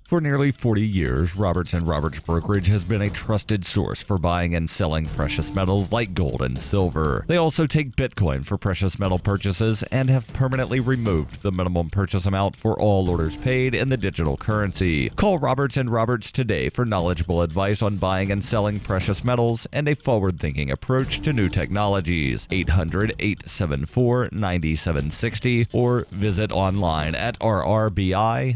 For nearly 40 years, Roberts & Roberts Brokerage has been a trusted source for buying and selling precious metals like gold and silver. They also take Bitcoin for precious metal purchases and have permanently removed the minimum purchase amount for all orders paid in the digital currency. Call Roberts & Roberts today for knowledgeable advice on buying and selling precious metals and a forward-thinking approach to new technologies. 800-874-9760 or visit online at rrbi.co.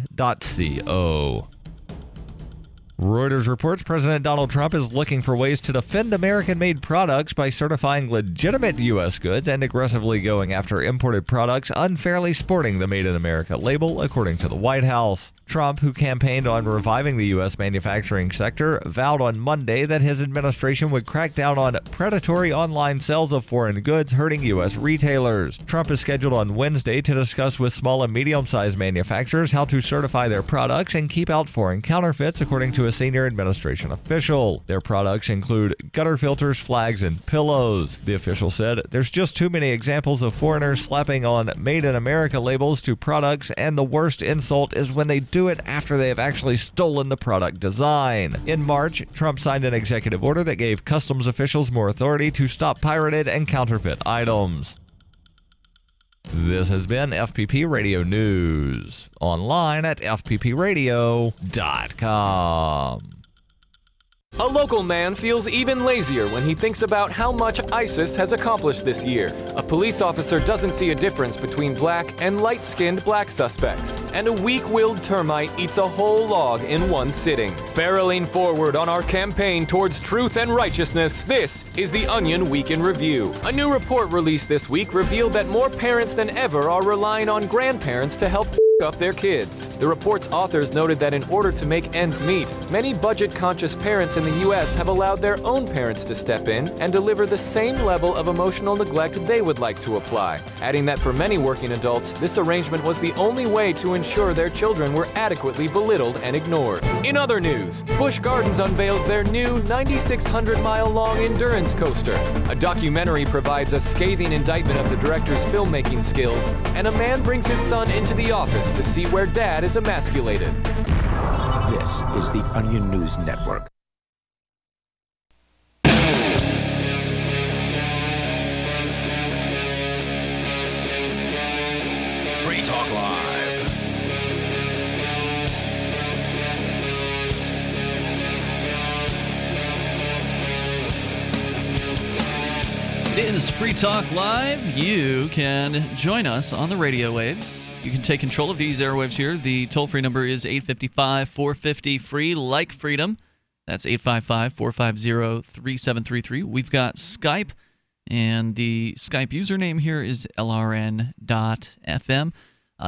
Reuters reports President Donald Trump is looking for ways to defend American-made products by certifying legitimate U.S. goods and aggressively going after imported products unfairly sporting the Made in America label, according to the White House. Trump, who campaigned on reviving the U.S. manufacturing sector, vowed on Monday that his administration would crack down on predatory online sales of foreign goods hurting U.S. retailers. Trump is scheduled on Wednesday to discuss with small and medium-sized manufacturers how to certify their products and keep out foreign counterfeits, according to a senior administration official. Their products include gutter filters, flags, and pillows. The official said, "There's just too many examples of foreigners slapping on Made in America labels to products, and the worst insult is when they do it after they have actually stolen the product design." In March, Trump signed an executive order that gave customs officials more authority to stop pirated and counterfeit items. This has been FPP Radio News, online at fppradio.com. A local man feels even lazier when he thinks about how much ISIS has accomplished this year. A police officer doesn't see a difference between black and light-skinned black suspects. And a weak-willed termite eats a whole log in one sitting. Barreling forward on our campaign towards truth and righteousness, this is the Onion Week in Review. A new report released this week revealed that more parents than ever are relying on grandparents to help up their kids. The report's authors noted that in order to make ends meet, many budget-conscious parents in the U.S. have allowed their own parents to step in and deliver the same level of emotional neglect they would like to apply, adding that for many working adults, this arrangement was the only way to ensure their children were adequately belittled and ignored. In other news, Busch Gardens unveils their new 9,600-mile-long endurance coaster. A documentary provides a scathing indictment of the director's filmmaking skills, and a man brings his son into the office to see where dad is emasculated. This is the Onion News Network. Free Talk Live. It is Free Talk Live. You can join us on the radio waves. You can take control of these airwaves here. The toll-free number is 855-450-FREE, like freedom. That's 855-450-3733. We've got Skype, and the Skype username here is lrn.fm.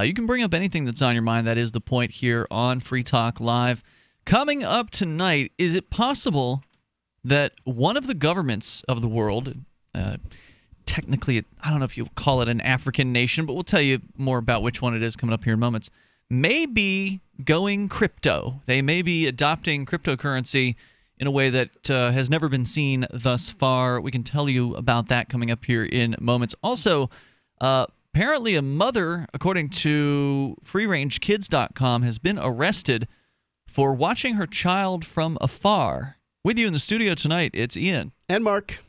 You can bring up anything that's on your mind. That is the point here on Free Talk Live. Coming up tonight, is it possible that one of the governments of the world, technically, I don't know if you call it an African nation, but we'll tell you more about which one it is coming up here in moments, may be going crypto. They may be adopting cryptocurrency in a way that has never been seen thus far. We can tell you about that coming up here in moments. Also, apparently a mother, according to freerangekids.com, has been arrested for watching her child from afar. With you in the studio tonight, it's Ian. And Mark.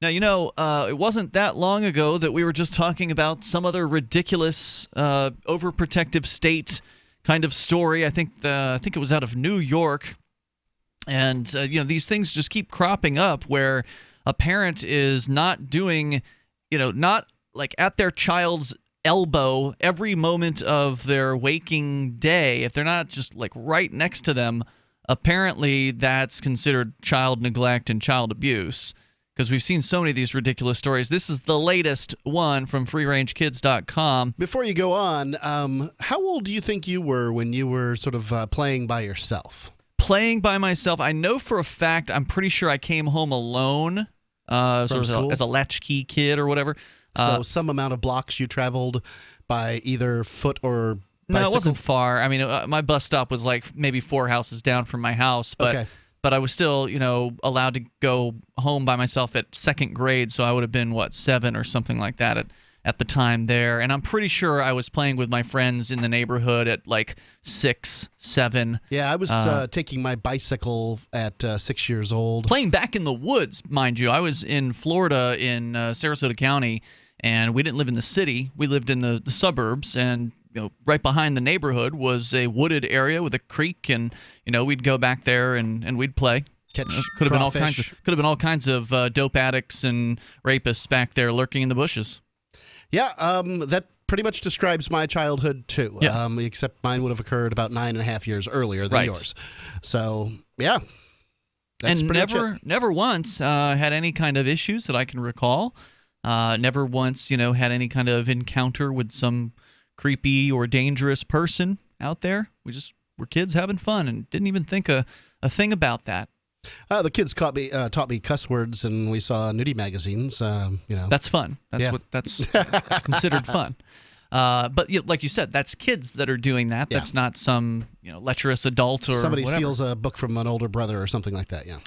Now, you know, it wasn't that long ago that we were just talking about some other ridiculous, overprotective state kind of story. I think it was out of New York. And, you know, these things just keep cropping up where a parent is not doing, you know, not like at their child's elbow every moment of their waking day. If they're not just like right next to them, apparently that's considered child neglect and child abuse. Because we've seen so many of these ridiculous stories. This is the latest one from freerangekids.com. Before you go on, how old do you think you were when you were sort of playing by yourself? Playing by myself, I know for a fact, I'm pretty sure I came home alone as a latchkey kid or whatever. So some amount of blocks you traveled by either foot or bicycle? No, it wasn't far. I mean, my bus stop was like maybe 4 houses down from my house. But okay. But I was still, you know, allowed to go home by myself at second grade, so I would have been, 7 or something like that at the time there, and I'm pretty sure I was playing with my friends in the neighborhood at like 6, 7. Yeah, I was taking my bicycle at 6 years old. Playing back in the woods, mind you. I was in Florida in Sarasota County, and we didn't live in the city. We lived in the suburbs, and right behind the neighborhood was a wooded area with a creek, and we'd go back there and we'd play. Catch could have been all kinds of dope addicts and rapists back there lurking in the bushes. Yeah, that pretty much describes my childhood too. Yeah. Except mine would have occurred about 9.5 years earlier than yours. So yeah, that's and pretty much it. never once had any kind of issues that I can recall. Never once had any kind of encounter with some creepy or dangerous person out there. We just were kids having fun and didn't even think a thing about that. The kids taught me cuss words, and we saw nudie magazines. That's fun. That's considered fun. But like you said, that's kids that are doing that. Yeah. That's not some lecherous adult or somebody whatever. steals a book from an older brother or something like that. Yeah.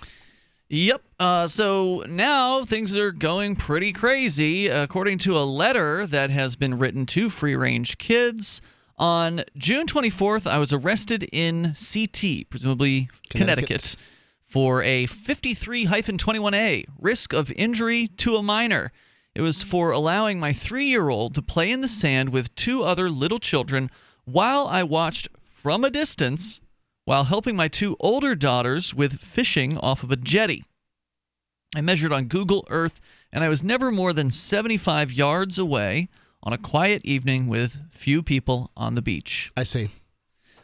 Yep. So now things are going pretty crazy. According to a letter that has been written to Free Range Kids, on June 24th, I was arrested in CT, presumably Connecticut, for a 53-21A, risk of injury to a minor. It was for allowing my 3-year-old to play in the sand with 2 other little children while I watched from a distance while helping my 2 older daughters with fishing off of a jetty. I measured on Google Earth, and I was never more than 75 yards away on a quiet evening with few people on the beach. I see.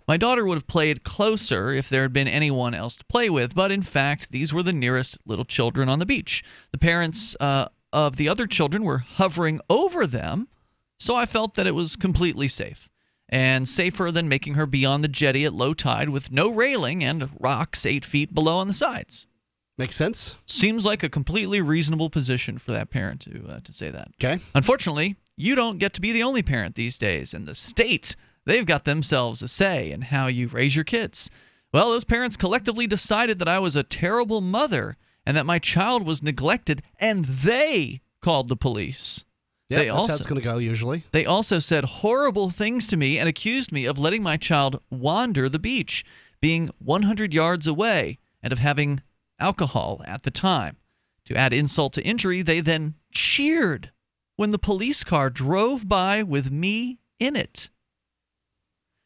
My daughter would have played closer if there had been anyone else to play with, but in fact, these were the nearest little children on the beach. The parents of the other children were hovering over them, so I felt that it was completely safe, and safer than making her be on the jetty at low tide with no railing and rocks 8 feet below on the sides. Makes sense. Seems like a completely reasonable position for that parent to say that. Okay. Unfortunately, you don't get to be the only parent these days, and the state, they've got themselves a say in how you raise your kids. Well, those parents collectively decided that I was a terrible mother and that my child was neglected, and they called the police. Yeah, that's how it's going to go usually. They also said horrible things to me and accused me of letting my child wander the beach, being 100 yards away, and of having alcohol at the time. To add insult to injury, they then cheered when the police car drove by with me in it.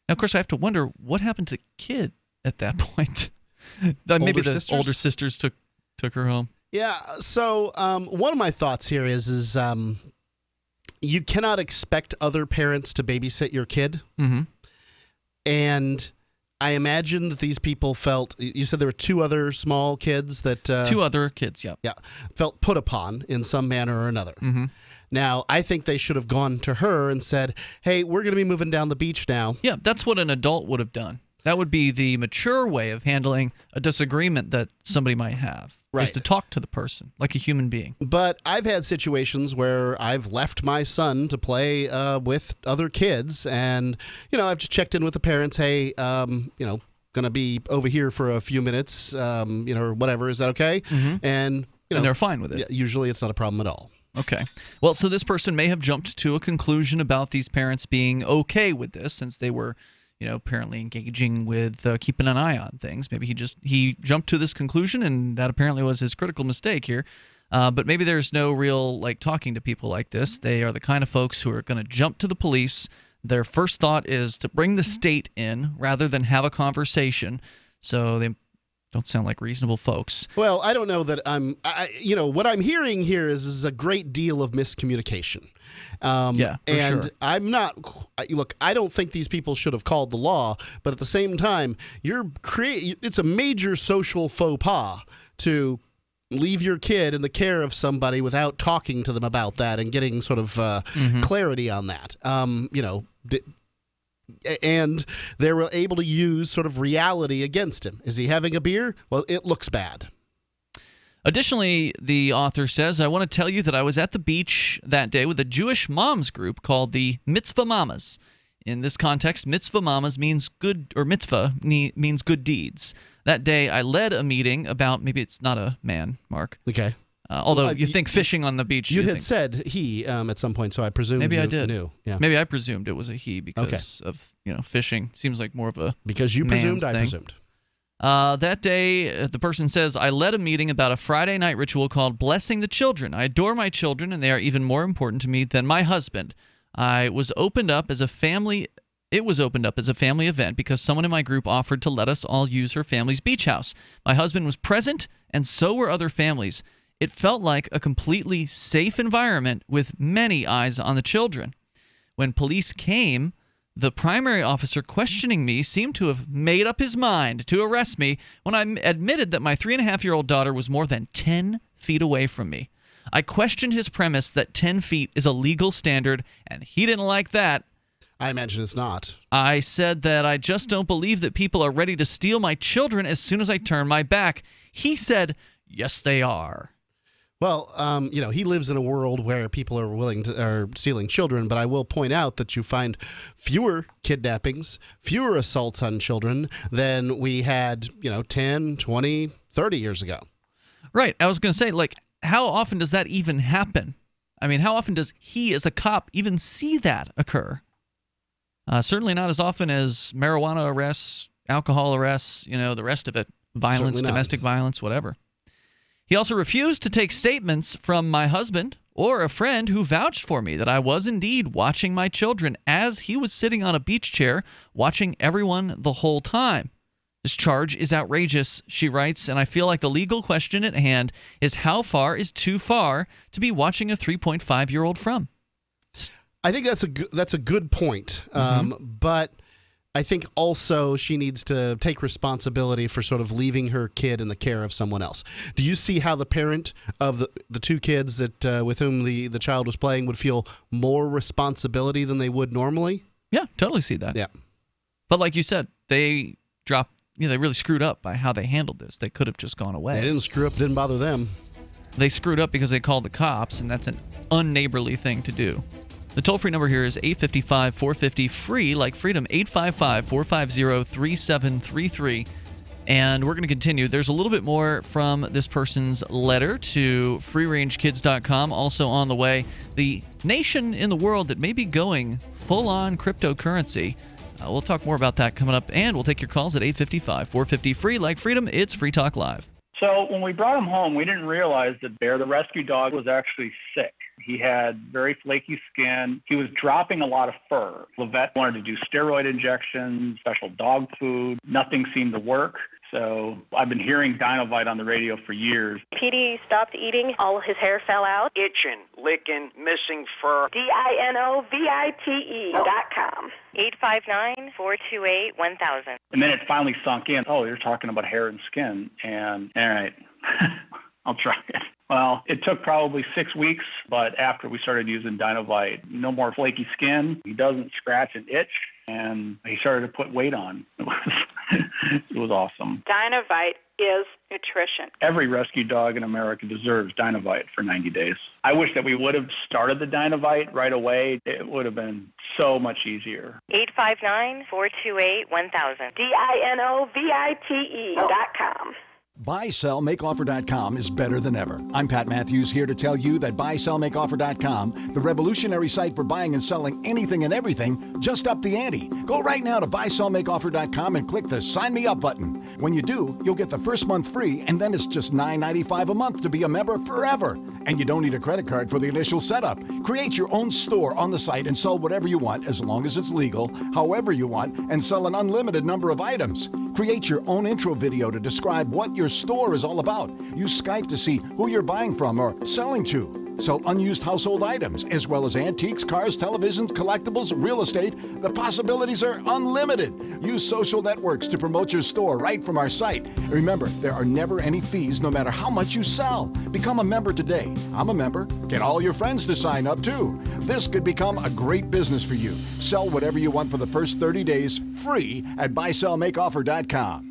Now, of course, I have to wonder what happened to the kid at that point. Maybe the older sisters took her home. Yeah. So one of my thoughts here is you cannot expect other parents to babysit your kid. Mm-hmm. And I imagine that these people felt, you said there were 2 other small kids that... 2 other kids, yep. Yeah. Felt put upon in some manner or another. Mm-hmm. Now, I think they should have gone to her and said, hey, we're going to be moving down the beach now. Yeah, that's what an adult would have done. That would be the mature way of handling a disagreement that somebody might have, right, is to talk to the person like a human being. But I've had situations where I've left my son to play with other kids, and, I've just checked in with the parents, hey, going to be over here for a few minutes, or whatever. Is that okay? Mm-hmm. And they're fine with it. Yeah, usually it's not a problem at all. Okay. Well, so this person may have jumped to a conclusion about these parents being okay with this since they were, apparently engaging with keeping an eye on things. Maybe he jumped to this conclusion, and that apparently was his critical mistake here. But maybe there's no real talking to people like this. They are the kind of folks who are going to jump to the police. Their first thought is to bring the state in rather than have a conversation. So they don't sound like reasonable folks. Well, I don't know that what I'm hearing here is a great deal of miscommunication. Yeah, for and sure. I'm not. Look, I don't think these people should have called the law, but at the same time, it's a major social faux pas to leave your kid in the care of somebody without talking to them about that and getting sort of clarity on that. And they were able to use sort of reality against him. Is he having a beer? Well, it looks bad. Additionally, the author says, I want to tell you that I was at the beach that day with a Jewish moms group called the Mitzvah Mamas. In this context, Mitzvah Mamas means good, or mitzvah means good deeds. That day, I led a meeting about, maybe it's not a man, Mark. Okay. Although you think fishing on the beach. You had said he at some point, so I presumed maybe you I did. knew. Yeah. Maybe I presumed it was a he because of fishing. Seems like more of a because you presumed, I presumed. That day, the person says, I led a meeting about a Friday night ritual called Blessing the Children. I adore my children, and they are even more important to me than my husband. It was opened up as a family event because someone in my group offered to let us all use her family's beach house. My husband was present, and so were other families. It felt like a completely safe environment with many eyes on the children. When police came, the primary officer questioning me seemed to have made up his mind to arrest me when I admitted that my 3.5-year-old daughter was more than 10 feet away from me. I questioned his premise that 10 feet is a legal standard, and he didn't like that. I imagine it's not. I said that I just don't believe that people are ready to steal my children as soon as I turn my back. He said, yes, they are. Well, he lives in a world where people are stealing children, but I will point out that you find fewer kidnappings, fewer assaults on children than we had, 10, 20, 30 years ago. Right. I was going to say, how often does that even happen? I mean, how often does he as a cop even see that occur? Certainly not as often as marijuana arrests, alcohol arrests, the rest of it, violence, domestic violence, whatever. He also refused to take statements from my husband or a friend who vouched for me that I was indeed watching my children as he was sitting on a beach chair watching everyone the whole time. This charge is outrageous, she writes, and I feel like the legal question at hand is how far is too far to be watching a 3.5-year-old from? I think that's a good point, but I think also she needs to take responsibility for sort of leaving her kid in the care of someone else. Do you see how the parent of the two kids that with whom the child was playing would feel more responsibility than they would normally? Yeah, totally see that. Yeah. But like you said, they really screwed up by how they handled this. They could have just gone away. They didn't screw up, didn't bother them. They screwed up because they called the cops, and that's an unneighborly thing to do. The toll-free number here is 855-450-FREE, like freedom, 855-450-3733. And we're going to continue. There's a little bit more from this person's letter to freerangekids.com. Also on the way, the nation in the world that may be going full-on cryptocurrency. We'll talk more about that coming up, and we'll take your calls at 855-450-FREE, like freedom. It's Free Talk Live. So when we brought him home, we didn't realize that Bear, the rescue dog, was actually sick. He had very flaky skin. He was dropping a lot of fur. The vet wanted to do steroid injections, special dog food. Nothing seemed to work. So I've been hearing Dinovite on the radio for years. Petey stopped eating. All his hair fell out. Itching, licking, missing fur. DINOVITE.com. 859-428-1000. And then it finally sunk in. Oh, you're talking about hair and skin. And all right, I'll try it. Well, it took probably 6 weeks, but after we started using Dinovite, no more flaky skin. He doesn't scratch and itch, and he started to put weight on. It was awesome. Dinovite is nutrition. Every rescue dog in America deserves Dinovite for 90 days. I wish that we would have started the Dinovite right away. It would have been so much easier. 859-428-1000. DINOVITE.com. BuySellMakeOffer.com is better than ever. I'm Pat Matthews, here to tell you that BuySellMakeOffer.com, the revolutionary site for buying and selling anything and everything, just upped the ante. Go right now to BuySellMakeOffer.com and click the Sign Me Up button. When you do, you'll get the first month free, and then it's just $9.95 a month to be a member forever. And you don't need a credit card for the initial setup. Create your own store on the site and sell whatever you want, as long as it's legal, however you want, and sell an unlimited number of items. Create your own intro video to describe what your store is all about. Use Skype to see who you're buying from or selling to. Sell unused household items, as well as antiques, cars, televisions, collectibles, real estate. The possibilities are unlimited. Use social networks to promote your store right from our site. Remember, there are never any fees, no matter how much you sell. Become a member today. I'm a member. Get all your friends to sign up, too. This could become a great business for you. Sell whatever you want for the first 30 days, free at BuySellMakeOffer.com.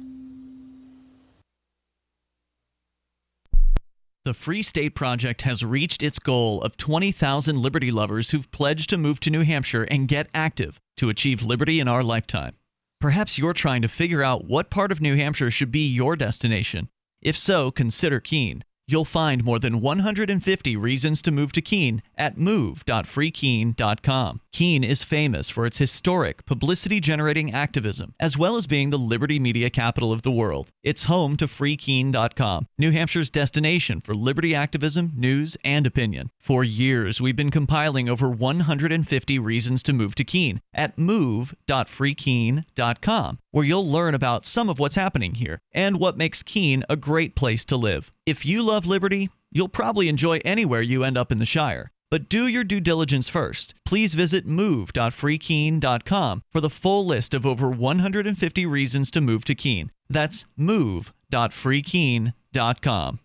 The Free State Project has reached its goal of 20,000 liberty lovers who've pledged to move to New Hampshire and get active to achieve liberty in our lifetime. Perhaps you're trying to figure out what part of New Hampshire should be your destination. If so, consider Keene. You'll find more than 150 reasons to move to Keene at move.freekeene.com. Keene is famous for its historic, publicity-generating activism, as well as being the liberty media capital of the world. It's home to freekeene.com, New Hampshire's destination for liberty activism, news, and opinion. For years, we've been compiling over 150 reasons to move to Keene at move.freekeene.com, where you'll learn about some of what's happening here and what makes Keene a great place to live. If you love liberty, you'll probably enjoy anywhere you end up in the Shire. But do your due diligence first. Please visit move.freekeene.com for the full list of over 150 reasons to move to Keene. That's move.freekeene.com.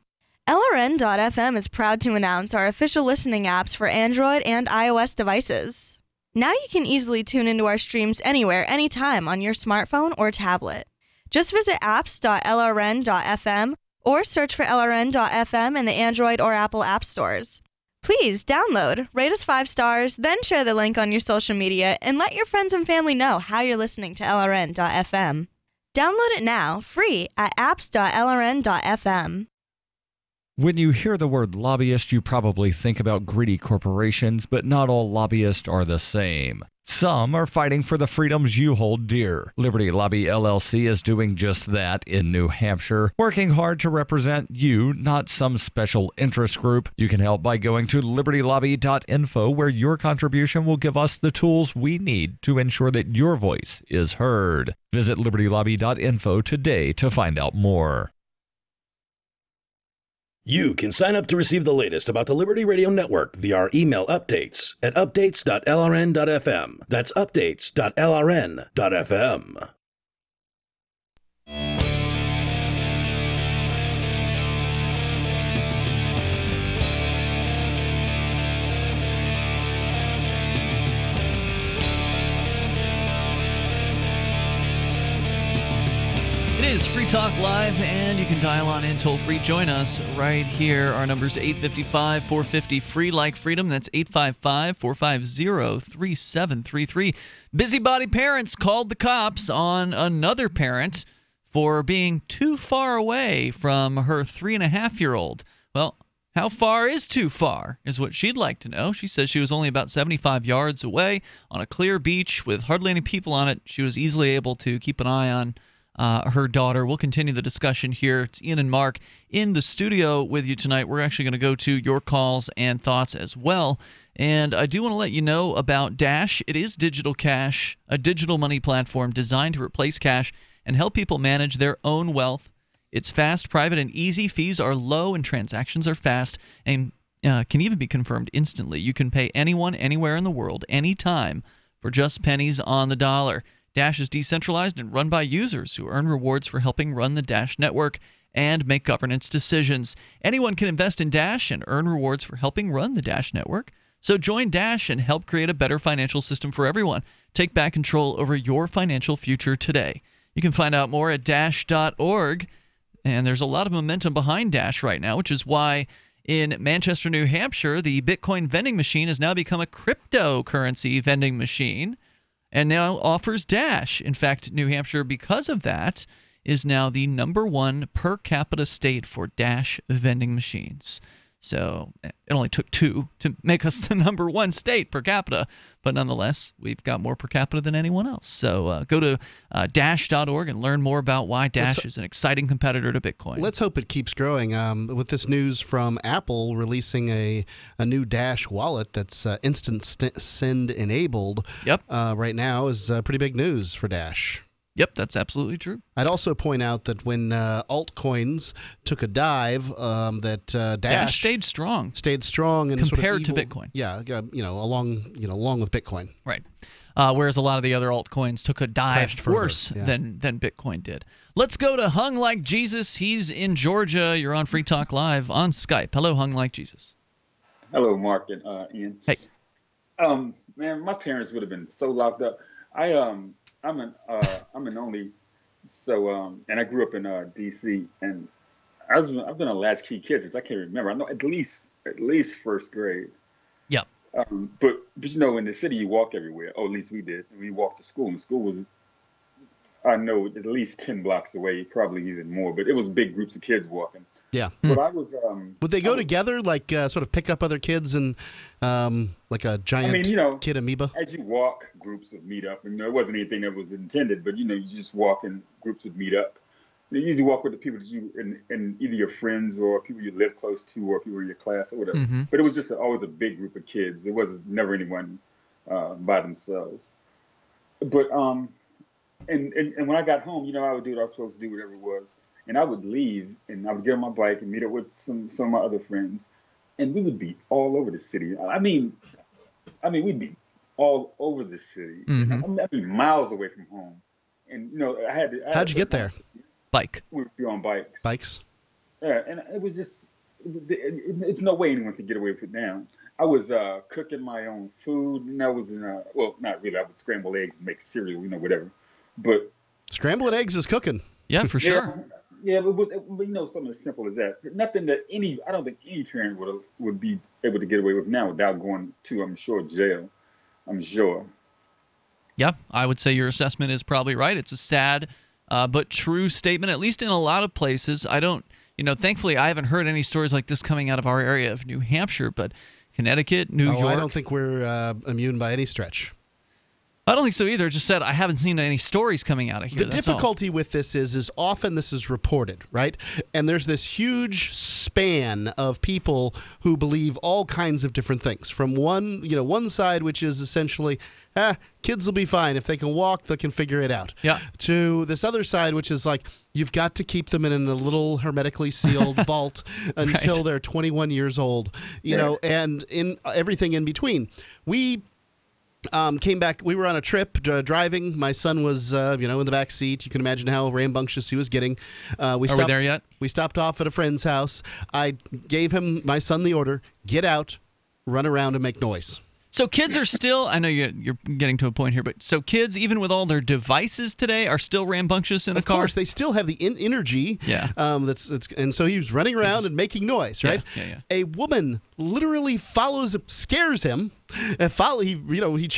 LRN.FM is proud to announce our official listening apps for Android and iOS devices. Now you can easily tune into our streams anywhere, anytime on your smartphone or tablet. Just visit apps.lrn.fm or search for LRN.FM in the Android or Apple app stores. Please download, rate us 5 stars, then share the link on your social media and let your friends and family know how you're listening to LRN.FM. Download it now, free at apps.lrn.fm. When you hear the word lobbyist, you probably think about greedy corporations, but not all lobbyists are the same. Some are fighting for the freedoms you hold dear. Liberty Lobby LLC is doing just that in New Hampshire, working hard to represent you, not some special interest group. You can help by going to libertylobby.info, where your contribution will give us the tools we need to ensure that your voice is heard. Visit libertylobby.info today to find out more. You can sign up to receive the latest about the Liberty Radio Network via our email updates at updates.lrn.fm. That's updates.lrn.fm. It is Free Talk Live, and you can dial on in toll-free. Join us right here. Our number's 855-450-FREE, like freedom. That's 855-450-3733. Busybody parents called the cops on another parent for being too far away from her 3.5-year-old. Well, how far is too far is what she'd like to know. She says she was only about 75 yards away on a clear beach with hardly any people on it. She was easily able to keep an eye on her daughter. We'll continue the discussion here. It's Ian and Mark in the studio with you tonight. We're actually going to go to your calls and thoughts as well. And I do want to let you know about Dash. It is digital cash, a digital money platform designed to replace cash and help people manage their own wealth. It's fast, private, and easy. Fees are low and transactions are fast and can even be confirmed instantly. You can pay anyone, anywhere in the world, anytime for just pennies on the dollar. Dash is decentralized and run by users who earn rewards for helping run the Dash network and make governance decisions. Anyone can invest in Dash and earn rewards for helping run the Dash network. So join Dash and help create a better financial system for everyone. Take back control over your financial future today. You can find out more at dash.org. And there's a lot of momentum behind Dash right now, which is why in Manchester, New Hampshire, the Bitcoin vending machine has now become a cryptocurrency vending machine and now offers Dash. In fact, New Hampshire, because of that, is now the #1 per capita state for Dash vending machines. So it only took 2 to make us the #1 state per capita, but nonetheless, we've got more per capita than anyone else. So go to dash.org and learn more about why Dash is an exciting competitor to Bitcoin. Let's hope it keeps growing. With this news from Apple releasing a new Dash wallet that's instant send enabled, right now is pretty big news for Dash. Yep, that's absolutely true. I'd also point out that when altcoins took a dive, that Dash stayed strong. And compared sort of to Bitcoin. Yeah, along with Bitcoin. Right. Whereas a lot of the other altcoins took a dive worse than Bitcoin did. Let's go to Hung Like Jesus. He's in Georgia. You're on Free Talk Live on Skype. Hello, Hung Like Jesus. Hello, Mark and Ian. Hey. Man, my parents would have been so locked up. I'm an only, so and I grew up in D.C. and I've been a latchkey kid since I can't remember. I know at least first grade. Yeah. But you know, in the city you walk everywhere. Oh, at least we did. We walked to school, and school was, I know, at least 10 blocks away, probably even more. But it was big groups of kids walking. Yeah. But I was. Would they go together, like sort of pick up other kids and like a giant kid amoeba? As you walk, groups would meet up. And it wasn't anything that was intended, but you just walk and groups would meet up. You usually walk with the people that you and either your friends or people you live close to or people in your class or whatever. Mm-hmm. But it was just always a big group of kids. It was never anyone by themselves. But and when I got home, I would do what I was supposed to do, whatever it was. And I would leave and I would get on my bike and meet up with some of my other friends. And we would be all over the city. I mean, we'd be all over the city. Mm-hmm. I'd be miles away from home. And, How'd you get there? Bike. We would be on bikes. Bikes? Yeah, and it was just, it's no way anyone could get away with it now. I was cooking my own food, and I was not really. I would scramble eggs and make cereal, whatever. But scrambling eggs is cooking. Yeah, for sure. Yeah, but something as simple as that. Nothing that I don't think any parent would be able to get away with now without going to, I'm sure, jail. I'm sure. Yeah, I would say your assessment is probably right. It's a sad but true statement, at least in a lot of places. I don't, thankfully I haven't heard any stories like this coming out of our area of New Hampshire, but Connecticut, New York. I don't think we're immune by any stretch. I don't think so either. Just said I haven't seen any stories coming out of here. The difficulty with this is often this is reported, right? And there's this huge span of people who believe all kinds of different things. From one side, which is essentially, kids will be fine. If they can walk, they can figure it out. Yeah. To this other side, which is like, you've got to keep them in a little hermetically sealed vault until they're 21 years old, and in everything in between. We came back. We were on a trip driving. My son was, in the back seat. You can imagine how rambunctious he was getting. Are we there yet? We stopped off at a friend's house. I gave my son the order: get out, run around, and make noise. So kids are still, I know you're getting to a point here, but so kids, even with all their devices today, are still rambunctious in a car? Of course, they still have the energy. Yeah. And so he was running around and making noise, right? Yeah. A woman literally follows him, scares him. He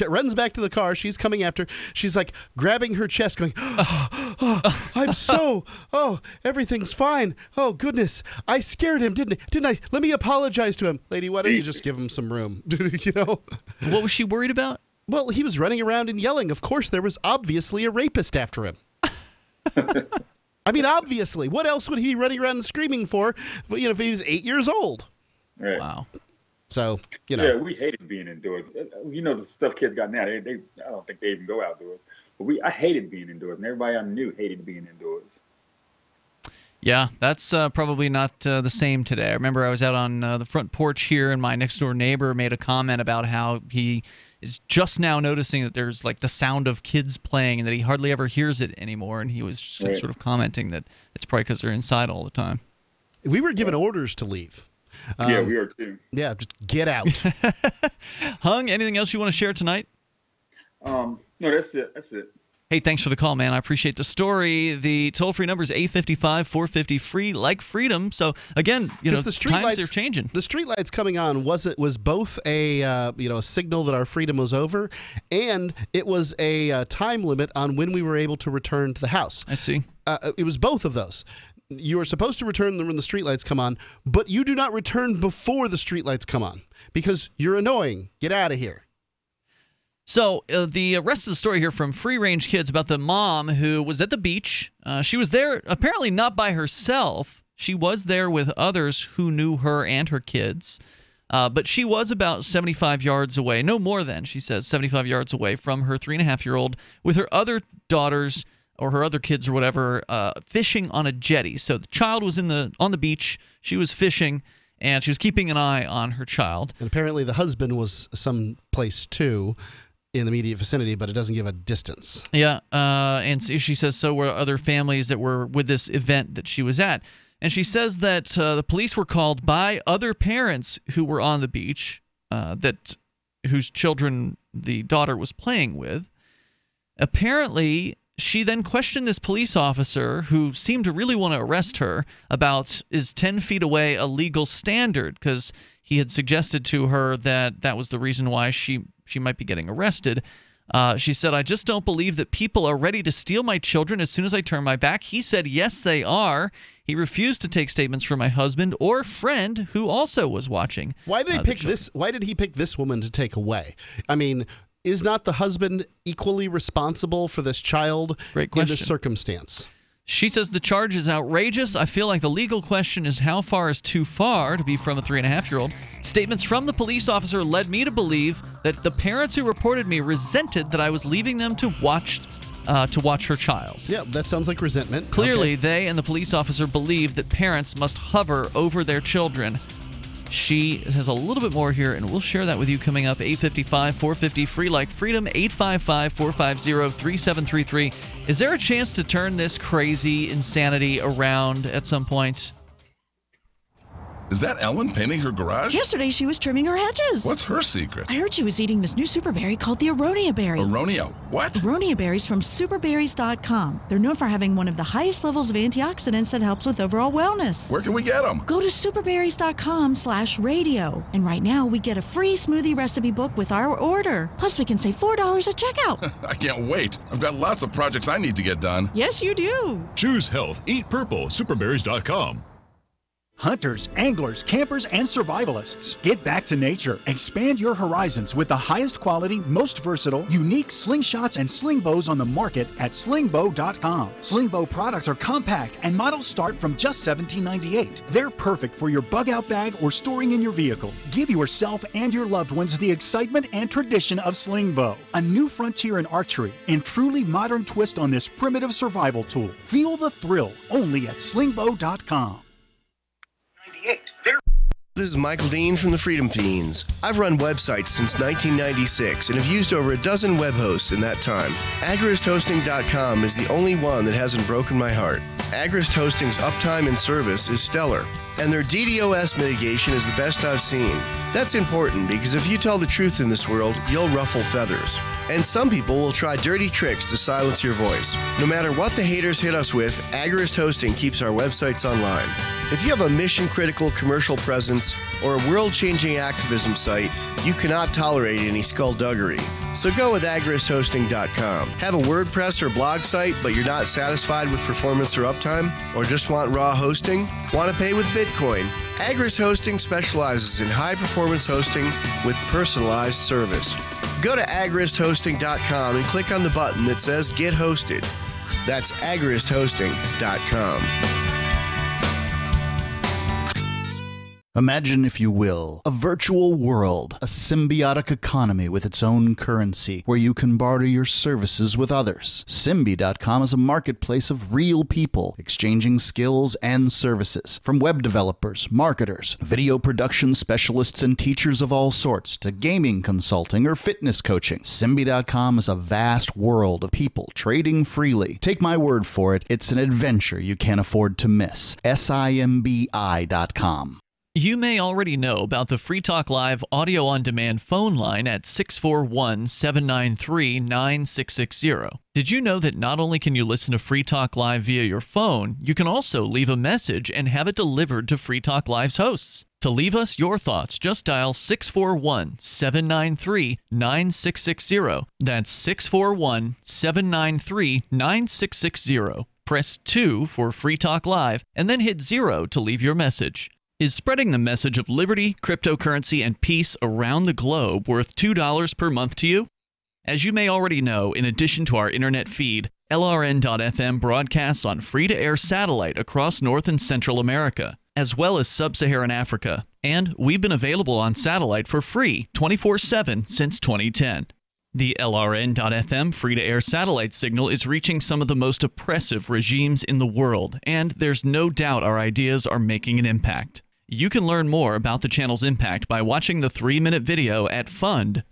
runs back to the car. She's coming after. She's like grabbing her chest, going, everything's fine. Oh, goodness. I scared him, didn't I? Let me apologize to him. Lady, why don't you just give him some room? What was she worried about? Well, he was running around and yelling. Of course, there was obviously a rapist after him. I mean, obviously. What else would he be running around and screaming for, if he was 8 years old? Right. Wow. So, Yeah, we hated being indoors. The stuff kids got now, I don't think they even go outdoors. But I hated being indoors, and everybody I knew hated being indoors. Yeah, that's probably not the same today. I remember I was out on the front porch here, and my next-door neighbor made a comment about how he is just now noticing that there's like the sound of kids playing and that he hardly ever hears it anymore, and he was just sort of commenting that it's probably because they're inside all the time. We were given orders to leave. Yeah, we are too. Yeah, just get out. Hung, anything else you want to share tonight? No, that's it. Hey, thanks for the call, man. I appreciate the story. The toll-free number is 855-450-FREE, like freedom. So, again, times are changing. The streetlights coming on was both a signal that our freedom was over, and it was a time limit on when we were able to return to the house. I see. It was both of those. You are supposed to return when the streetlights come on, but you do not return before the streetlights come on because you're annoying. Get out of here. So the rest of the story here from Free Range Kids about the mom who was at the beach. She was there apparently not by herself. She was there with others who knew her and her kids. But she was about 75 yards away, no more than, she says, 75 yards away from her 3.5-year-old with her other daughters or her other kids or whatever, fishing on a jetty. So the child was on the beach. She was fishing, and she was keeping an eye on her child. And apparently the husband was someplace, too, in the immediate vicinity, but it doesn't give a distance. Yeah, and she says so were other families that were with this event that she was at. And she says that the police were called by other parents who were on the beach, whose children the daughter was playing with. Apparently, she then questioned this police officer who seemed to really want to arrest her about, is 10 feet away a legal standard? Because he had suggested to her that was the reason why she might be getting arrested. She said, I just don't believe that people are ready to steal my children as soon as I turn my back. He said, yes, they are. He refused to take statements from my husband or friend who also was watching. Why did he pick this woman to take away? I mean, is not the husband equally responsible for this child Great question. in this circumstance? She says the charge is outrageous. I feel like the legal question is how far is too far to be from a 3.5-year-old. Statements from the police officer led me to believe that the parents who reported me resented that I was leaving them to watch her child. Yeah, that sounds like resentment. Clearly, they and the police officer believe that parents must hover over their children. She has a little bit more here, and we'll share that with you coming up. 855-450 free like freedom, 855-450-3733. Is there a chance to turn this crazy insanity around at some point? Is that Ellen painting her garage? Yesterday she was trimming her hedges. What's her secret? I heard she was eating this new super berry called the Aronia berry. Aronia what? Aronia berries from superberries.com. They're known for having one of the highest levels of antioxidants that helps with overall wellness. Where can we get them? Go to superberries.com/radio. And right now we get a free smoothie recipe book with our order. Plus we can save $4 at checkout. I can't wait. I've got lots of projects I need to get done. Yes, you do. Choose health. Eat purple. Superberries.com. Hunters, anglers, campers, and survivalists. Get back to nature. Expand your horizons with the highest quality, most versatile, unique slingshots and sling bows on the market at slingbow.com. Sling bow products are compact and models start from just $17.98. They're perfect for your bug out bag or storing in your vehicle. Give yourself and your loved ones the excitement and tradition of sling bow. A new frontier in archery and truly modern twist on this primitive survival tool. Feel the thrill only at slingbow.com. This is Michael Dean from the Freedom Fiends. I've run websites since 1996 and have used over a dozen web hosts in that time. AgristHosting.com is the only one that hasn't broken my heart. Agrist Hosting's uptime and service is stellar, and their DDoS mitigation is the best I've seen. That's important because if you tell the truth in this world, you'll ruffle feathers. And some people will try dirty tricks to silence your voice. No matter what the haters hit us with, Agrist Hosting keeps our websites online. If you have a mission-critical commercial presence or a world-changing activism site, you cannot tolerate any skullduggery. So go with agristhosting.com. Have a WordPress or blog site, but you're not satisfied with performance or uptime? Or just want raw hosting? Want to pay with Bitcoin? Agrist Hosting specializes in high-performance hosting with personalized service. Go to agristhosting.com and click on the button that says Get Hosted. That's agristhosting.com. Imagine, if you will, a virtual world, a symbiotic economy with its own currency, where you can barter your services with others. Symbi.com is a marketplace of real people exchanging skills and services, from web developers, marketers, video production specialists, and teachers of all sorts, to gaming consulting or fitness coaching. Symbi.com is a vast world of people trading freely. Take my word for it, it's an adventure you can't afford to miss. Simbi.com. You may already know about the Free Talk Live audio-on-demand phone line at 641-793-9660. Did you know that not only can you listen to Free Talk Live via your phone, you can also leave a message and have it delivered to Free Talk Live's hosts? To leave us your thoughts, just dial 641-793-9660. That's 641-793-9660. Press 2 for Free Talk Live, and then hit 0 to leave your message. Is spreading the message of liberty, cryptocurrency, and peace around the globe worth $2 per month to you? As you may already know, in addition to our internet feed, LRN.FM broadcasts on free-to-air satellite across North and Central America, as well as Sub-Saharan Africa. And we've been available on satellite for free 24/7 since 2010. The LRN.FM free-to-air satellite signal is reaching some of the most oppressive regimes in the world, and there's no doubt our ideas are making an impact. You can learn more about the channel's impact by watching the 3-minute video at fund.lrn.fm.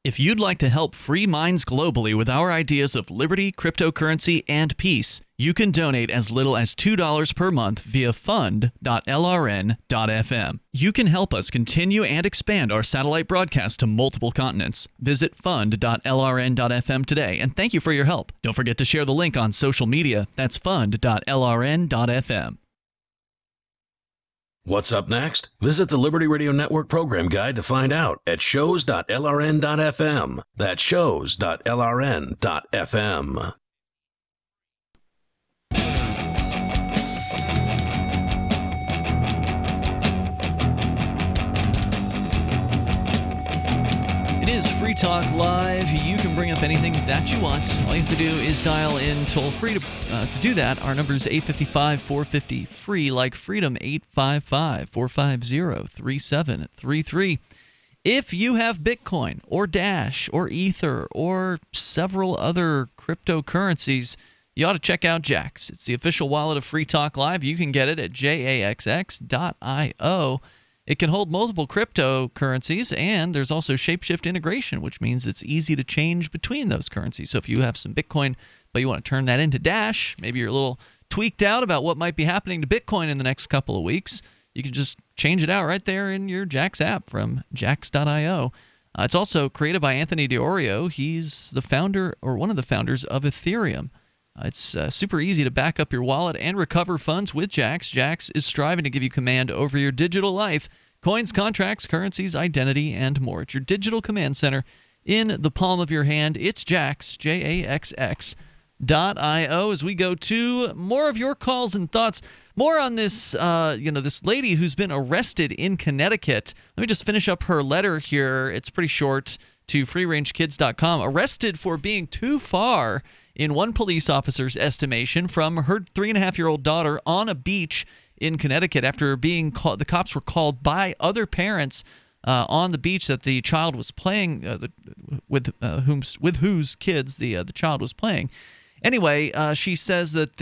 If you'd like to help free minds globally with our ideas of liberty, cryptocurrency, and peace, you can donate as little as $2 per month via fund.lrn.fm. You can help us continue and expand our satellite broadcast to multiple continents. Visit fund.lrn.fm today, and thank you for your help. Don't forget to share the link on social media. That's fund.lrn.fm. What's up next? Visit the Liberty Radio Network program guide to find out at shows.lrn.fm. That's shows.lrn.fm. Free Talk Live. You can bring up anything that you want. All you have to do is dial in toll-free. To do that, our number is 855-450-FREE, like freedom, 855-450-3733. If you have Bitcoin or Dash or Ether or several other cryptocurrencies, you ought to check out Jaxx. It's the official wallet of Free Talk Live. You can get it at jaxx.io. It can hold multiple cryptocurrencies, and there's also Shapeshift integration, which means it's easy to change between those currencies. So if you have some Bitcoin, but you want to turn that into Dash, maybe you're a little tweaked out about what might be happening to Bitcoin in the next couple of weeks, you can just change it out right there in your Jaxx app from jaxx.io. It's also created by Anthony DiOrio. He's the founder, or one of the founders, of Ethereum. It's super easy to back up your wallet and recover funds with Jaxx. Jaxx is striving to give you command over your digital life, coins, contracts, currencies, identity, and more. It's your digital command center in the palm of your hand. It's Jaxx, jaxx.io. As we go to more of your calls and thoughts, more on this, this lady who's been arrested in Connecticut. Let me just finish up her letter here. It's pretty short, to freerangekids.com. Arrested for being too far, in one police officer's estimation, from her 3.5-year-old daughter on a beach in Connecticut after being called. The cops were called by other parents on the beach that the child was playing with whose kids the child was playing. Anyway, she says that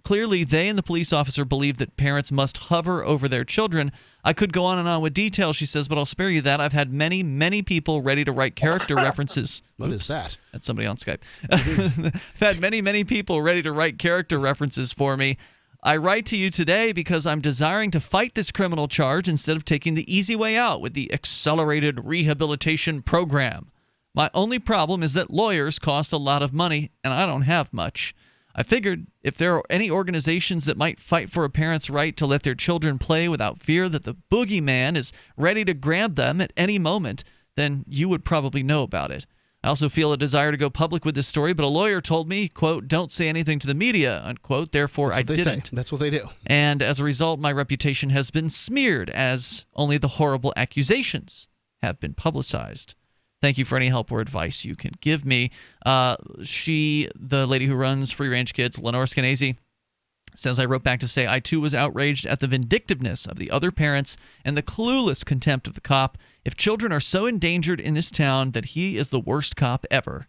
clearly they and the police officer believe that parents must hover over their children. I could go on and on with details, she says, but I'll spare you that. I've had many, many people ready to write character references. What is that? That's somebody on Skype. I've had many, many people ready to write character references for me. I write to you today because I'm desiring to fight this criminal charge instead of taking the easy way out with the accelerated rehabilitation program. My only problem is that lawyers cost a lot of money, and I don't have much. I figured if there are any organizations that might fight for a parent's right to let their children play without fear that the boogeyman is ready to grab them at any moment, then you would probably know about it. I also feel a desire to go public with this story, but a lawyer told me, quote, don't say anything to the media, unquote, therefore I didn't. That's what they do. And as a result, my reputation has been smeared as only the horrible accusations have been publicized. Thank you for any help or advice you can give me. The lady who runs Free Range Kids, Lenore Skenazy, says, I wrote back to say, I too was outraged at the vindictiveness of the other parents and the clueless contempt of the cop. If children are so endangered in this town that he is the worst cop ever.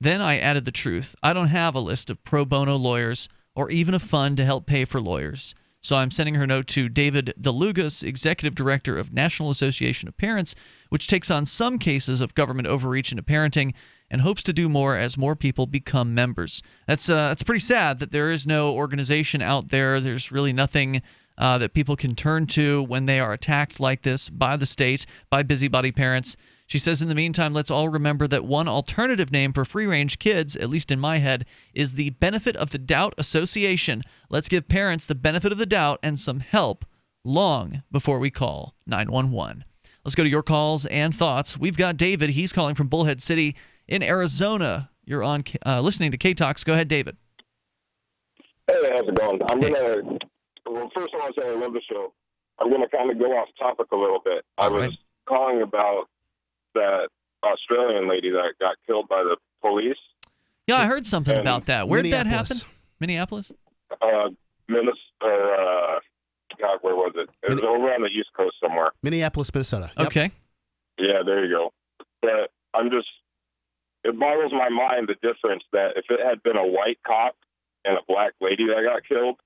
Then I added the truth. I don't have a list of pro bono lawyers or even a fund to help pay for lawyers. So I'm sending her note to David DeLugas, Executive Director of National Association of Parents, which takes on some cases of government overreach into parenting and hopes to do more as more people become members. That's pretty sad that there is no organization out there. There's really nothing that people can turn to when they are attacked like this by the state, by busybody parents. She says, in the meantime, let's all remember that one alternative name for free-range kids, at least in my head, is the Benefit of the Doubt Association. Let's give parents the benefit of the doubt and some help long before we call 911. Let's go to your calls and thoughts. We've got David. He's calling from Bullhead City in Arizona. You're on listening to K-Talks. Go ahead, David. Hey, how's it going? First of all, I love the show. I'm going to kind of go off topic a little bit. I was calling about that Australian lady that got killed by the police. Yeah, I heard something about that. Where did that happen? Minneapolis? God, where was it? It was over on the East Coast somewhere. Minneapolis, Minnesota. Yep. Okay. Yeah, there you go. But it boggles my mind the difference that if it had been a white cop and a black lady that got killed,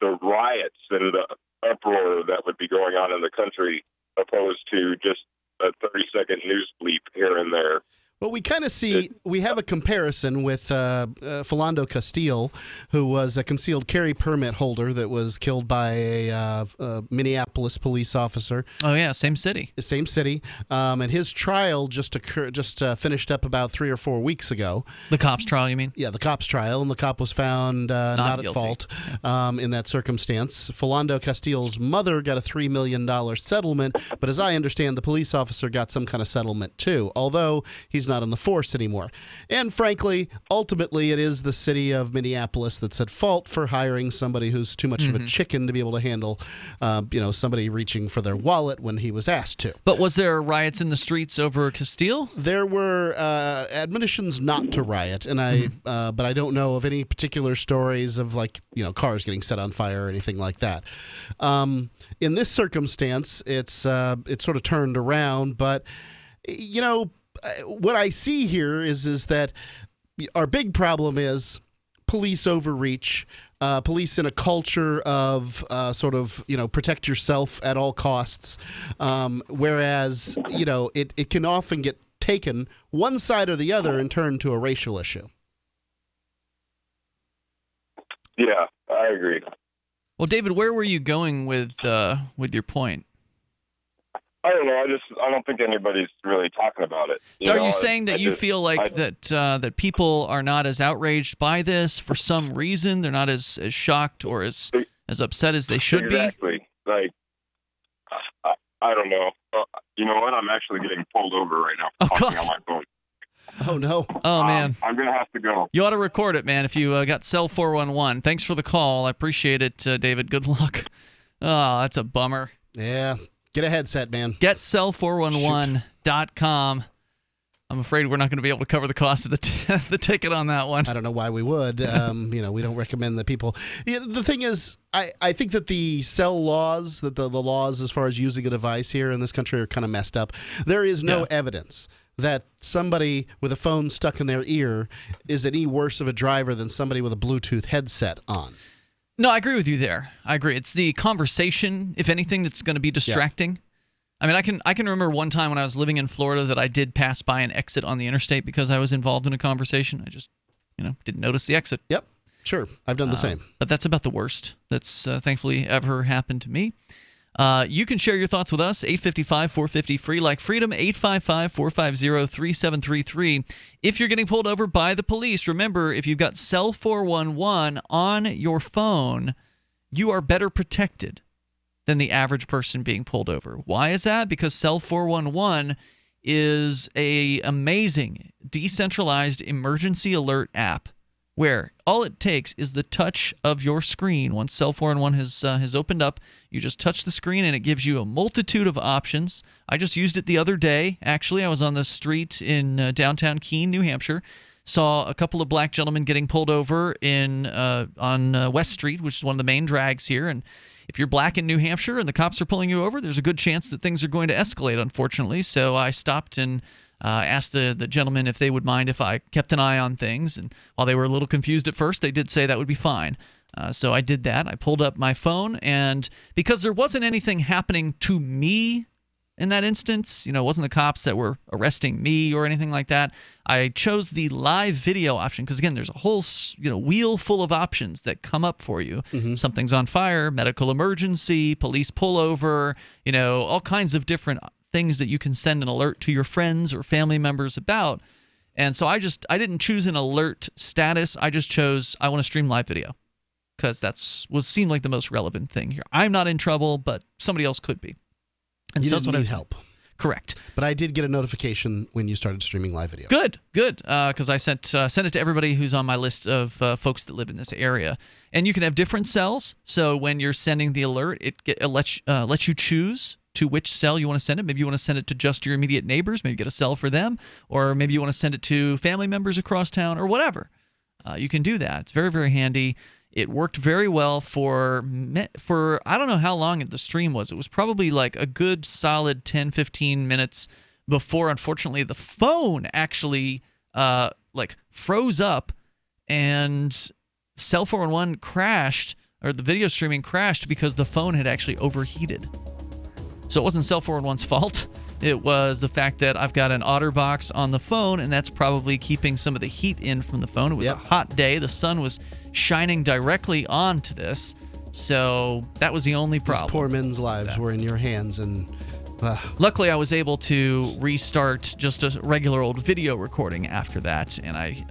the riots and the uproar that would be going on in the country opposed to just a 30-second news bleep here and there. Well, we kind of see, we have a comparison with Philando Castile, who was a concealed carry permit holder that was killed by a Minneapolis police officer. Oh, yeah, same city. Same city. And his trial just finished up about 3 or 4 weeks ago. The cop's trial, you mean? Yeah, the cop's trial, and the cop was found not at fault in that circumstance. Philando Castile's mother got a $3 million settlement, but as I understand, the police officer got some kind of settlement too, although he's not on the force anymore. And frankly, ultimately, it is the city of Minneapolis that's at fault for hiring somebody who's too much of a chicken to be able to handle, somebody reaching for their wallet when he was asked to. But was there riots in the streets over Castile? There were admonitions not to riot, and but I don't know of any particular stories of cars getting set on fire or anything like that. In this circumstance, it's sort of turned around, but what I see here is that our big problem is police overreach, police in a culture of protect yourself at all costs, whereas it can often get taken one side or the other and turned to a racial issue. Yeah, I agree. Well, David, where were you going with your point? I don't know. I don't think anybody's really talking about it. So are you saying that you feel like that people are not as outraged by this for some reason? They're not as shocked or as upset as they should be? Exactly. I don't know. You know what? I'm actually getting pulled over right now for talking on my phone. Oh, no. Oh, man. I'm going to have to go. You ought to record it, man, if you got Cell 411. Thanks for the call. I appreciate it, David. Good luck. Oh, that's a bummer. Yeah. Get a headset, man. GetCell411.com. I'm afraid we're not going to be able to cover the cost of the ticket on that one. I don't know why we would. We don't recommend that people. The thing is, I think that the cell laws, that the laws as far as using a device here in this country are kind of messed up. There is no evidence that somebody with a phone stuck in their ear is any worse of a driver than somebody with a Bluetooth headset on. No, I agree with you there. I agree. It's the conversation, if anything, that's going to be distracting. Yeah. I mean, I can remember one time when I was living in Florida that I did pass by an exit on the interstate because I was involved in a conversation. I just, didn't notice the exit. Yep, sure. I've done the same. But that's about the worst that's thankfully ever happened to me. You can share your thoughts with us, 855-450-FREE, like Freedom, 855-450-3733. If you're getting pulled over by the police, remember, if you've got Cell 411 on your phone, you are better protected than the average person being pulled over. Why is that? Because Cell 411 is an amazing decentralized emergency alert app where all it takes is the touch of your screen. Once Cell 411 has opened up, you just touch the screen and it gives you a multitude of options. I just used it the other day. Actually, I was on the street in downtown Keene, New Hampshire. Saw a couple of black gentlemen getting pulled over on West Street, which is one of the main drags here. And if you're black in New Hampshire and the cops are pulling you over, there's a good chance that things are going to escalate, unfortunately. So I stopped and asked the gentleman if they would mind if I kept an eye on things. And while they were a little confused at first, they did say that would be fine. So I did that. I pulled up my phone, and because there wasn't anything happening to me in that instance, it wasn't the cops that were arresting me or anything like that, I chose the live video option because, again, there's a whole wheel full of options that come up for you. Mm-hmm. Something's on fire, medical emergency, police pullover, all kinds of different things that you can send an alert to your friends or family members about. And so I didn't choose an alert status. I just chose I want to stream live video because seemed like the most relevant thing here. I'm not in trouble, but somebody else could be. And you so didn't that's what need help. Correct. But I did get a notification when you started streaming live video. Good. Because I sent it to everybody who's on my list of folks that live in this area. And you can have different cells. So when you're sending the alert, it lets you choose to which cell you want to send it. Maybe you want to send it to just your immediate neighbors. Maybe get a cell for them. Or maybe you want to send it to family members across town or whatever. You can do that. It's very, very handy. It worked very well for I don't know how long the stream was. It was probably like a good solid 10, 15 minutes before, unfortunately, the phone actually froze up and Cell 411 crashed, or the video streaming crashed because the phone had actually overheated. So it wasn't Cell 411's fault. It was the fact that I've got an OtterBox on the phone, and that's probably keeping some of the heat in from the phone. It was a hot day. The sun was shining directly onto this, so that was the only problem. These poor men's lives were in your hands, and luckily I was able to restart just a regular old video recording after that, and I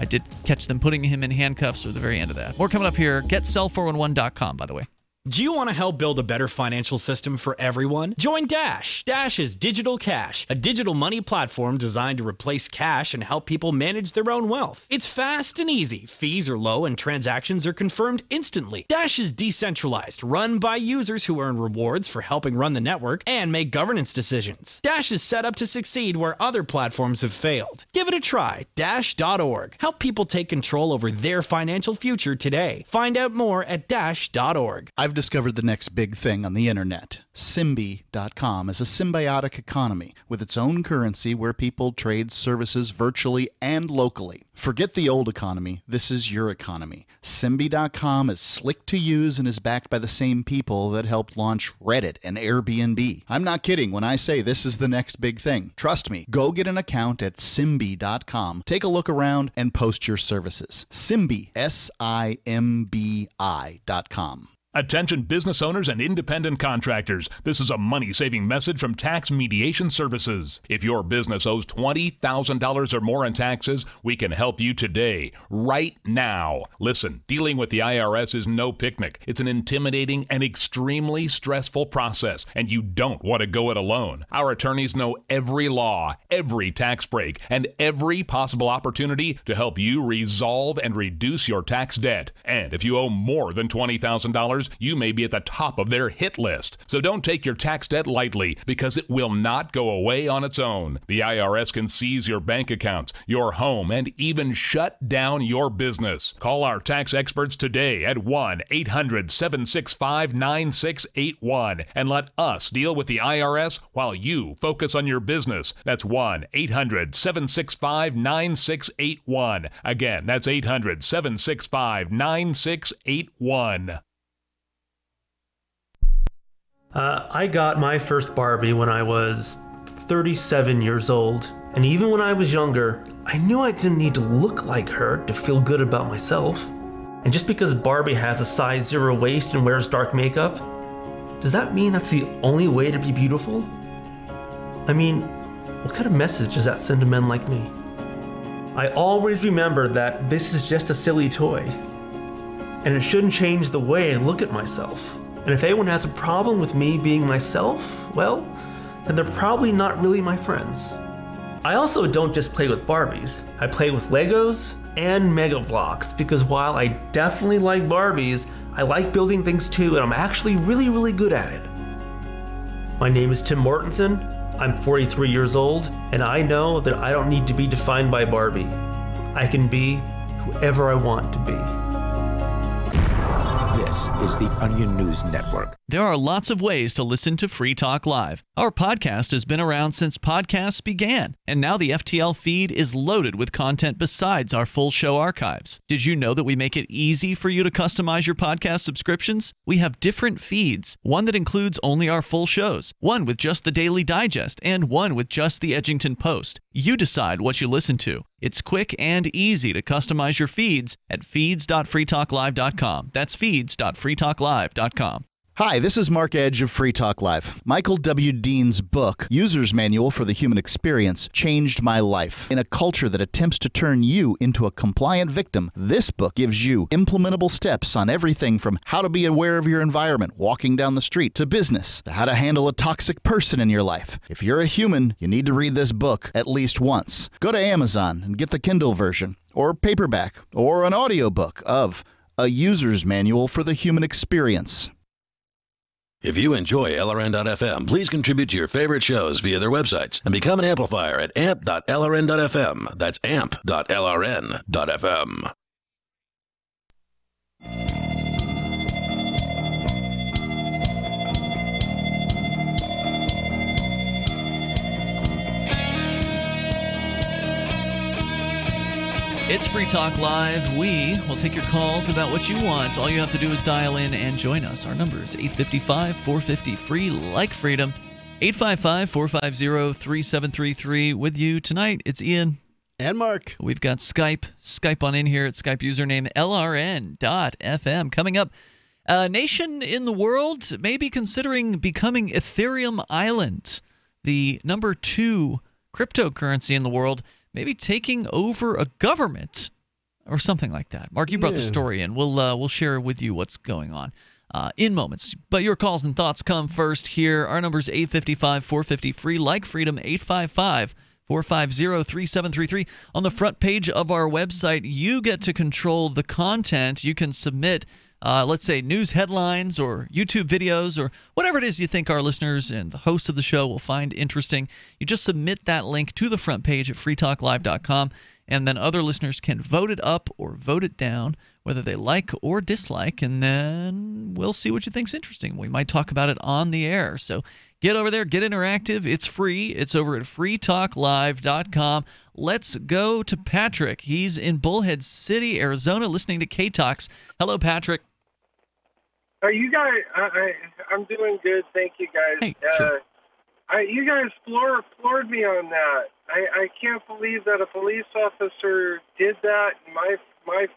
did catch them putting him in handcuffs at the very end of that. More coming up here. GetCell411.com, by the way. Do you want to help build a better financial system for everyone? Join Dash. Dash is Digital Cash, a digital money platform designed to replace cash and help people manage their own wealth. It's fast and easy. Fees are low and transactions are confirmed instantly. Dash is decentralized, run by users who earn rewards for helping run the network and make governance decisions. Dash is set up to succeed where other platforms have failed. Give it a try. Dash.org. Help people take control over their financial future today. Find out more at Dash.org. I've discovered the next big thing on the internet. Simbi.com is a symbiotic economy with its own currency where people trade services virtually and locally. Forget the old economy. This is your economy. Simbi.com is slick to use and is backed by the same people that helped launch Reddit and Airbnb. I'm not kidding when I say this is the next big thing. Trust me. Go get an account at Simbi.com. Take a look around and post your services. Simbi, SIMBI.com. Attention business owners and independent contractors. This is a money-saving message from Tax Mediation Services. If your business owes $20,000 or more in taxes, we can help you today, right now. Listen, dealing with the IRS is no picnic. It's an intimidating and extremely stressful process, and you don't want to go it alone. Our attorneys know every law, every tax break, and every possible opportunity to help you resolve and reduce your tax debt. And if you owe more than $20,000, you may be at the top of their hit list. So don't take your tax debt lightly, because it will not go away on its own. The IRS can seize your bank accounts, your home, and even shut down your business. Call our tax experts today at 1-800-765-9681 and let us deal with the IRS while you focus on your business. That's 1-800-765-9681. Again, that's 800-765-9681. I got my first Barbie when I was 37 years old, and even when I was younger, I knew I didn't need to look like her to feel good about myself. And just because Barbie has a size 0 waist and wears dark makeup, does that mean that's the only way to be beautiful? I mean, what kind of message does that send to men like me? I always remember that this is just a silly toy, and it shouldn't change the way I look at myself. And if anyone has a problem with me being myself, well, then they're probably not really my friends. I also don't just play with Barbies. I play with Legos and Mega Bloks, because while I definitely like Barbies, I like building things too, and I'm actually really, really good at it. My name is Tim Mortensen. I'm 43 years old, and I know that I don't need to be defined by Barbie. I can be whoever I want to be. This is the Onion News Network. There are lots of ways to listen to Free Talk Live. Our podcast has been around since podcasts began, and now the FTL feed is loaded with content besides our full show archives. Did you know that we make it easy for you to customize your podcast subscriptions? We have different feeds, one that includes only our full shows, one with just the Daily Digest, and one with just the Edgington Post. You decide what you listen to. It's quick and easy to customize your feeds at feeds.freetalklive.com. That's feeds.freetalklive.com. Hi, this is Mark Edge of Free Talk Live. Michael W. Dean's book, User's Manual for the Human Experience, changed my life. In a culture that attempts to turn you into a compliant victim, this book gives you implementable steps on everything from how to be aware of your environment, walking down the street, to business, to how to handle a toxic person in your life. If you're a human, you need to read this book at least once. Go to Amazon and get the Kindle version, or paperback, or an audiobook of A User's Manual for the Human Experience. If you enjoy LRN.FM, please contribute to your favorite shows via their websites and become an amplifier at amp.lrn.fm. That's amp.lrn.fm. It's Free Talk Live. We will take your calls about what you want. All you have to do is dial in and join us. Our number is 855-450-FREE, like freedom. 855-450-3733. With you tonight, it's Ian. And Mark. We've got Skype on in here at Skype username LRN.FM. Coming up, a nation in the world may be considering becoming Ethereum Island, the number 2 cryptocurrency in the world, maybe taking over a government or something like that. Mark, you brought the story in. We'll share with you what's going on. in moments. But your calls and thoughts come first here. Our number is 855-450-FREE, like Freedom, 855-450-3733. On the front page of our website, you get to control the content. You can submit, let's say, news headlines or YouTube videos or whatever it is you think our listeners and the hosts of the show will find interesting. You just submit that link to the front page at freetalklive.com, and then other listeners can vote it up or vote it down, whether they like or dislike, and then we'll see what you think's interesting. We might talk about it on the air. So get over there, get interactive. It's free. It's over at freetalklive.com. Let's go to Patrick. He's in Bullhead City, Arizona, listening to K-Talks. Hello, Patrick. You guys, I'm doing good. Thank you, guys. Hey, sure. You guys floored me on that. I can't believe that a police officer did that. My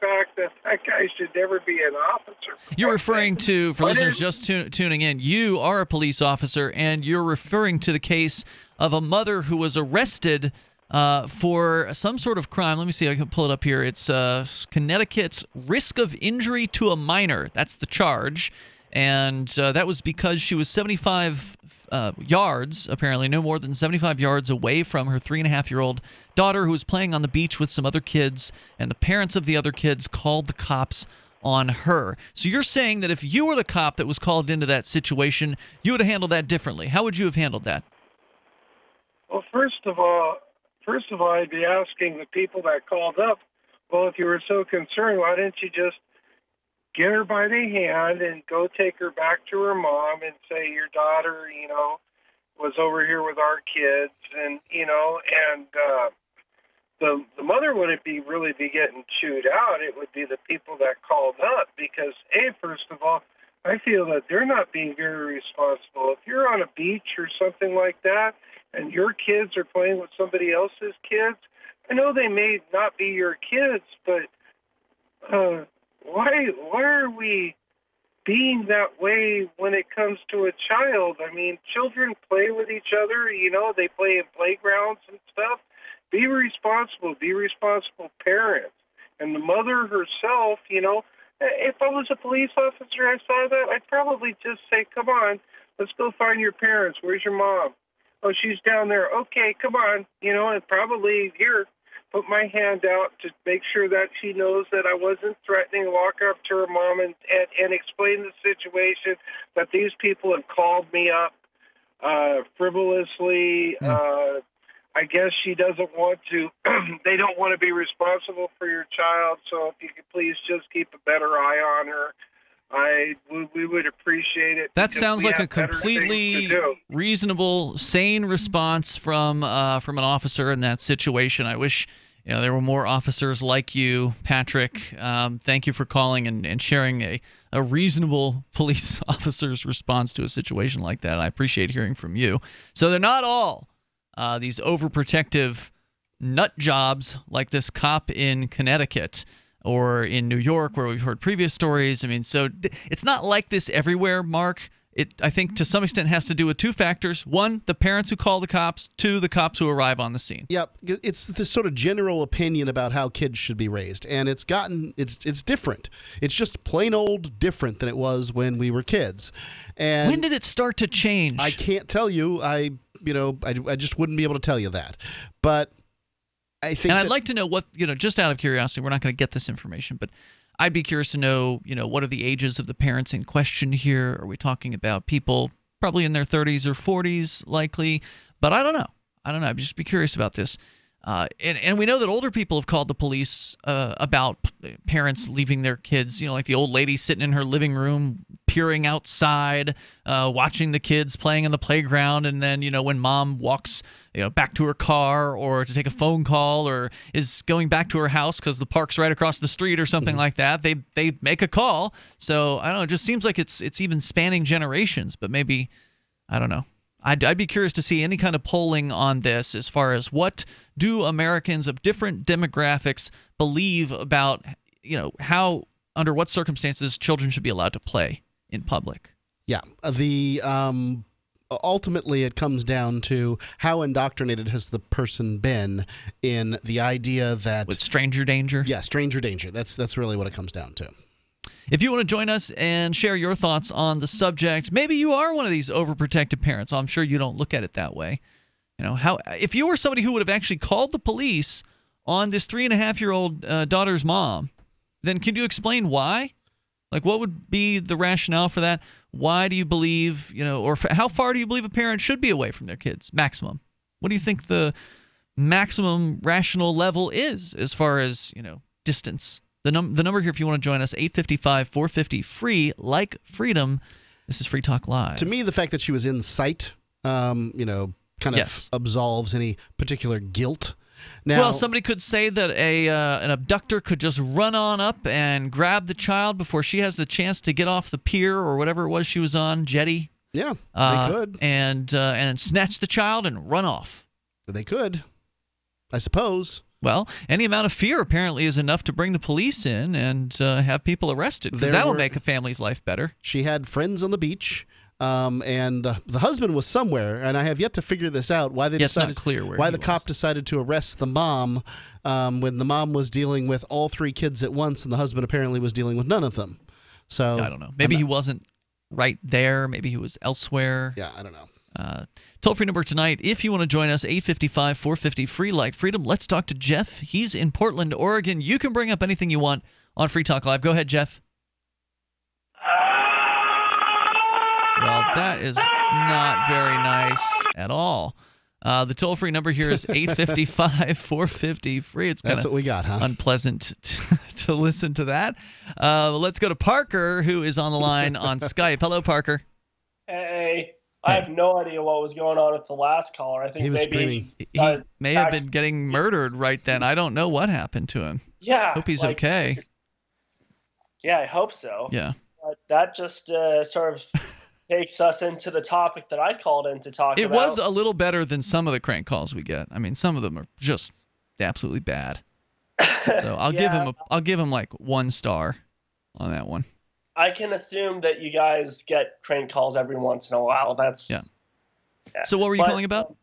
fact that guy should never be an officer. You're referring to, for listeners just tuning in, you are a police officer, and you're referring to the case of a mother who was arrested for some sort of crime. Let me see. I can pull it up here. It's Connecticut's risk of injury to a minor. That's the charge. And that was because she was 75 yards, apparently, no more than 75 yards away from her 3.5-year-old daughter, who was playing on the beach with some other kids, and the parents of the other kids called the cops on her. So you're saying that if you were the cop that was called into that situation, you would have handled that differently. How would you have handled that? Well, first of all, I'd be asking the people that called up, well, if you were so concerned, why didn't you just get her by the hand and go take her back to her mom and say, your daughter, was over here with our kids, and the mother wouldn't really be getting chewed out. It would be the people that called up, because first of all, I feel that they're not being very responsible. If you're on a beach or something like that and your kids are playing with somebody else's kids, I know they may not be your kids, but why are we being that way when it comes to a child? I mean, children play with each other, they play in playgrounds and stuff. Be responsible parents. And the mother herself, if I was a police officer, I saw that, I'd probably just say, come on, let's go find your parents. Where's your mom? Oh, she's down there. Okay, come on, and probably here, put my hand out to make sure that she knows that I wasn't threatening, walk up to her mom and explain the situation, that these people have called me up frivolously. I guess she doesn't want to, they don't want to be responsible for your child, so if you could please just keep a better eye on her, we would appreciate it. That sounds like a completely reasonable, sane response from an officer in that situation. I wish there were more officers like you, Patrick. Thank you for calling and sharing a reasonable police officer's response to a situation like that. I appreciate hearing from you. So they're not all these overprotective nut jobs like this cop in Connecticut or in New York, where we've heard previous stories. I mean, so it's not like this everywhere, Mark. It, I think, to some extent has to do with two factors. One, the parents who call the cops. Two, the cops who arrive on the scene. Yep. It's this sort of general opinion about how kids should be raised, and it's different. It's just plain old different than it was when we were kids. And when did it start to change? I can't tell you. I just wouldn't be able to tell you that. But I think, and I'd like to know what, just out of curiosity, we're not going to get this information, but I'd be curious to know, what are the ages of the parents in question here? Are we talking about people probably in their 30s or 40s likely? But I don't know. I'd just be curious about this. And we know that older people have called the police about parents leaving their kids, like the old lady sitting in her living room, peering outside, watching the kids playing in the playground. And then, when mom walks back to her car or to take a phone call or is going back to her house because the park's right across the street or something like that, they make a call. So I don't know. It just seems like it's even spanning generations, but maybe, I don't know. I'd be curious to see any kind of polling on this as far as what do Americans of different demographics believe about, how, under what circumstances children should be allowed to play in public. Yeah. Ultimately, it comes down to how indoctrinated has the person been in the idea that... With stranger danger? Yeah, stranger danger. That's really what it comes down to. If you want to join us and share your thoughts on the subject, maybe you are one of these overprotective parents. I'm sure you don't look at it that way. If you were somebody who would have actually called the police on this 3.5-year-old daughter's mom, then can you explain why? Like, what would be the rationale for that? Why do you believe, or how far do you believe a parent should be away from their kids? Maximum. What do you think the maximum rational level is as far as, distance? The number here, if you want to join us, 855-450-FREE, like freedom. This is Free Talk Live. To me, the fact that she was in sight, kind of absolves any particular guilt. Now, well, somebody could say that an abductor could just run on up and grab the child before she has the chance to get off the pier or whatever it was she was on, jetty. Yeah, they could. And snatch the child and run off. They could, I suppose. Well, any amount of fear apparently is enough to bring the police in and have people arrested, because that'll make a family's life better. She had friends on the beach, and the husband was somewhere, and I have yet to figure this out, why they decided, it's not clear why the cop decided to arrest the mom when the mom was dealing with all 3 kids at once, and the husband apparently was dealing with none of them. So I don't know. Maybe he wasn't right there. Maybe he was elsewhere. Yeah, I don't know. Toll-free number tonight, if you want to join us, 855-450-FREE, like freedom. Let's talk to Jeff. He's in Portland, Oregon. You can bring up anything you want on Free Talk Live. Go ahead, Jeff. Well, that is not very nice at all. The toll-free number here is 855-450-FREE. It's That's what we got, huh? Unpleasant to listen to that. Let's go to Parker, who is on the line on Skype. Hello, Parker. Hey. I have no idea what was going on with the last caller. I think he was maybe he may have been getting murdered right then. I don't know what happened to him. Yeah. Hope he's okay. Yeah, I hope so. Yeah. But that just sort of takes us into the topic that I called in to talk about. It was a little better than some of the crank calls we get. I mean, some of them are just absolutely bad. So I'll give him like 1 star on that one. I can assume that you guys get crank calls every once in a while. Yeah. So what were you calling about?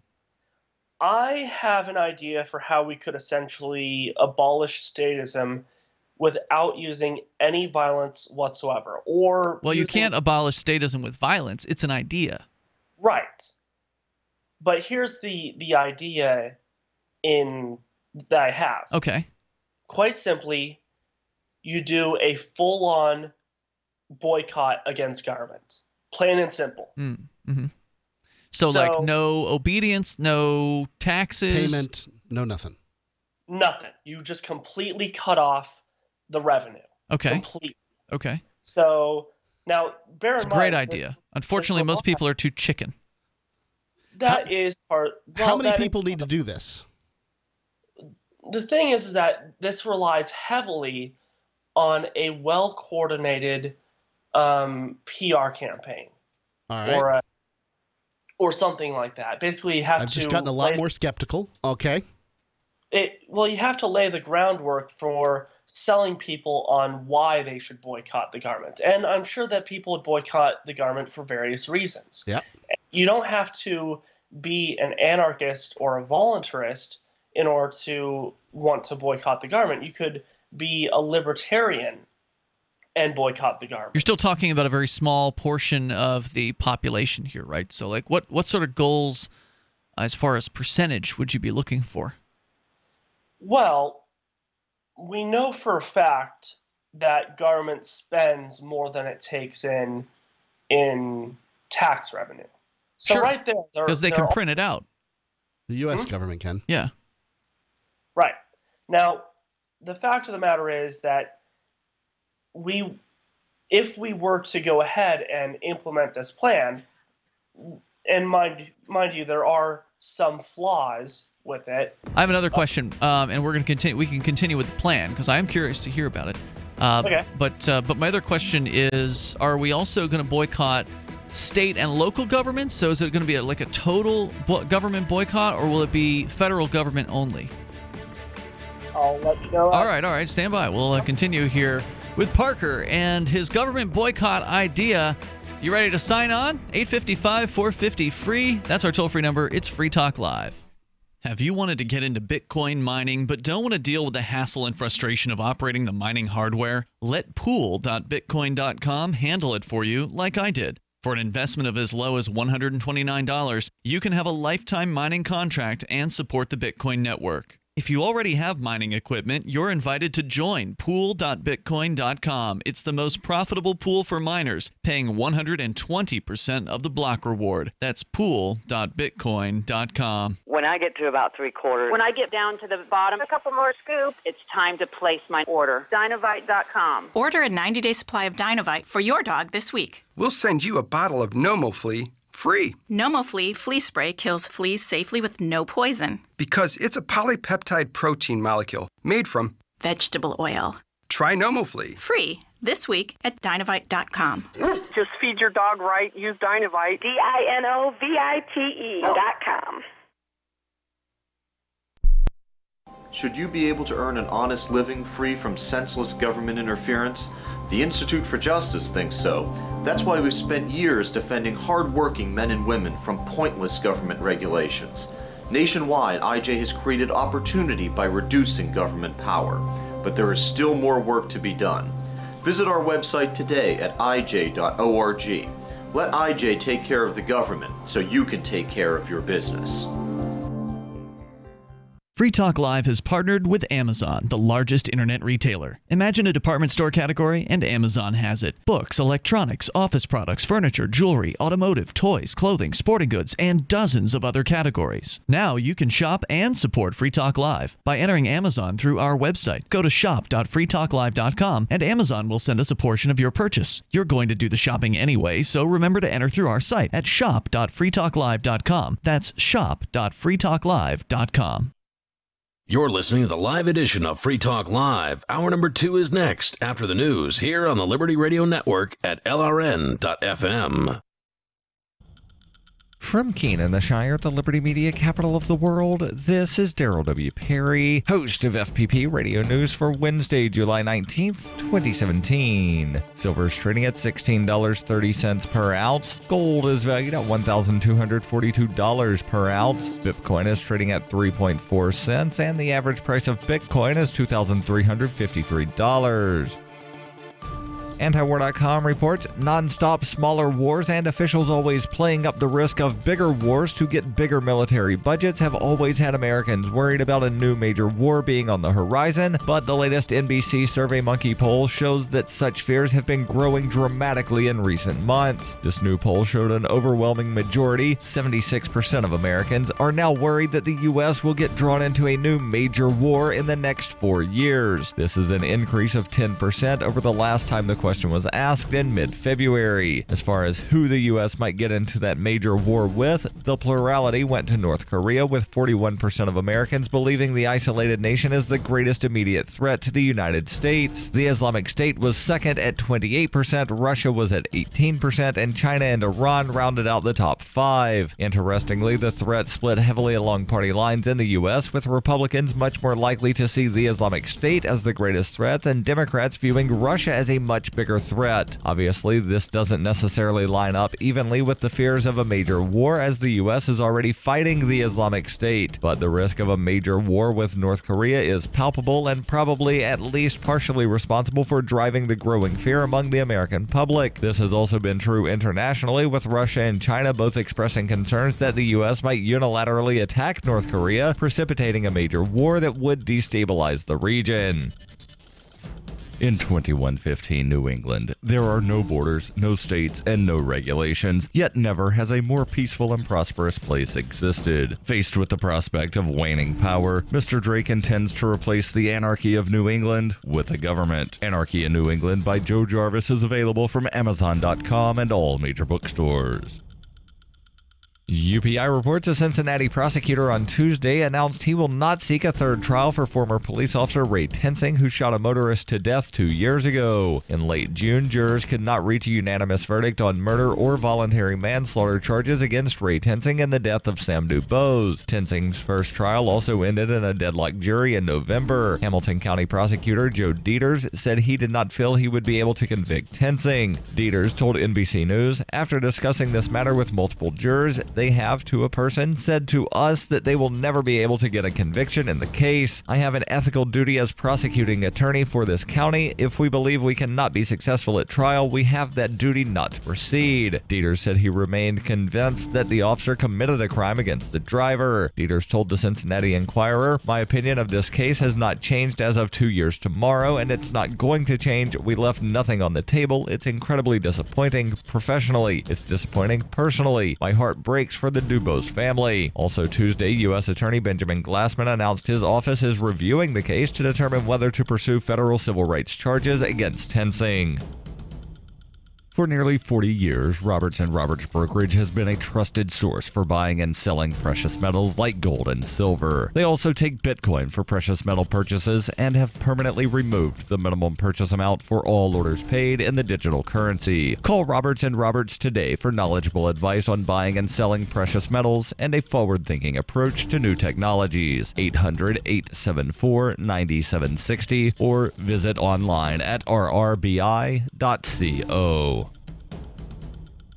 I have an idea for how we could essentially abolish statism without using any violence whatsoever. You can't abolish statism with violence. It's an idea. Right. But here's the idea that I have. Okay. Quite simply, you do a full-on boycott against government, plain and simple. Mm-hmm. So like no obedience, no taxes, payment, no nothing. Nothing. You just completely cut off the revenue. Okay. Completely. Okay. So now, bear in mind, it's a great idea. Unfortunately, most people are too chicken. That is part. Well, how many people need to do this? The thing is that this relies heavily on a well-coordinated PR campaign, or something like that. Basically, you have I've just gotten a lot more skeptical. Okay. You have to lay the groundwork for selling people on why they should boycott the government, and I'm sure that people would boycott the government for various reasons. Yeah. You don't have to be an anarchist or a voluntarist in order to want to boycott the government. You could be a libertarian and boycott the government. You're still talking about a very small portion of the population here, right? So like what sort of goals as far as percentage would you be looking for? Well, we know for a fact that government spends more than it takes in tax revenue. So sure. Right there, because they can print it out. The U.S. government can. Yeah. Right. Now, the fact of the matter is that if we were to go ahead and implement this plan, and mind you, there are some flaws with it. I have another question, and we're going to continue. We can continue with the plan because I am curious to hear about it. Okay. But my other question is: are we also going to boycott state and local governments? So is it going to be like a total government boycott, or will it be federal government only? I'll let you know. All right. Stand by. We'll continue here with Parker and his government boycott idea. You ready to sign on? 855-450-FREE. That's our toll-free number. It's Free Talk Live. Have you wanted to get into Bitcoin mining but don't want to deal with the hassle and frustration of operating the mining hardware? Let pool.bitcoin.com handle it for you like I did. For an investment of as low as $129, you can have a lifetime mining contract and support the Bitcoin network. If you already have mining equipment, you're invited to join pool.bitcoin.com. It's the most profitable pool for miners, paying 120% of the block reward. That's pool.bitcoin.com. When I get to about 3/4, when I get down to the bottom, a couple more scoops, it's time to place my order. Dinovite.com. Order a 90-day supply of Dinovite for your dog this week. We'll send you a bottle of NomoFlea free. NomoFlea flea spray kills fleas safely with no poison. Because it's a polypeptide protein molecule made from vegetable oil. Try NomoFlea. Free this week at Dinovite.com. Just feed your dog right. Use Dinovite. DINOVITE.com. Should you be able to earn an honest living free from senseless government interference? The Institute for Justice thinks so. That's why we've spent years defending hard-working men and women from pointless government regulations. Nationwide, IJ has created opportunity by reducing government power. But there is still more work to be done. Visit our website today at ij.org. Let IJ take care of the government so you can take care of your business. Free Talk Live has partnered with Amazon, the largest internet retailer. Imagine a department store category, and Amazon has it. Books, electronics, office products, furniture, jewelry, automotive, toys, clothing, sporting goods, and dozens of other categories. Now you can shop and support Free Talk Live by entering Amazon through our website. Go to shop.freetalklive.com, and Amazon will send us a portion of your purchase. You're going to do the shopping anyway, so remember to enter through our site at shop.freetalklive.com. That's shop.freetalklive.com. You're listening to the live edition of Free Talk Live. Hour number 2 is next after the news here on the Liberty Radio Network at LRN.FM. From Keene, the Shire, the Liberty Media capital of the world, this is Daryl W. Perry, host of FPP Radio News for Wednesday, July 19th, 2017. Silver is trading at $16.30 per ounce. Gold is valued at $1,242 per ounce. Bitcoin is trading at 3.4 cents, and the average price of Bitcoin is $2,353. Antiwar.com reports nonstop smaller wars and officials always playing up the risk of bigger wars to get bigger military budgets have always had Americans worried about a new major war being on the horizon, but the latest NBC SurveyMonkey poll shows that such fears have been growing dramatically in recent months. This new poll showed an overwhelming majority, 76% of Americans, are now worried that the U.S. will get drawn into a new major war in the next 4 years. This is an increase of 10% over the last time the question was asked in mid-February. As far as who the U.S. might get into that major war with, the plurality went to North Korea, with 41% of Americans believing the isolated nation is the greatest immediate threat to the United States. The Islamic State was second at 28%, Russia was at 18%, and China and Iran rounded out the top 5. Interestingly, the threat split heavily along party lines in the U.S., with Republicans much more likely to see the Islamic State as the greatest threats and Democrats viewing Russia as a much bigger threat. Obviously, this doesn't necessarily line up evenly with the fears of a major war, as the U.S. is already fighting the Islamic State. But the risk of a major war with North Korea is palpable and probably at least partially responsible for driving the growing fear among the American public. This has also been true internationally, with Russia and China both expressing concerns that the U.S. might unilaterally attack North Korea, precipitating a major war that would destabilize the region. In 2115 New England, there are no borders, no states, and no regulations, yet never has a more peaceful and prosperous place existed. Faced with the prospect of waning power, Mr. Drake intends to replace the anarchy of New England with a government. Anarchy in New England by Joe Jarvis is available from Amazon.com and all major bookstores. UPI reports a Cincinnati prosecutor on Tuesday announced he will not seek a third trial for former police officer Ray Tensing, who shot a motorist to death 2 years ago. In late June, jurors could not reach a unanimous verdict on murder or voluntary manslaughter charges against Ray Tensing in the death of Sam Dubose. Tensing's first trial also ended in a deadlocked jury in November. Hamilton County prosecutor Joe Dieters said he did not feel he would be able to convict Tensing. Dieters told NBC News, after discussing this matter with multiple jurors, they have to a person said to us that they will never be able to get a conviction in the case. I have an ethical duty as prosecuting attorney for this county. If we believe we cannot be successful at trial, we have that duty not to proceed. Dieters said he remained convinced that the officer committed a crime against the driver. Dieters told the Cincinnati Enquirer, "My opinion of this case has not changed as of 2 years tomorrow, and it's not going to change. We left nothing on the table. It's incredibly disappointing professionally. It's disappointing personally. My heart breaks for the Dubose family." Also Tuesday, U.S. Attorney Benjamin Glassman announced his office is reviewing the case to determine whether to pursue federal civil rights charges against Tensing. For nearly 40 years, Roberts & Roberts Brokerage has been a trusted source for buying and selling precious metals like gold and silver. They also take Bitcoin for precious metal purchases and have permanently removed the minimum purchase amount for all orders paid in the digital currency. Call Roberts & Roberts today for knowledgeable advice on buying and selling precious metals and a forward-thinking approach to new technologies. 800-874-9760 or visit online at rrbi.co.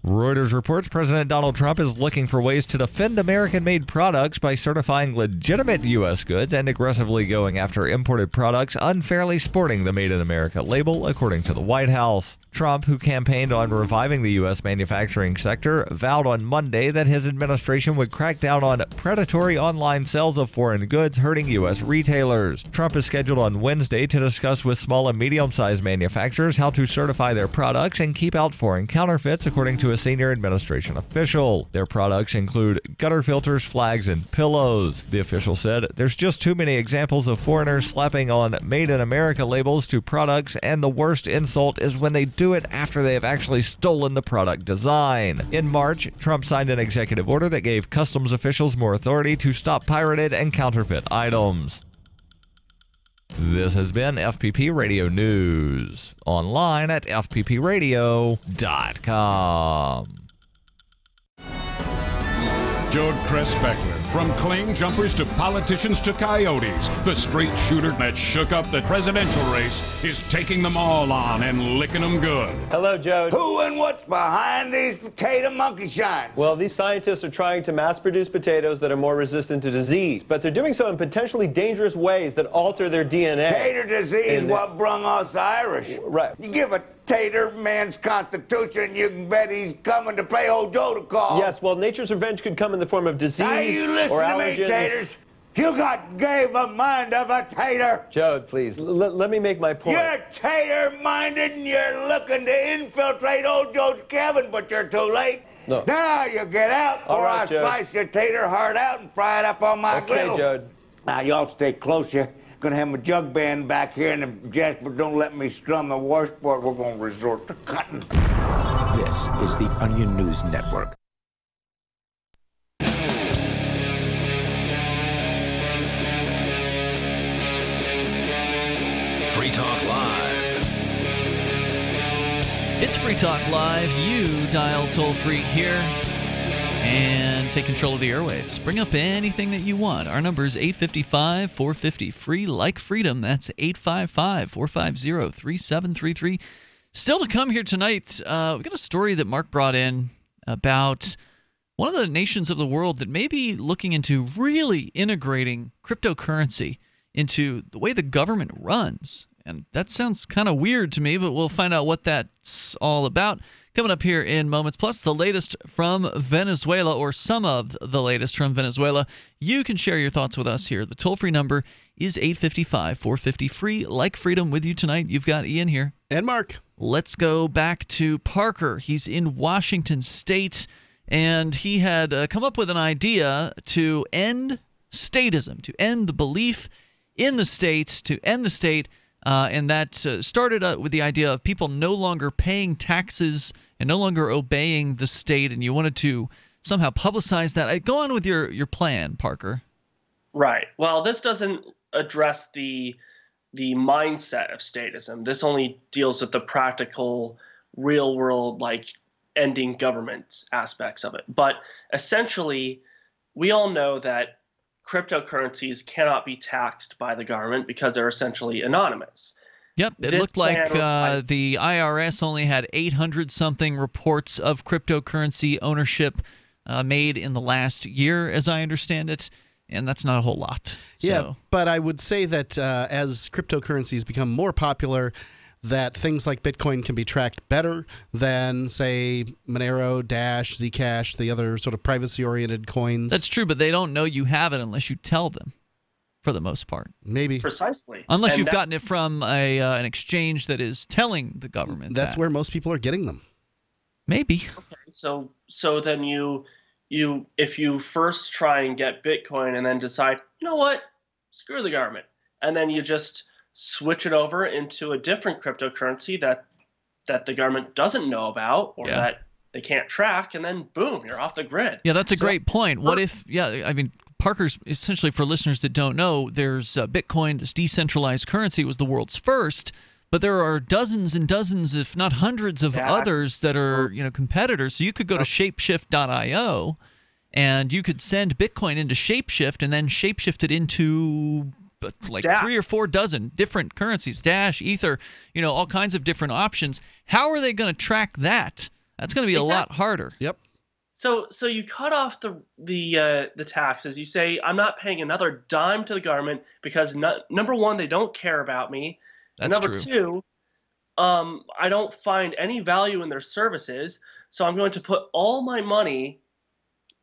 Reuters reports President Donald Trump is looking for ways to defend American-made products by certifying legitimate U.S. goods and aggressively going after imported products unfairly sporting the Made in America label, according to the White House. Trump, who campaigned on reviving the U.S. manufacturing sector, vowed on Monday that his administration would crack down on predatory online sales of foreign goods hurting U.S. retailers. Trump is scheduled on Wednesday to discuss with small and medium-sized manufacturers how to certify their products and keep out foreign counterfeits, according to a senior administration official. Their products include gutter filters, flags, and pillows. The official said, "There's just too many examples of foreigners slapping on Made in America labels to products, and the worst insult is when they do it after they have actually stolen the product design." In March, Trump signed an executive order that gave customs officials more authority to stop pirated and counterfeit items. This has been FPP Radio News, online at fppradio.com. Jode Cress Beckman. From claim jumpers to politicians to coyotes, the straight shooter that shook up the presidential race is taking them all on and licking them good. Hello, Jode. Who and what's behind these potato monkey shines? Well, these scientists are trying to mass-produce potatoes that are more resistant to disease, but they're doing so in potentially dangerous ways that alter their DNA. Tater disease what brung us Irish. Right. You give a tater man's constitution, you can bet he's coming to play old Joe to call. Yes, well, nature's revenge could come in the form of disease now you listen or to allergens. me, taters. You gave a mind of a tater. Jode, please, let me make my point. You're tater-minded and you're looking to infiltrate old Joe's cabin, but you're too late. No. Now you get out, All or right, I'll Jode. slice your tater heart out and fry it up on my grill. Okay, Jode. Now, y'all stay close. You're going to have my jug band back here, and if Jasper don't let me strum the washboard, we're going to resort to cutting. This is the Onion News Network. Free Talk Live. It's Free Talk Live. You dial toll-free here and take control of the airwaves. Bring up anything that you want. Our number is 855-450-FREE, like freedom. That's 855-450-3733. Still to come here tonight, we've got a story that Mark brought in about one of the nations of the world that may be looking into really integrating cryptocurrency into the way the government runs. And that sounds kind of weird to me, but we'll find out what that's all about coming up here in moments. Plus, the latest from Venezuela, or some of the latest from Venezuela. You can share your thoughts with us here. The toll-free number is 855-450-FREE. Like freedom with you tonight. You've got Ian here. And Mark. Let's go back to Parker. He's in Washington State, and he had come up with an idea to end statism, to end the belief in the states, to end the state. And that started with the idea of people no longer paying taxes and no longer obeying the state, and you wanted to somehow publicize that. Go on with your plan, Parker. Right. Well, this doesn't address the mindset of statism. This only deals with the practical, real-world, like ending government aspects of it. But essentially, we all know that cryptocurrencies cannot be taxed by the government because they're essentially anonymous. Yep, it looked like the IRS only had 800-something reports of cryptocurrency ownership made in the last year, as I understand it, and that's not a whole lot. Yeah, but I would say that as cryptocurrencies become more popular, that things like Bitcoin can be tracked better than, say, Monero, Dash, Zcash, the other sort of privacy-oriented coins. That's true, but they don't know you have it unless you tell them, for the most part. Maybe. Precisely. Unless you've gotten it from an exchange that is telling the government That's where most people are getting them. Maybe. Okay, so then you if you first try and get Bitcoin and then decide, you know what, screw the government, and then you just switch it over into a different cryptocurrency that the government doesn't know about or that they can't track, and then boom, you're off the grid. Yeah, that's a great point. What if, I mean, Parker's, essentially, for listeners that don't know, there's Bitcoin, this decentralized currency, was the world's first, but there are dozens and dozens, if not hundreds of others that are, competitors. So you could go to shapeshift.io and you could send Bitcoin into Shapeshift and then Shapeshift it into like Dash. 3 or 4 dozen different currencies, Dash, Ether, all kinds of different options. How are they going to track that? That's going to be a lot harder. Yep. So you cut off the taxes. You say, I'm not paying another dime to the government because number one, they don't care about me. That's number true. 2, I don't find any value in their services. So I'm going to put all my money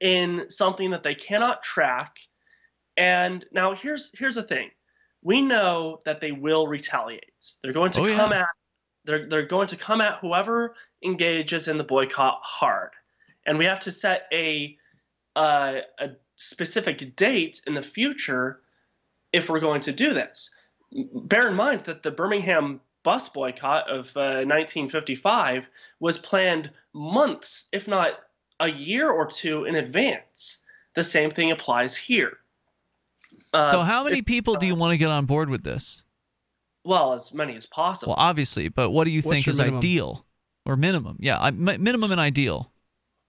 in something that they cannot track. And now here's the thing. We know that they will retaliate. They're going to they're going to come at whoever engages in the boycott hard. And we have to set a specific date in the future if we're going to do this. Bear in mind that the Birmingham bus boycott of 1955 was planned months, if not a year or 2 in advance. The same thing applies here. So how many people do you want to get on board with this? Well, as many as possible. Well, obviously, but what do you think is ideal or minimum? Yeah, minimum and ideal.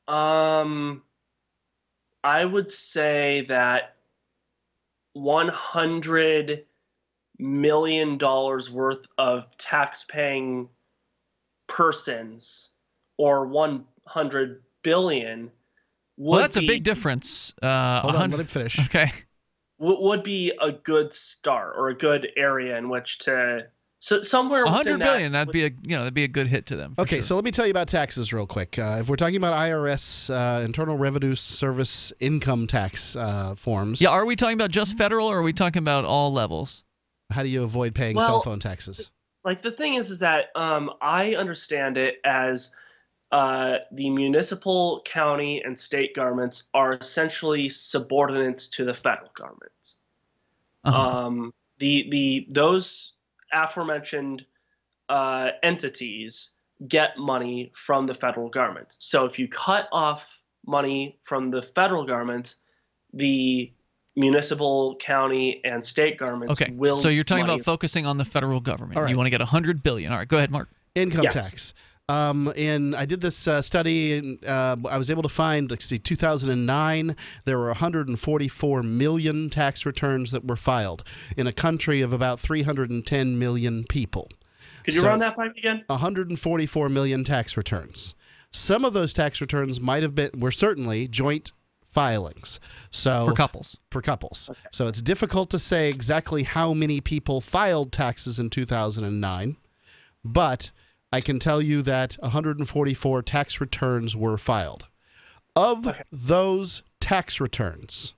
I would say that $100 million worth of tax-paying persons, or 100 billion, well, that's a big difference. Hold on, let it finish. Okay. Would be a good start or a good area in which to somewhere 100 billion. That'd be a good hit to them. Okay, sure. So let me tell you about taxes real quick. If we're talking about IRS, Internal Revenue Service income tax forms. Yeah, are we talking about just federal, or are we talking about all levels? How do you avoid paying cell phone taxes? Like the thing is that I understand it as the municipal, county, and state governments are essentially subordinate to the federal government. Those aforementioned entities get money from the federal government. So if you cut off money from the federal government, the municipal, county, and state governments will. So you're talking about focusing on the federal government. All right. You want to get $100 billion. All right, go ahead, Mark. Income tax. And I did this study, and I was able to find, 2009, there were 144 million tax returns that were filed in a country of about 310 million people. Could you run that by me again? 144 million tax returns. Some of those tax returns were certainly joint filings. So for couples. Okay. So it's difficult to say exactly how many people filed taxes in 2009, but I can tell you that 144 tax returns were filed. Of those tax returns,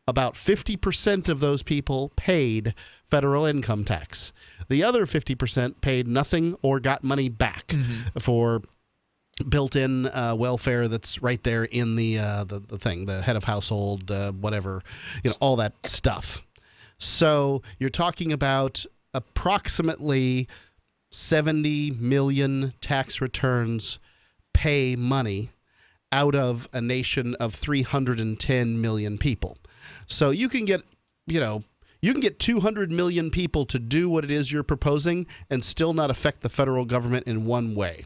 about 50% of those people paid federal income tax. The other 50% paid nothing or got money back for built-in welfare that's right there in the thing, the head of household, whatever, all that stuff. So you're talking about approximately 70 million tax returns pay money out of a nation of 310 million people. So you can get, you can get 200 million people to do what it is you're proposing and still not affect the federal government in one way.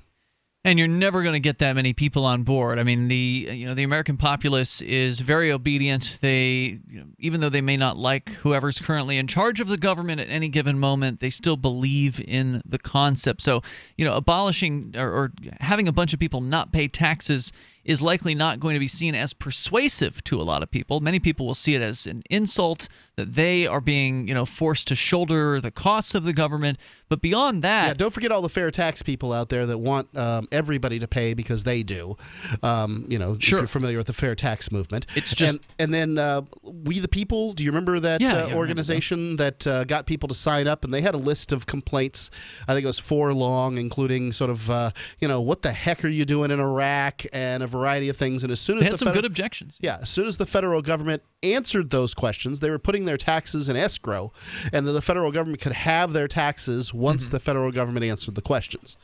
And you're never going to get that many people on board. I mean, the American populace is very obedient. They, even though they may not like whoever's currently in charge of the government at any given moment, they still believe in the concept. So, abolishing or having a bunch of people not pay taxes is likely not going to be seen as persuasive to a lot of people. Many people will see it as an insult that they are being, forced to shoulder the costs of the government. But beyond that, yeah, don't forget all the fair tax people out there that want everybody to pay because they do. If you're familiar with the fair tax movement. It's just and then We the People. Do you remember that organization that got people to sign up? And they had a list of complaints. I think it was 4 long, including sort of what the heck are you doing in Iraq and a variety of things. And as soon as they had some good objections. Yeah, as soon as the federal government answered those questions, they were putting their taxes in escrow, and the federal government could have their taxes once the federal government answered the questions.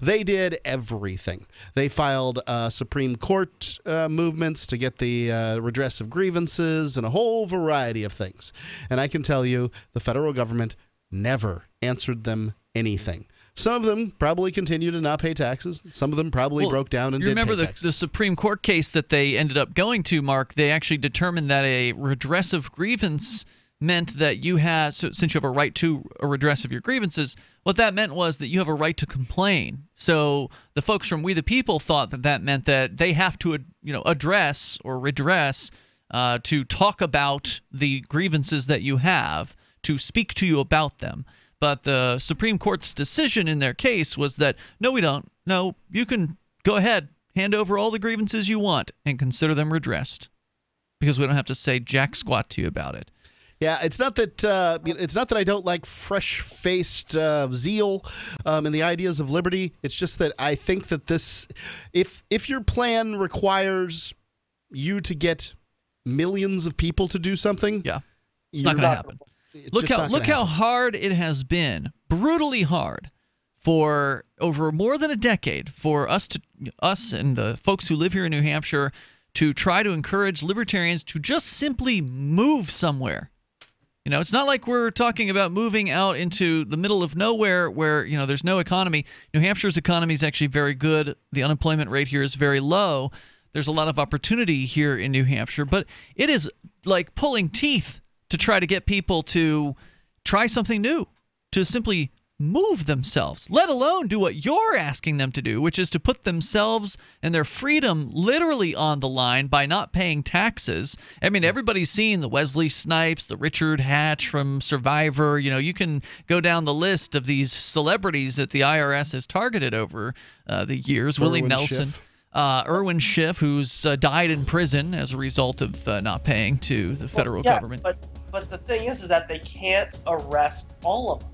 They did everything. They filed Supreme Court movements to get the redress of grievances and a whole variety of things. And I can tell you, the federal government never answered them anything. Some of them probably continue to not pay taxes. Some of them probably broke down and did pay taxes. Remember the Supreme Court case that they ended up going to, Mark? They actually determined that a redress of grievance meant that you had, so since you have a right to a redress of your grievances, what that meant was that you have a right to complain. So the folks from We the People thought that meant that they have to, address or redress to talk about the grievances that you have, to speak to you about them. But the Supreme Court's decision in their case was that, no, we don't. No, you can go ahead, hand over all the grievances you want, and consider them redressed, because we don't have to say jack squat to you about it. Yeah, it's not that I don't like fresh-faced zeal in the ideas of liberty. It's just that I think that this, if your plan requires you to get millions of people to do something, it's not going to happen. Look how hard it has been, brutally hard, for over more than a decade for us and the folks who live here in New Hampshire to try to encourage libertarians to just simply move somewhere. It's not like we're talking about moving out into the middle of nowhere where, there's no economy. New Hampshire's economy is actually very good. The unemployment rate here is very low. There's a lot of opportunity here in New Hampshire, but it is like pulling teeth to try to get people to try something new, to simply move themselves, let alone do what you're asking them to do, which is to put themselves and their freedom literally on the line by not paying taxes. I mean, everybody's seen the Wesley Snipes, the Richard Hatch from Survivor. You can go down the list of these celebrities that the IRS has targeted over the years. Willie Nelson. Irwin Schiff, who's died in prison as a result of not paying to the federal government. But the thing is that they can't arrest all of us.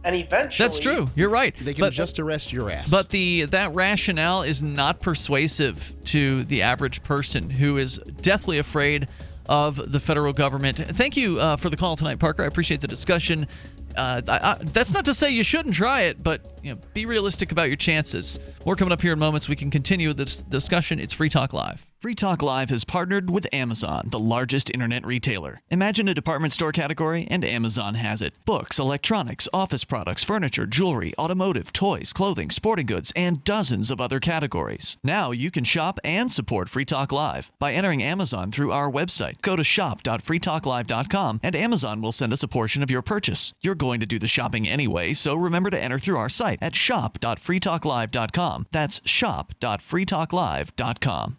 And eventually... That's true. You're right. They can just arrest your ass. But that rationale is not persuasive to the average person who is deathly afraid of the federal government. Thank you for the call tonight, Parker. I appreciate the discussion. That's not to say you shouldn't try it, but be realistic about your chances. More coming up here in moments. We can continue this discussion. It's Free Talk Live. Free Talk Live has partnered with Amazon, the largest internet retailer. Imagine a department store category, and Amazon has it. Books, electronics, office products, furniture, jewelry, automotive, toys, clothing, sporting goods, and dozens of other categories. Now you can shop and support Free Talk Live by entering Amazon through our website. Go to shop.freetalklive.com, and Amazon will send us a portion of your purchase. You're going to do the shopping anyway, so remember to enter through our site at shop.freetalklive.com. That's shop.freetalklive.com.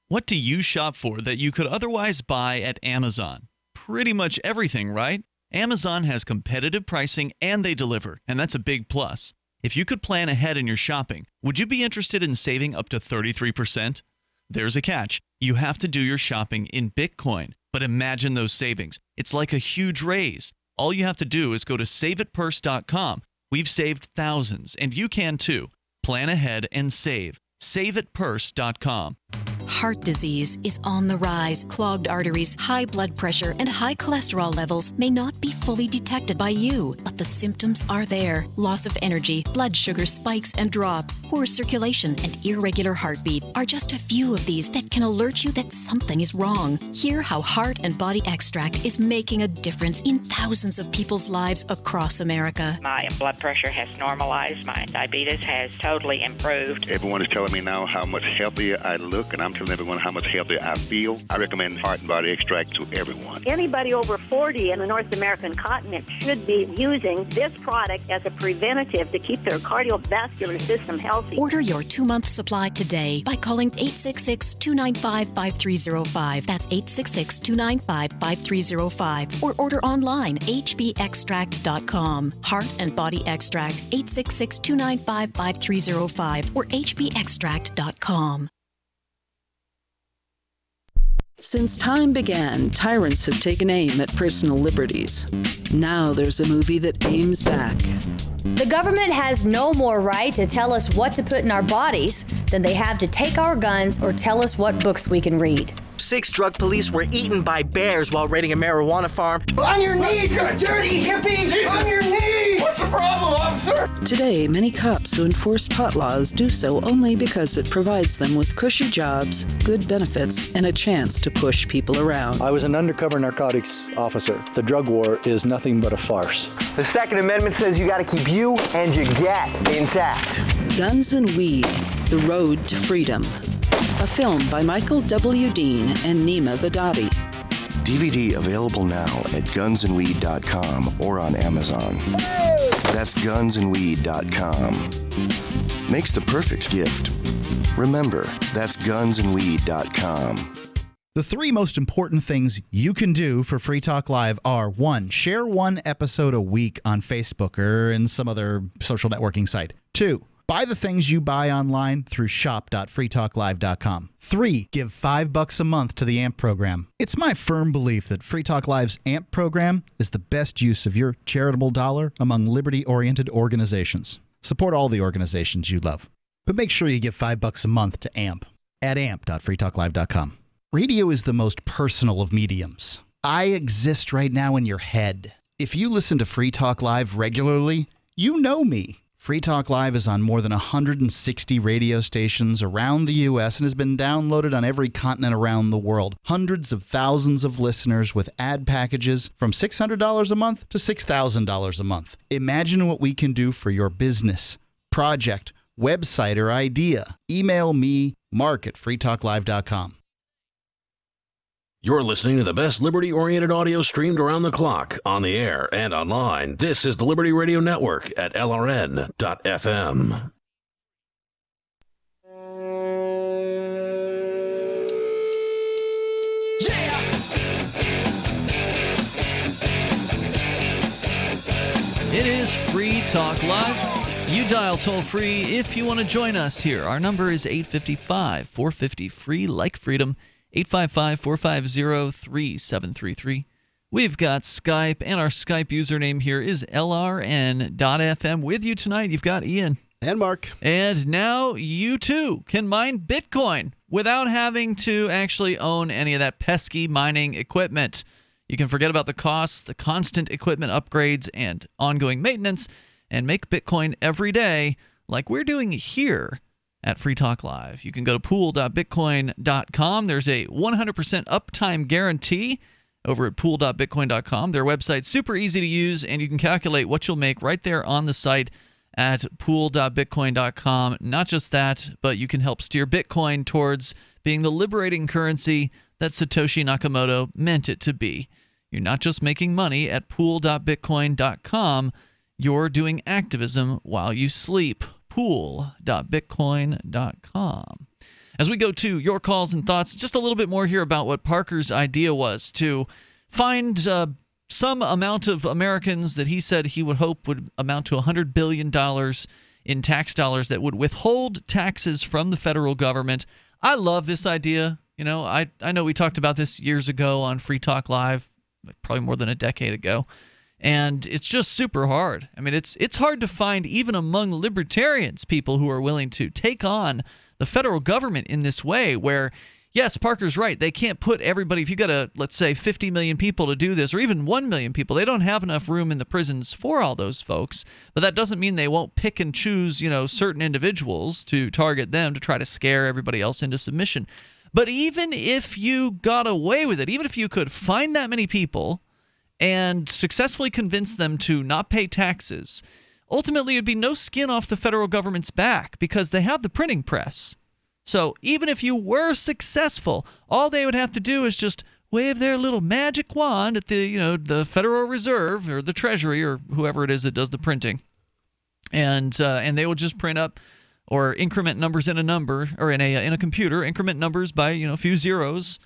What do you shop for that you could otherwise buy at Amazon? Pretty much everything, right? Amazon has competitive pricing and they deliver, and that's a big plus. If you could plan ahead in your shopping, would you be interested in saving up to 33%? There's a catch. You have to do your shopping in Bitcoin. But imagine those savings. It's like a huge raise. All you have to do is go to saveitpurse.com. We've saved thousands, and you can too. Plan ahead and save. SaveItPurse.com. Heart disease is on the rise. Clogged arteries, high blood pressure, and high cholesterol levels may not be fully detected by you, but the symptoms are there. Loss of energy, blood sugar spikes and drops, poor circulation, and irregular heartbeat are just a few of these that can alert you that something is wrong. Hear how Heart and Body Extract is making a difference in thousands of people's lives across America. My blood pressure has normalized. My diabetes has totally improved. Everyone is telling me now how much healthier I look, and I'm telling everyone how much healthier I feel. I recommend Heart and Body Extract to everyone. Anybody over 40 in the North American continent should be using this product as a preventative to keep their cardiovascular system healthy. Order your 2-month supply today by calling 866-295-5305. That's 866-295-5305. Or order online, hbextract.com. Heart and Body Extract, 866-295-5305 or hbextract.com. Since time began, tyrants have taken aim at personal liberties. Now there's a movie that aims back. The government has no more right to tell us what to put in our bodies than they have to take our guns or tell us what books we can read. 6 drug police were eaten by bears while raiding a marijuana farm. On your knees, you dirty hippie! Jesus. On your knees! What's the problem, officer? Today, many cops who enforce pot laws do so only because it provides them with cushy jobs, good benefits, and a chance to push people around. I was an undercover narcotics officer. The drug war is nothing but a farce. The Second Amendment says you gotta keep you and your gat intact. Guns and Weed, The Road to Freedom. A film by Michael W. Dean and Nima Vadadi. DVD available now at gunsandweed.com or on Amazon. That's gunsandweed.com. Makes the perfect gift. Remember, that's gunsandweed.com. The 3 most important things you can do for Free Talk Live are: 1, share 1 episode a week on Facebook or in some other social networking site. 2, buy the things you buy online through shop.freetalklive.com. 3, give $5 a month to the AMP program. It's my firm belief that Free Talk Live's AMP program is the best use of your charitable dollar among liberty-oriented organizations. Support all the organizations you love, but make sure you give $5 a month to AMP at amp.freetalklive.com. Radio is the most personal of mediums. I exist right now in your head. If you listen to Free Talk Live regularly, you know me. Free Talk Live is on more than 160 radio stations around the U.S. and has been downloaded on every continent around the world. Hundreds of thousands of listeners with ad packages from $600 a month to $6,000 a month. Imagine what we can do for your business, project, website, or idea. Email me, mark@freetalklive.com. You're listening to the best liberty-oriented audio streamed around the clock, on the air and online. This is the Liberty Radio Network at LRN.FM. It is Free Talk Live. You dial toll-free if you want to join us here. Our number is 855-450-FREE, like freedom. 855-450-3733. We've got Skype, and our Skype username here is LRN.FM. With you tonight, you've got Ian. And Mark. And now you, too, can mine Bitcoin without having to actually own any of that pesky mining equipment. You can forget about the costs, the constant equipment upgrades, and ongoing maintenance, and make Bitcoin every day like we're doing here at Free Talk Live. You can go to pool.bitcoin.com. There's a 100% uptime guarantee over at pool.bitcoin.com. Their website's super easy to use, and you can calculate what you'll make right there on the site at pool.bitcoin.com. Not just that, but you can help steer Bitcoin towards being the liberating currency that Satoshi Nakamoto meant it to be. You're not just making money at pool.bitcoin.com. You're doing activism while you sleep. Pool.bitcoin.com. As we go to your calls and thoughts, just a little bit more here about what Parker's idea was to find some amount of Americans that he said he would hope would amount to $100 billion in tax dollars that would withhold taxes from the federal government. I love this idea. You know, I know we talked about this years ago on Free Talk Live, probably more than a decade ago. And it's just super hard. I mean, it's hard to find, even among libertarians, people who are willing to take on the federal government in this way where, yes, Parker's right. They can't put everybody, if you got let's say 50 million people to do this, or even 1 million people, they don't have enough room in the prisons for all those folks. But that doesn't mean they won't pick and choose, certain individuals to target them to try to scare everybody else into submission. But even if you got away with it, even if you could find that many people and successfully convince them to not pay taxes, ultimately it would be no skin off the federal government's back because they have the printing press. So even if you were successful, all they would have to do is just wave their little magic wand at the Federal Reserve or the Treasury or whoever it is that does the printing, and they will just print up or increment numbers in a number or in a computer, increment numbers by a few zeros,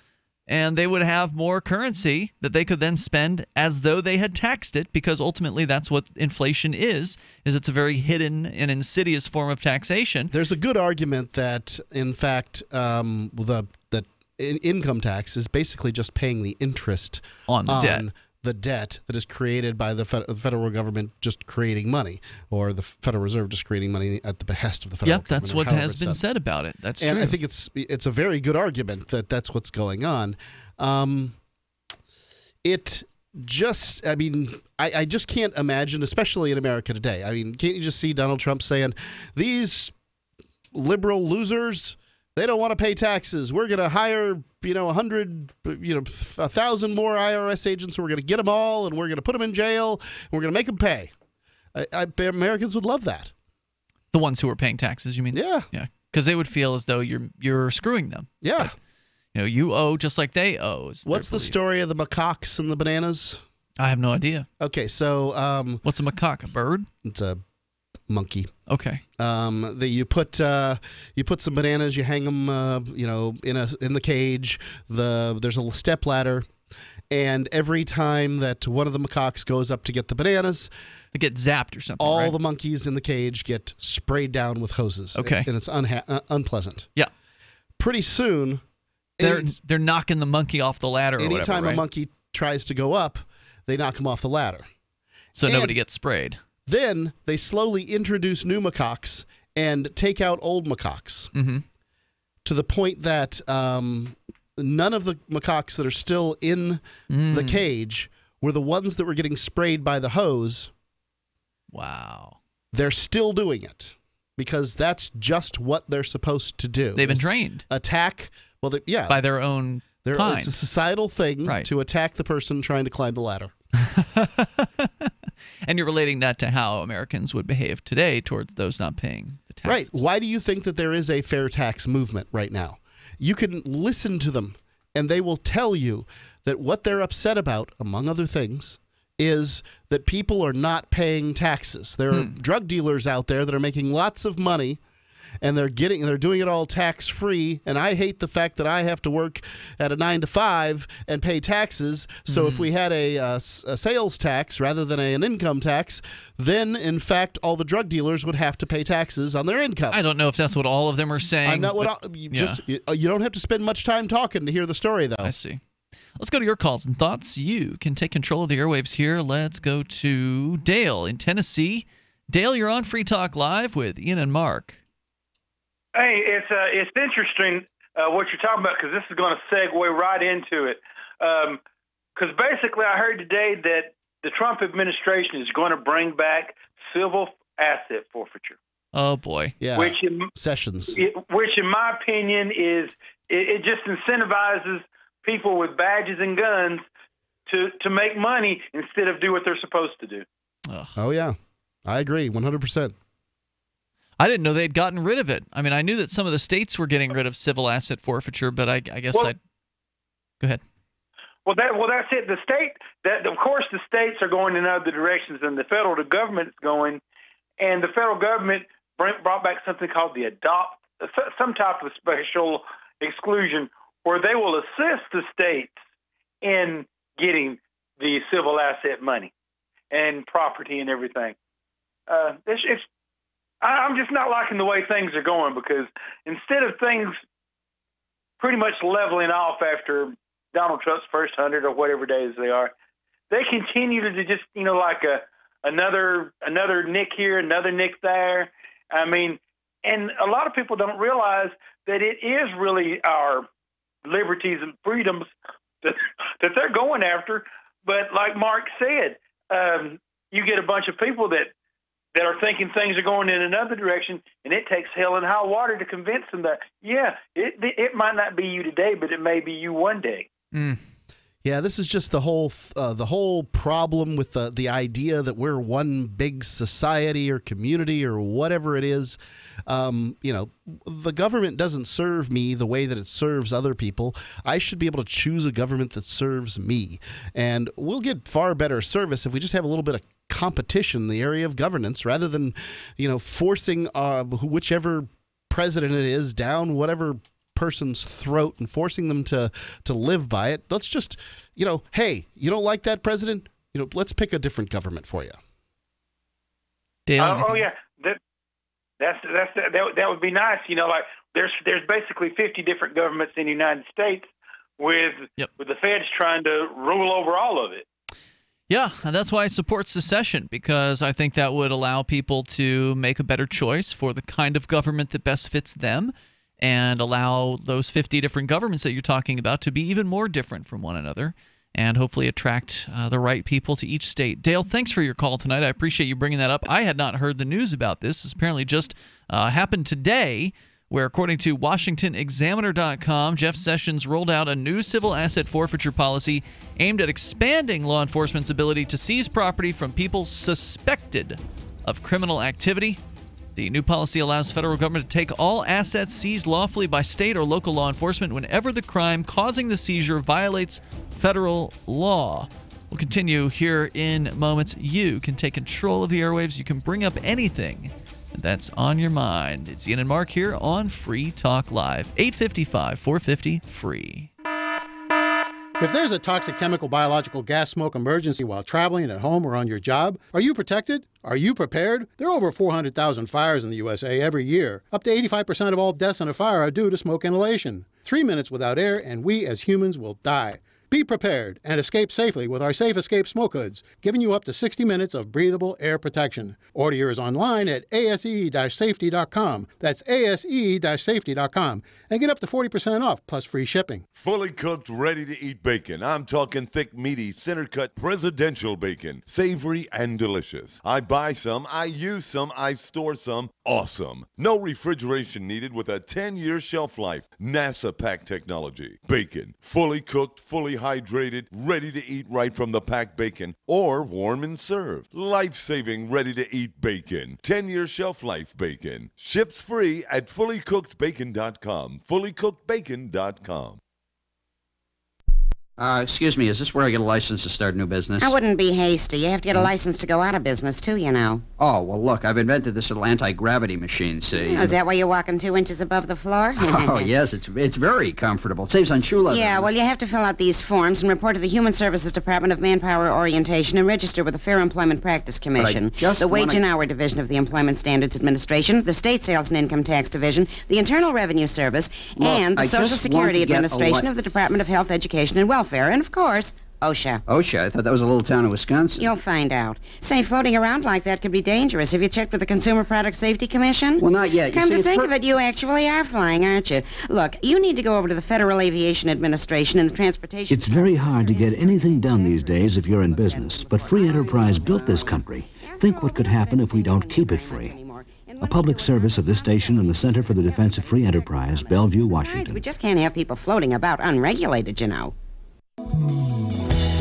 and they would have more currency that they could then spend as though they had taxed it, because ultimately that's what inflation is it's a very hidden and insidious form of taxation. There's a good argument that, in fact, income tax is basically just paying the interest on the debt that is created by the federal government just creating money, or the Federal Reserve just creating money at the behest of the federal government. Yep, that's what has been said about it. That's true. And I think it's a very good argument that that's what's going on. I just can't imagine, especially in America today. I mean, can't you just see Donald Trump saying, these liberal losers, they don't want to pay taxes. We're going to hire, 1,000 more IRS agents, and we're going to get them all, and we're going to put them in jail, and we're going to make them pay. Americans would love that. The ones who are paying taxes, you mean? Yeah. Yeah. Because they would feel as though you're screwing them. Yeah. But, you owe just like they owe. What's the story of the macaques and the bananas? I have no idea. Okay, so what's a macaque? A bird? It's a monkey. Okay. You put some bananas, you hang them, in the cage. There's a step ladder, and every time that one of the macaques goes up to get the bananas, they get zapped or something. All right? the monkeys in the cage get sprayed down with hoses. Okay. And it's unpleasant. Yeah. Pretty soon, they're knocking the monkey off the ladder. Or anytime whatever, right? a monkey tries to go up, they knock him off the ladder. So nobody gets sprayed. Then they slowly introduce new macaques and take out old macaques, to the point that none of the macaques that are still in the cage were the ones that were getting sprayed by the hose. Wow. They're still doing it because that's just what they're supposed to do. They've been trained. Attack, by their own kind. It's a societal thing to attack the person trying to climb the ladder. And you're relating that to how Americans would behave today towards those not paying the taxes. Right. Why do you think that there is a fair tax movement right now? You can listen to them, and they will tell you that what they're upset about, among other things, is that people are not paying taxes. There are drug dealers out there that are making lots of money, and they're doing it all tax-free, and I hate the fact that I have to work at a 9 to 5 and pay taxes. So if we had a sales tax rather than an income tax, then in fact all the drug dealers would have to pay taxes on their income. I don't know if that's what all of them are saying. I'm not you don't have to spend much time talking to hear the story, though. I see. Let's go to your calls and thoughts. You can take control of the airwaves here. Let's go to Dale in Tennessee. Dale, you're on Free Talk Live with Ian and Mark. Hey, it's interesting what you're talking about, because this is going to segue right into it. Because basically I heard today that the Trump administration is going to bring back civil asset forfeiture. Oh, boy. Yeah, Sessions. Which in my opinion is, it just incentivizes people with badges and guns to make money instead of do what they're supposed to do. Oh, yeah. I agree, 100%. I didn't know they'd gotten rid of it. I mean, I knew that some of the states were getting rid of civil asset forfeiture, but I guess I'd... Go ahead. Well, that's it. Of course, the states are going in other directions than the federal government is going, and the federal government brought back something called some type of special exclusion, where they will assist the states in getting the civil asset money and property and everything. I'm just not liking the way things are going, because instead of things pretty much leveling off after Donald Trump's first 100 or whatever days they are, they continue to just, like another nick here, another nick there. I mean, and a lot of people don't realize that it is really our liberties and freedoms that they're going after. But like Mark said, you get a bunch of people that are thinking things are going in another direction, and it takes hell and high water to convince them that, it might not be you today, but it may be you one day. Yeah, this is just the whole problem with the idea that we're one big society or community or whatever it is. The government doesn't serve me the way that it serves other people. I should be able to choose a government that serves me. And we'll get far better service if we just have a little bit of competition in the area of governance rather than, forcing whichever president it is down whatever person's throat and forcing them to live by it. Let's just, hey, you don't like that president? Let's pick a different government for you. Dale, yeah, that would be nice. Like there's basically 50 different governments in the United States with the feds trying to rule over all of it. Yeah, and that's why I support secession, because I think that would allow people to make a better choice for the kind of government that best fits them, and allow those 50 different governments that you're talking about to be even more different from one another, and hopefully attract the right people to each state. Dale, thanks for your call tonight. I appreciate you bringing that up. I had not heard the news about this. This apparently just happened today, where according to WashingtonExaminer.com, Jeff Sessions rolled out a new civil asset forfeiture policy aimed at expanding law enforcement's ability to seize property from people suspected of criminal activity. The new policy allows federal government to take all assets seized lawfully by state or local law enforcement whenever the crime causing the seizure violates federal law. We'll continue here in moments. You can take control of the airwaves. You can bring up anything that's on your mind. It's Ian and Mark here on Free Talk Live. 855-450-FREE. If there's a toxic chemical, biological, gas smoke emergency while traveling at home or on your job, are you protected? Are you prepared? There are over 400,000 fires in the USA every year. Up to 85% of all deaths in a fire are due to smoke inhalation. 3 minutes without air, and we as humans will die. Be prepared and escape safely with our Safe Escape smoke hoods, giving you up to 60 minutes of breathable air protection. Order yours online at ase-safety.com. That's ase-safety.com. And get up to 40% off plus free shipping. Fully cooked, ready-to-eat bacon. I'm talking thick, meaty, center-cut presidential bacon. Savory and delicious. I buy some, I use some, I store some. Awesome. No refrigeration needed with a 10-year shelf life. NASA pack technology. Bacon. Fully cooked, fully hydrated, ready to eat right from the packed bacon, or warm and served. Life-saving, ready-to-eat bacon. 10-year shelf life bacon. Ships free at fullycookedbacon.com. fullycookedbacon.com. Excuse me, is this where I get a license to start a new business? I wouldn't be hasty. You have to get a license to go out of business, too, you know. Oh, well, look, I've invented this little anti-gravity machine, see? Oh, is that why you're walking 2 inches above the floor? Oh, yes, it's very comfortable. It saves on shoe leather. Yeah, well, you have to fill out these forms and report to the Human Services Department of Manpower Orientation and register with the Fair Employment Practice Commission, the Wage and Hour Division of the Employment Standards Administration, the State Sales and Income Tax Division, the Internal Revenue Service, and the Social Security Administration of the Department of Health, Education, and Welfare, and, of course, OSHA. OSHA? I thought that was a little town in Wisconsin. You'll find out. Say, floating around like that could be dangerous. Have you checked with the Consumer Product Safety Commission? Well, not yet. Come to think of it, you actually are flying, aren't you? Look, you need to go over to the Federal Aviation Administration and the Transportation... It's very hard to get anything done these days if you're in business, but free enterprise built this country. Think what could happen if we don't keep it free. A public service of this station and the Center for the Defense of Free Enterprise, Bellevue, Washington. We just can't have people floating about unregulated, you know.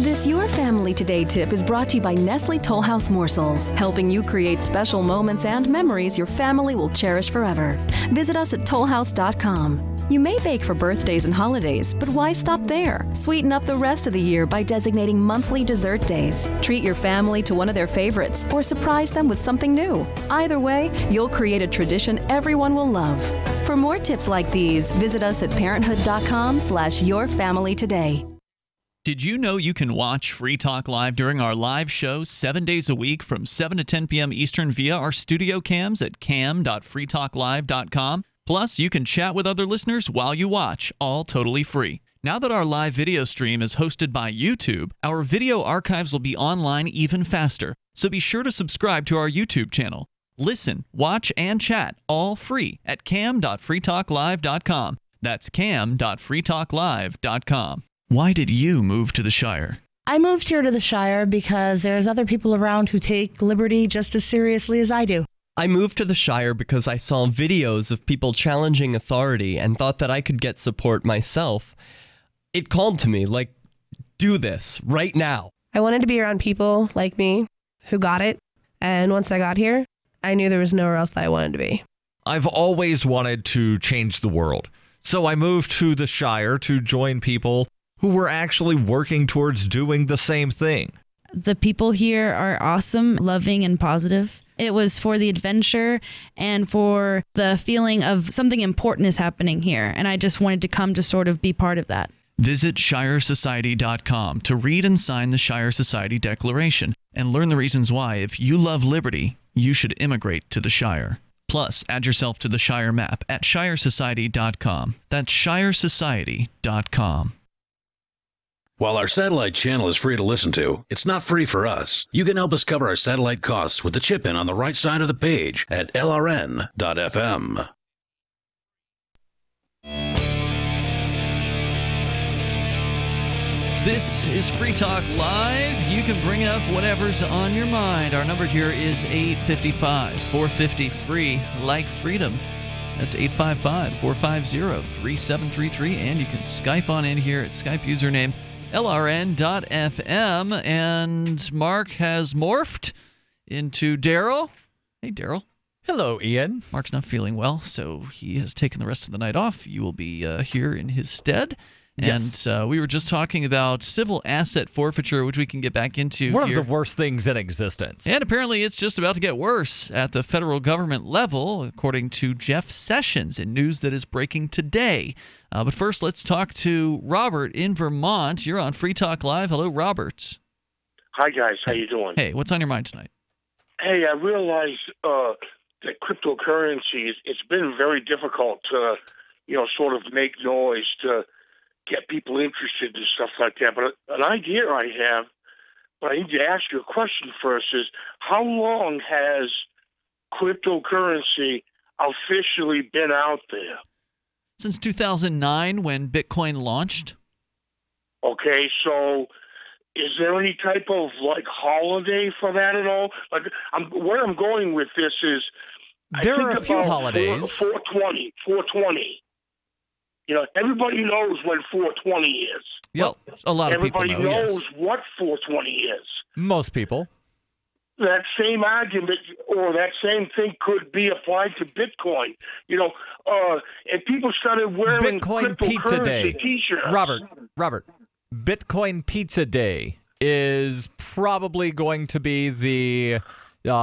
This Your Family Today tip is brought to you by Nestle Toll House Morsels, helping you create special moments and memories your family will cherish forever. Visit us at tollhouse.com. You may bake for birthdays and holidays, but why stop there? Sweeten up the rest of the year by designating monthly dessert days. Treat your family to one of their favorites or surprise them with something new. Either way, you'll create a tradition everyone will love. For more tips like these, visit us at parenthood.com/yourfamilytoday. Did you know you can watch Free Talk Live during our live show 7 days a week from 7 to 10 p.m. Eastern via our studio cams at cam.freetalklive.com? Plus, you can chat with other listeners while you watch, all totally free. Now that our live video stream is hosted by YouTube, our video archives will be online even faster. So be sure to subscribe to our YouTube channel. Listen, watch, and chat all free at cam.freetalklive.com. That's cam.freetalklive.com. Why did you move to the Shire? I moved here to the Shire because there's other people around who take liberty just as seriously as I do. I moved to the Shire because I saw videos of people challenging authority and thought that I could get support myself. It called to me, like do this right now. I wanted to be around people like me who got it. And once I got here, I knew there was nowhere else that I wanted to be. I've always wanted to change the world. So I moved to the Shire to join people who were actually working towards doing the same thing. The people here are awesome, loving, and positive. It was for the adventure and for the feeling of something important is happening here. And I just wanted to come to sort of be part of that. Visit ShireSociety.com to read and sign the Shire Society Declaration and learn the reasons why, if you love liberty, you should immigrate to the Shire. Plus, add yourself to the Shire map at ShireSociety.com. That's ShireSociety.com. While our satellite channel is free to listen to, it's not free for us. You can help us cover our satellite costs with the chip-in on the right side of the page at LRN.FM. This is Free Talk Live. You can bring up whatever's on your mind. Our number here is 855-450-FREE, like freedom. That's 855-450-3733. And you can Skype on in here at Skype username LRN.FM. And Mark has morphed into Daryl. Hey, Daryl. Hello, Ian. Mark's not feeling well, so he has taken the rest of the night off. You will be here in his stead. Yes. And we were just talking about civil asset forfeiture, which we can get back into One here. of the worst things in existence. And apparently it's just about to get worse at the federal government level, according to Jeff Sessions in news that is breaking today. But first, let's talk to Robert in Vermont. You're on Free Talk Live. Hello, Robert. Hi, guys. How you doing? Hey, what's on your mind tonight? Hey, I realize that cryptocurrencies, it's been very difficult to, sort of make noise to get people interested and stuff like that. But an idea I have, but I need to ask you a question first, is how long has cryptocurrency officially been out there? Since 2009, when Bitcoin launched. Okay, so is there any type of holiday for that at all? Where I'm going with this is, there are a few holidays. 420. Everybody knows when 420 is. Yep, a lot of people know. Everybody knows what 420 is. Most people. That same argument or that same thing could be applied to Bitcoin. And people started wearing Bitcoin Pizza Day T-shirts. Robert, Bitcoin Pizza Day is probably going to be the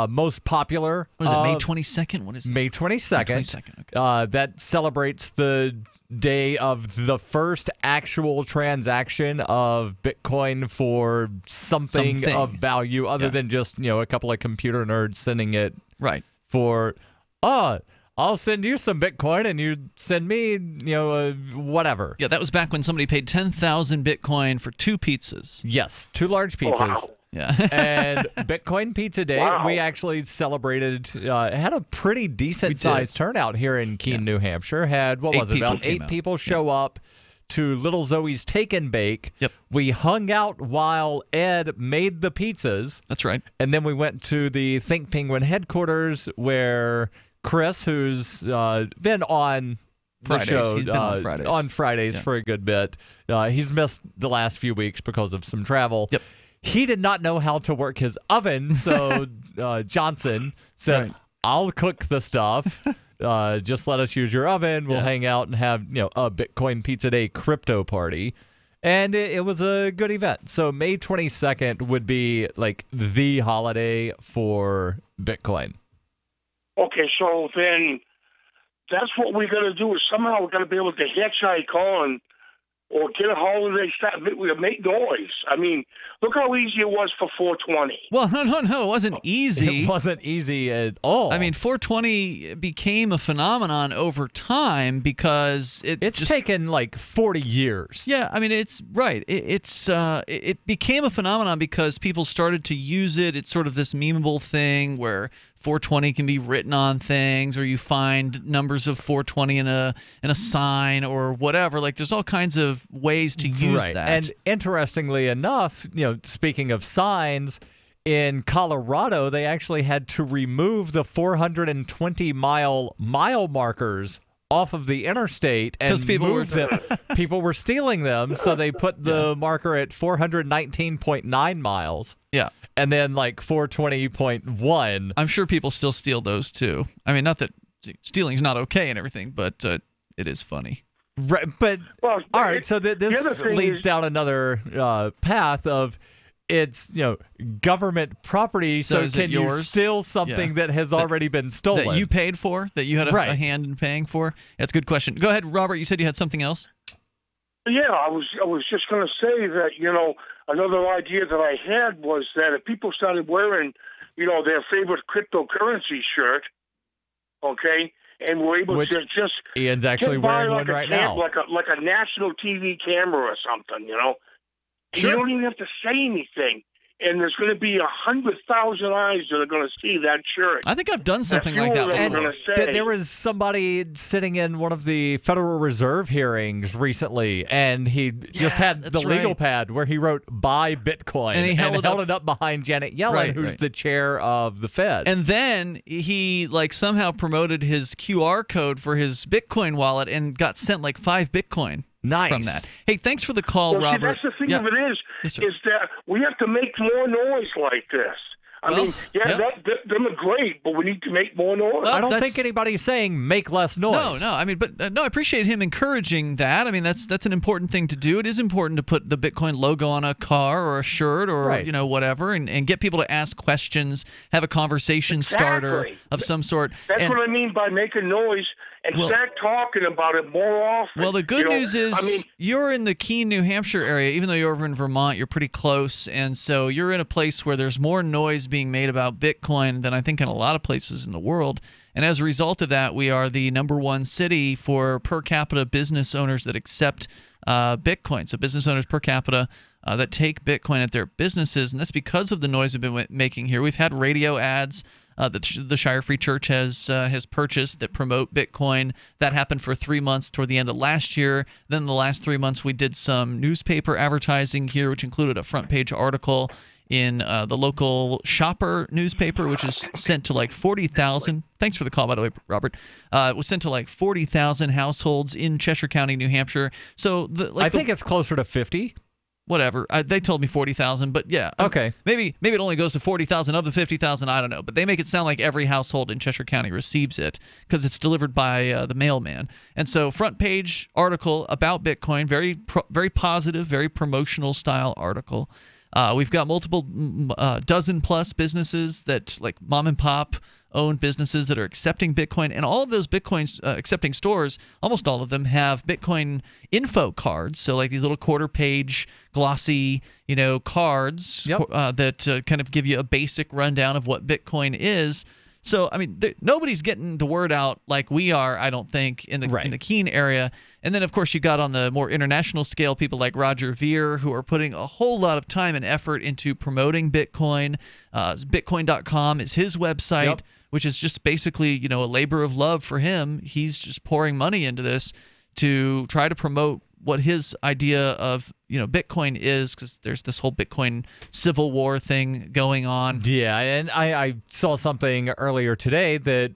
most popular. What is it, May 22nd? What is it? May 22nd. May 22nd, okay. That celebrates the day of the first actual transaction of Bitcoin for something of value other than just, a couple of computer nerds sending it for, I'll send you some Bitcoin and you send me, whatever. Yeah, that was back when somebody paid 10,000 Bitcoin for 2 pizzas. Yes, 2 large pizzas. Wow. Yeah. And Bitcoin Pizza Day, we actually celebrated, had a pretty decent sized turnout here in Keene, New Hampshire. Had, about 8 people show up to Little Zoe's Take and Bake. Yep. We hung out while Ed made the pizzas. That's right. And then we went to the Think Penguin headquarters where Chris, who's been on the show He's been on Fridays, for a good bit. He's missed the last few weeks because of some travel. Yep. He did not know how to work his oven, so Johnson said, I'll cook the stuff. Just let us use your oven. We'll hang out and have a Bitcoin Pizza Day crypto party. And it was a good event. So May 22nd would be the holiday for Bitcoin. Okay, so then that's what we're going to do is somehow we're going to be able to hitchhike on or get a holiday start. We'll make noise. I mean, look how easy it was for 420. Well, no, it wasn't easy. It wasn't easy at all. I mean, 420 became a phenomenon over time because it's taken 40 years. Yeah, I mean, it's right. It became a phenomenon because people started to use it. It's sort of this memeable thing where 420 can be written on things, or you find numbers of 420 in a sign or whatever. There's all kinds of ways to use that. And interestingly enough, speaking of signs, in Colorado, they actually had to remove the 420 mile markers off of the interstate and moved them. People were stealing them, so they put the marker at 419.9 miles. Yeah. And then like 420.1. I'm sure people still steal those too. I mean, not that stealing's not okay and everything, but it is funny. Right, but all right. So this leads down another path of it's government property. So is can it you yours? steal something that has already been stolen that you paid for, that you had a hand in paying for? That's a good question. Go ahead, Robert. You said you had something else. Yeah, I was just going to say that another idea that I had was that if people started wearing their favorite cryptocurrency shirt, okay, and were able to just Ian's actually wearing one right now, like a national TV camera or something, And Sure. you don't even have to say anything. And there's going to be 100,000 eyes that are going to see that shirt. I think I've done something like that before. There was somebody sitting in one of the Federal Reserve hearings recently, and he just had the legal pad where he wrote "Buy Bitcoin" and he held it up behind Janet Yellen, who's the chair of the Fed. And then he somehow promoted his QR code for his Bitcoin wallet and got sent 5 Bitcoin. Nice. From that. Hey, thanks for the call, well, Robert. See, that's the thing of it is that we have to make more noise like this. I mean, them are great, but we need to make more noise. I don't think anybody's saying make less noise. No. I mean, but I appreciate him encouraging that. I mean, that's an important thing to do. It is important to put the Bitcoin logo on a car or a shirt or whatever, and get people to ask questions, have a conversation starter of some sort. That's what I mean by making noise. And start talking about it more often. Well, the good news is you're in the Keene, New Hampshire area. Even though you're over in Vermont, you're pretty close. And so you're in a place where there's more noise being made about Bitcoin than I think in a lot of places in the world. And as a result of that, we are the #1 city for per capita business owners that accept Bitcoin. So business owners per capita that take Bitcoin at their businesses. And that's because of the noise we've been making here. We've had radio ads that the Shire Free Church has purchased that promote Bitcoin. That happened for 3 months toward the end of last year. Then the last 3 months we did some newspaper advertising here, which included a front page article in the local Shopper newspaper, which is sent to 40,000. Thanks for the call, by the way, Robert. It was sent to 40,000 households in Cheshire County, New Hampshire. So I think it's closer to 50. Whatever. They told me 40,000, but yeah. Okay. Maybe it only goes to 40,000 of the 50,000. I don't know. But they make it sound like every household in Cheshire County receives it because it's delivered by the mailman. And so front page article about Bitcoin, very positive, very promotional style article. We've got multiple dozen plus businesses that mom and pop owned businesses that are accepting Bitcoin, and all of those Bitcoin accepting stores, almost all of them have Bitcoin info cards. So these little quarter-page glossy, cards that kind of give you a basic rundown of what Bitcoin is. So I mean, nobody's getting the word out like we are, I don't think, in the Keene area. And then of course you got on the more international scale people like Roger Ver, who are putting a whole lot of time and effort into promoting Bitcoin. Bitcoin.com is his website. Which is just basically, a labor of love for him. He's just pouring money into this to try to promote what his idea of, Bitcoin is, because there's this whole Bitcoin civil war thing going on. Yeah, and I saw something earlier today that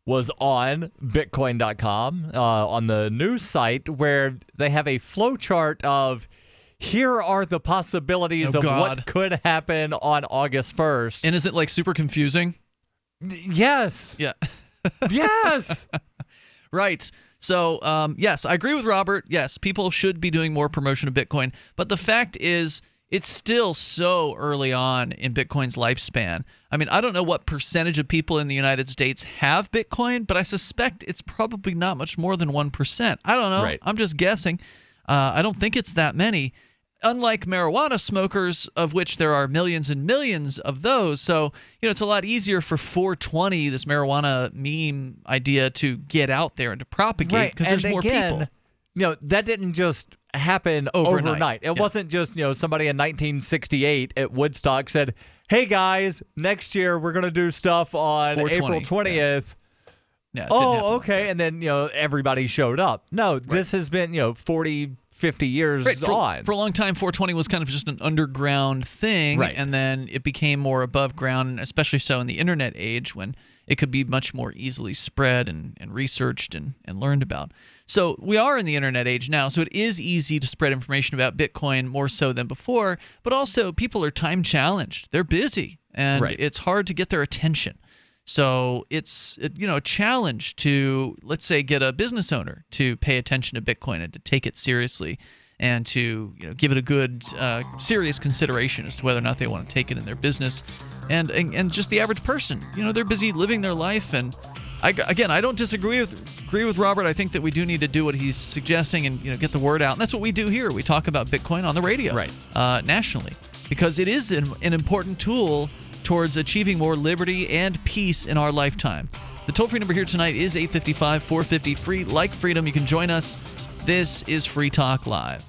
was on Bitcoin.com on the news site where they have a flow chart of here are the possibilities of what could happen on August 1st. And is it super confusing? Yes. Yeah. Yes. Right. So, yes, I agree with Robert. Yes, people should be doing more promotion of Bitcoin. But the fact is, it's still so early on in Bitcoin's lifespan. I mean, I don't know what percentage of people in the United States have Bitcoin, but I suspect it's probably not much more than 1%. I don't know. Right. I'm just guessing. I don't think it's that many. Unlike marijuana smokers, of which there are millions and millions of those. So, it's a lot easier for 420, this marijuana meme idea, to get out there and to propagate because there's more people. That didn't just happen overnight. It wasn't just, somebody in 1968 at Woodstock said, hey, guys, next year we're going to do stuff on April 20th. Yeah, okay. And then, everybody showed up. No, this has been, 40, 50 years on. For a long time, 420 was kind of just an underground thing, and then it became more above ground, especially so in the internet age when it could be much more easily spread and researched and learned about. So we are in the internet age now, so it is easy to spread information about Bitcoin more so than before, but also people are time challenged. They're busy, and it's hard to get their attention. So it's a challenge to, let's say, get a business owner to pay attention to Bitcoin and to take it seriously and to give it a good, serious consideration as to whether or not they want to take it in their business. And just the average person, they're busy living their life. And I don't disagree with Robert. I think that we do need to do what he's suggesting and get the word out. And that's what we do here. We talk about Bitcoin on the radio, nationally, because it is an important tool towards achieving more liberty and peace in our lifetime. The toll-free number here tonight is 855-450-FREE. Like freedom, you can join us. This is Free Talk Live.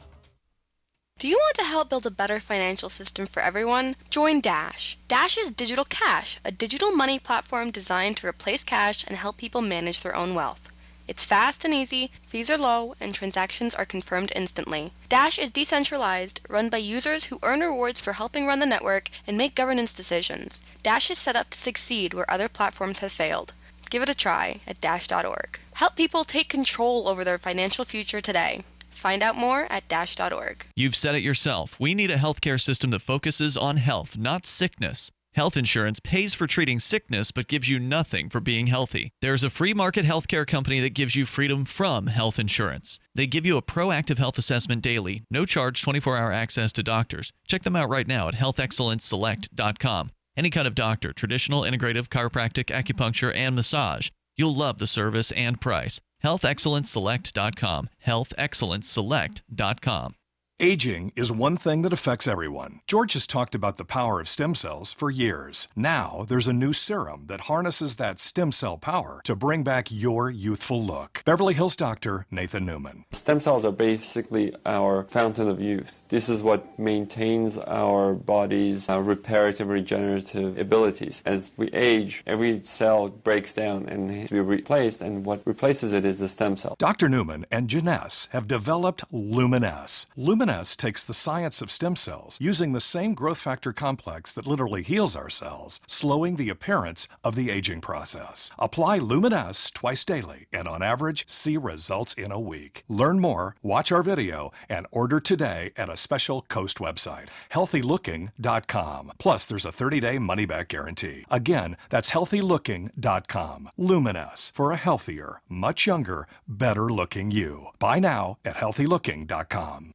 Do you want to help build a better financial system for everyone? Join Dash. Dash is Digital Cash, a digital money platform designed to replace cash and help people manage their own wealth. It's fast and easy, fees are low, and transactions are confirmed instantly. Dash is decentralized, run by users who earn rewards for helping run the network and make governance decisions. Dash is set up to succeed where other platforms have failed. Give it a try at dash.org. Help people take control over their financial future today. Find out more at dash.org. You've said it yourself. We need a healthcare system that focuses on health, not sickness. Health insurance pays for treating sickness but gives you nothing for being healthy. There's a free market healthcare company that gives you freedom from health insurance. They give you a proactive health assessment daily, no charge 24-hour access to doctors. Check them out right now at healthexcellenceselect.com. Any kind of doctor, traditional, integrative, chiropractic, acupuncture, and massage. You'll love the service and price. healthexcellenceselect.com. healthexcellenceselect.com. Aging is one thing that affects everyone. George has talked about the power of stem cells for years. Now, there's a new serum that harnesses that stem cell power to bring back your youthful look. Beverly Hills doctor Nathan Newman. Stem cells are basically our fountain of youth. This is what maintains our body's reparative, regenerative abilities. As we age, every cell breaks down and needs to be replaced, and what replaces it is the stem cell. Dr. Newman and Janess have developed Lumin-S. Lumin-S takes the science of stem cells, using the same growth factor complex that literally heals our cells, slowing the appearance of the aging process. Apply Lumin-S twice daily, and on average, see results in a week. Learn more, watch our video, and order today at a special Coast website, healthylooking.com. Plus, there's a 30-day money-back guarantee. Again, that's healthylooking.com. Lumin-S, for a healthier, much younger, better-looking you. Buy now at healthylooking.com.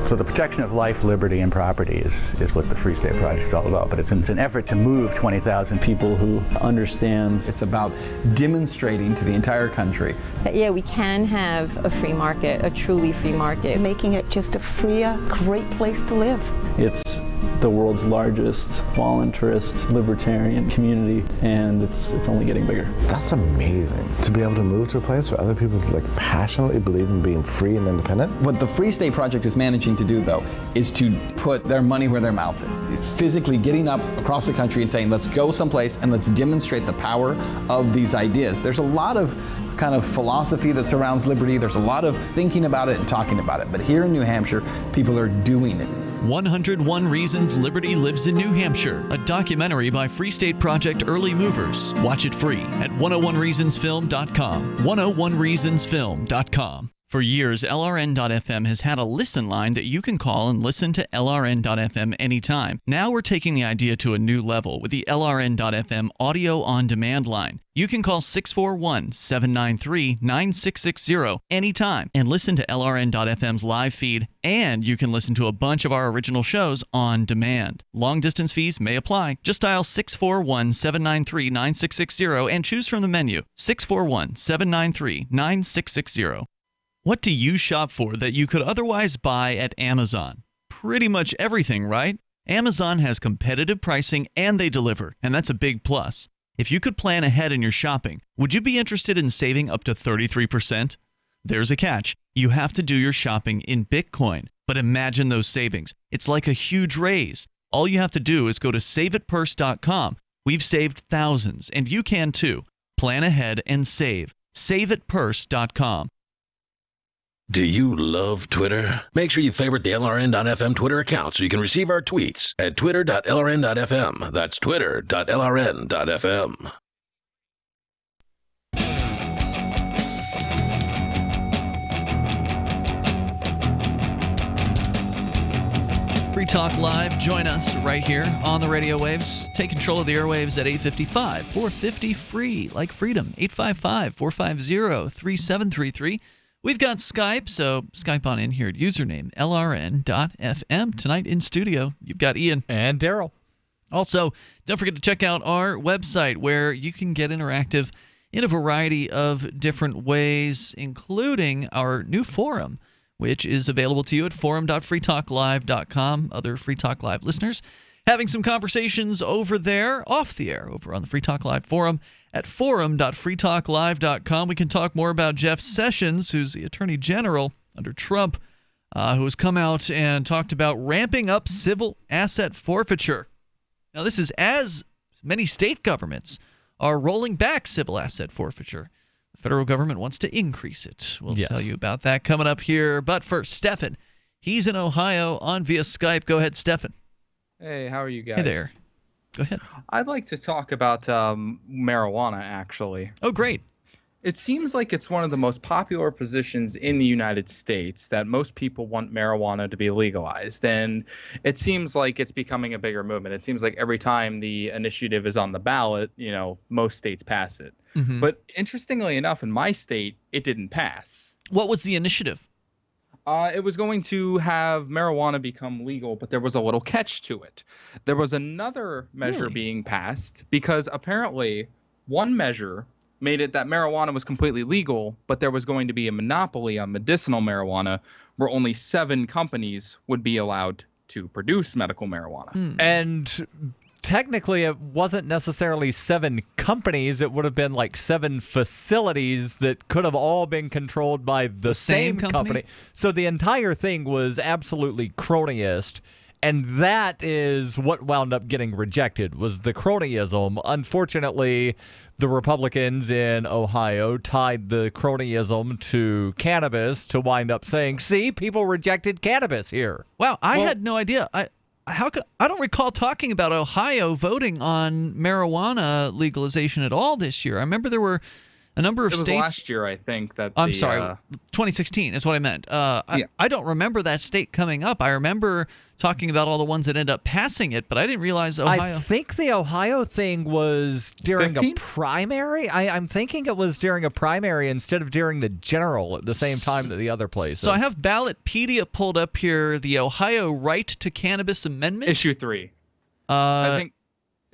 So the protection of life, liberty, and property is what the Free State Project is all about. But it's an effort to move 20,000 people who understand. It's about demonstrating to the entire country that, yeah, we can have a free market, a truly free market. Making it just a freer, great place to live. It's the world's largest voluntarist libertarian community, and it's only getting bigger. That's amazing, to be able to move to a place where other people passionately believe in being free and independent. What the Free State Project is managing to do, though, is to put their money where their mouth is. It's physically getting up across the country and saying, let's go someplace and let's demonstrate the power of these ideas. There's a lot of kind of philosophy that surrounds liberty. There's a lot of thinking about it and talking about it. But here in New Hampshire, people are doing it. 101 Reasons Liberty Lives in New Hampshire, a documentary by Free State Project Early Movers. Watch it free at 101reasonsfilm.com. 101reasonsfilm.com. For years, LRN.FM has had a listen line that you can call and listen to LRN.FM anytime. Now we're taking the idea to a new level with the LRN.FM audio on demand line. You can call 641-793-9660 anytime and listen to LRN.FM's live feed, and you can listen to a bunch of our original shows on demand. Long distance fees may apply. Just dial 641-793-9660 and choose from the menu 641-793-9660. What do you shop for that you could otherwise buy at Amazon? Pretty much everything, right? Amazon has competitive pricing and they deliver, and that's a big plus. If you could plan ahead in your shopping, would you be interested in saving up to 33%? There's a catch. You have to do your shopping in Bitcoin. But imagine those savings. It's like a huge raise. All you have to do is go to saveatpurse.com. We've saved thousands, and you can too. Plan ahead and save. Saveatpurse.com. Do you love Twitter? Make sure you favorite the LRN.FM Twitter account so you can receive our tweets at twitter.lrn.fm. That's twitter.lrn.fm. Free Talk Live. Join us right here on the radio waves. Take control of the airwaves at 855 450 free, like freedom. 855 450 3733. We've got Skype, so Skype on in here at username LRN.FM. Tonight in studio, you've got Ian. And Daryl. Also, don't forget to check out our website where you can get interactive in a variety of different ways, including our new forum, which is available to you at forum.freetalklive.com. Other Free Talk Live listeners having some conversations over there, off the air, over on the Free Talk Live forum at forum.freetalklive.com. We can talk more about Jeff Sessions, who's the Attorney General under Trump, who has come out and talked about ramping up civil asset forfeiture. Now, this is as many state governments are rolling back civil asset forfeiture. The federal government wants to increase it. We'll tell you about that coming up here. But first, Stefan. He's in Ohio on via Skype. Go ahead, Stefan. Hey, how are you guys? Hey there. Go ahead. I'd like to talk about marijuana, actually. Oh, great. It seems like it's one of the most popular positions in the United States that most people want marijuana to be legalized. And it seems like it's becoming a bigger movement. It seems like every time the initiative is on the ballot, most states pass it. Mm-hmm. But interestingly enough, in my state, it didn't pass. What was the initiative? It was going to have marijuana become legal, but there was a little catch to it. There was another measure being passed because apparently one measure made it that marijuana was completely legal, but there was going to be a monopoly on medicinal marijuana where only 7 companies would be allowed to produce medical marijuana. And technically it wasn't necessarily 7 companies. It would have been like 7 facilities that could have all been controlled by the same company. So the entire thing was absolutely cronyist. And that is what wound up getting rejected, was the cronyism. Unfortunately, the Republicans in Ohio tied the cronyism to cannabis to wind up saying, see, people rejected cannabis here. Wow, I had no idea. I don't recall talking about Ohio voting on marijuana legalization at all this year. I remember there were a number of It was states. last year, I think. I'm sorry, 2016 is what I meant. I don't remember that state coming up. I remember talking about all the ones that end up passing it, but I didn't realize Ohio. I think the Ohio thing was during 15? a primary. I'm thinking it was during a primary instead of during the general at the same time that the other places. So I have Ballotpedia pulled up here, the Ohio Right to Cannabis Amendment. Issue 3.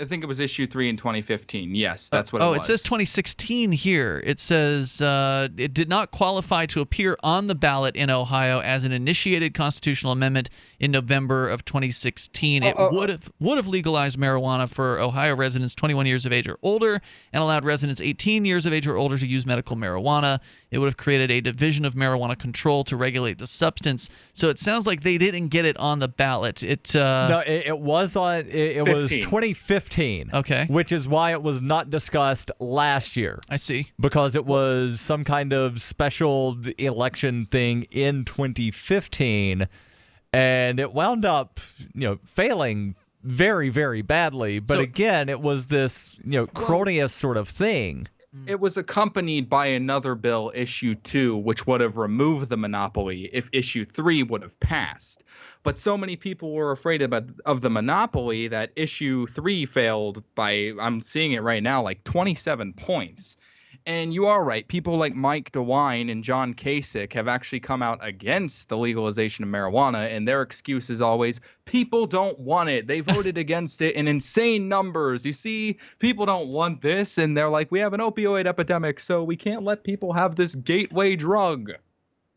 I think it was issue 3 in 2015. Yes, that's what it was. Oh, it says 2016 here. It says it did not qualify to appear on the ballot in Ohio as an initiated constitutional amendment in November of 2016. It would have legalized marijuana for Ohio residents 21 years of age or older and allowed residents 18 years of age or older to use medical marijuana. It would have created a division of marijuana control to regulate the substance. So it sounds like they didn't get it on the ballot. No, it was on. It was 2015. Okay. Which is why it was not discussed last year. I see. Because it was some kind of special election thing in 2015, and it wound up, failing very, very badly. But again, it was this, cronyist sort of thing. It was accompanied by another bill, issue 2, which would have removed the monopoly if issue 3 would have passed. But so many people were afraid of the monopoly that issue 3 failed by, I'm seeing it right now, like 27 points. And you are right. People like Mike DeWine and John Kasich have actually come out against the legalization of marijuana, and their excuse is always, people don't want it. They voted against it in insane numbers. You see, people don't want this, and they're like, we have an opioid epidemic, so we can't let people have this gateway drug.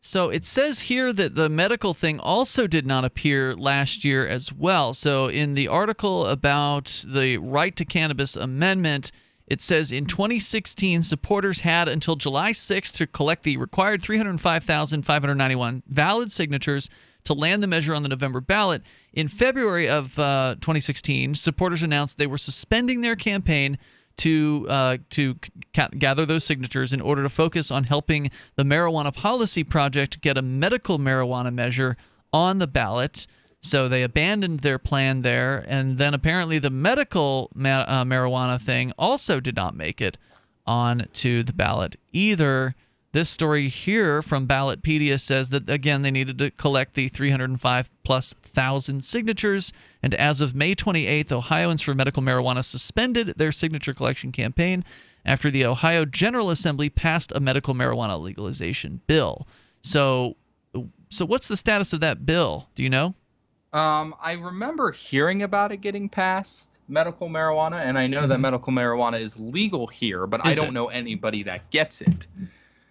So it says here that the medical thing also did not appear last year as well. So in the article about the Right to Cannabis Amendment, it says in 2016, supporters had until July 6th to collect the required 305,591 valid signatures to land the measure on the November ballot. In February of 2016, supporters announced they were suspending their campaign to gather those signatures in order to focus on helping the Marijuana Policy Project get a medical marijuana measure on the ballot. So they abandoned their plan there, and then apparently the medical marijuana thing also did not make it onto the ballot either. This story here from Ballotpedia says that, again, they needed to collect the 305,000+ signatures, and as of May 28th, Ohioans for Medical Marijuana suspended their signature collection campaign after the Ohio General Assembly passed a medical marijuana legalization bill. So what's the status of that bill? Do you know? I remember hearing about it getting passed, medical marijuana, and I know that medical marijuana is legal here, but I don't know anybody that gets it.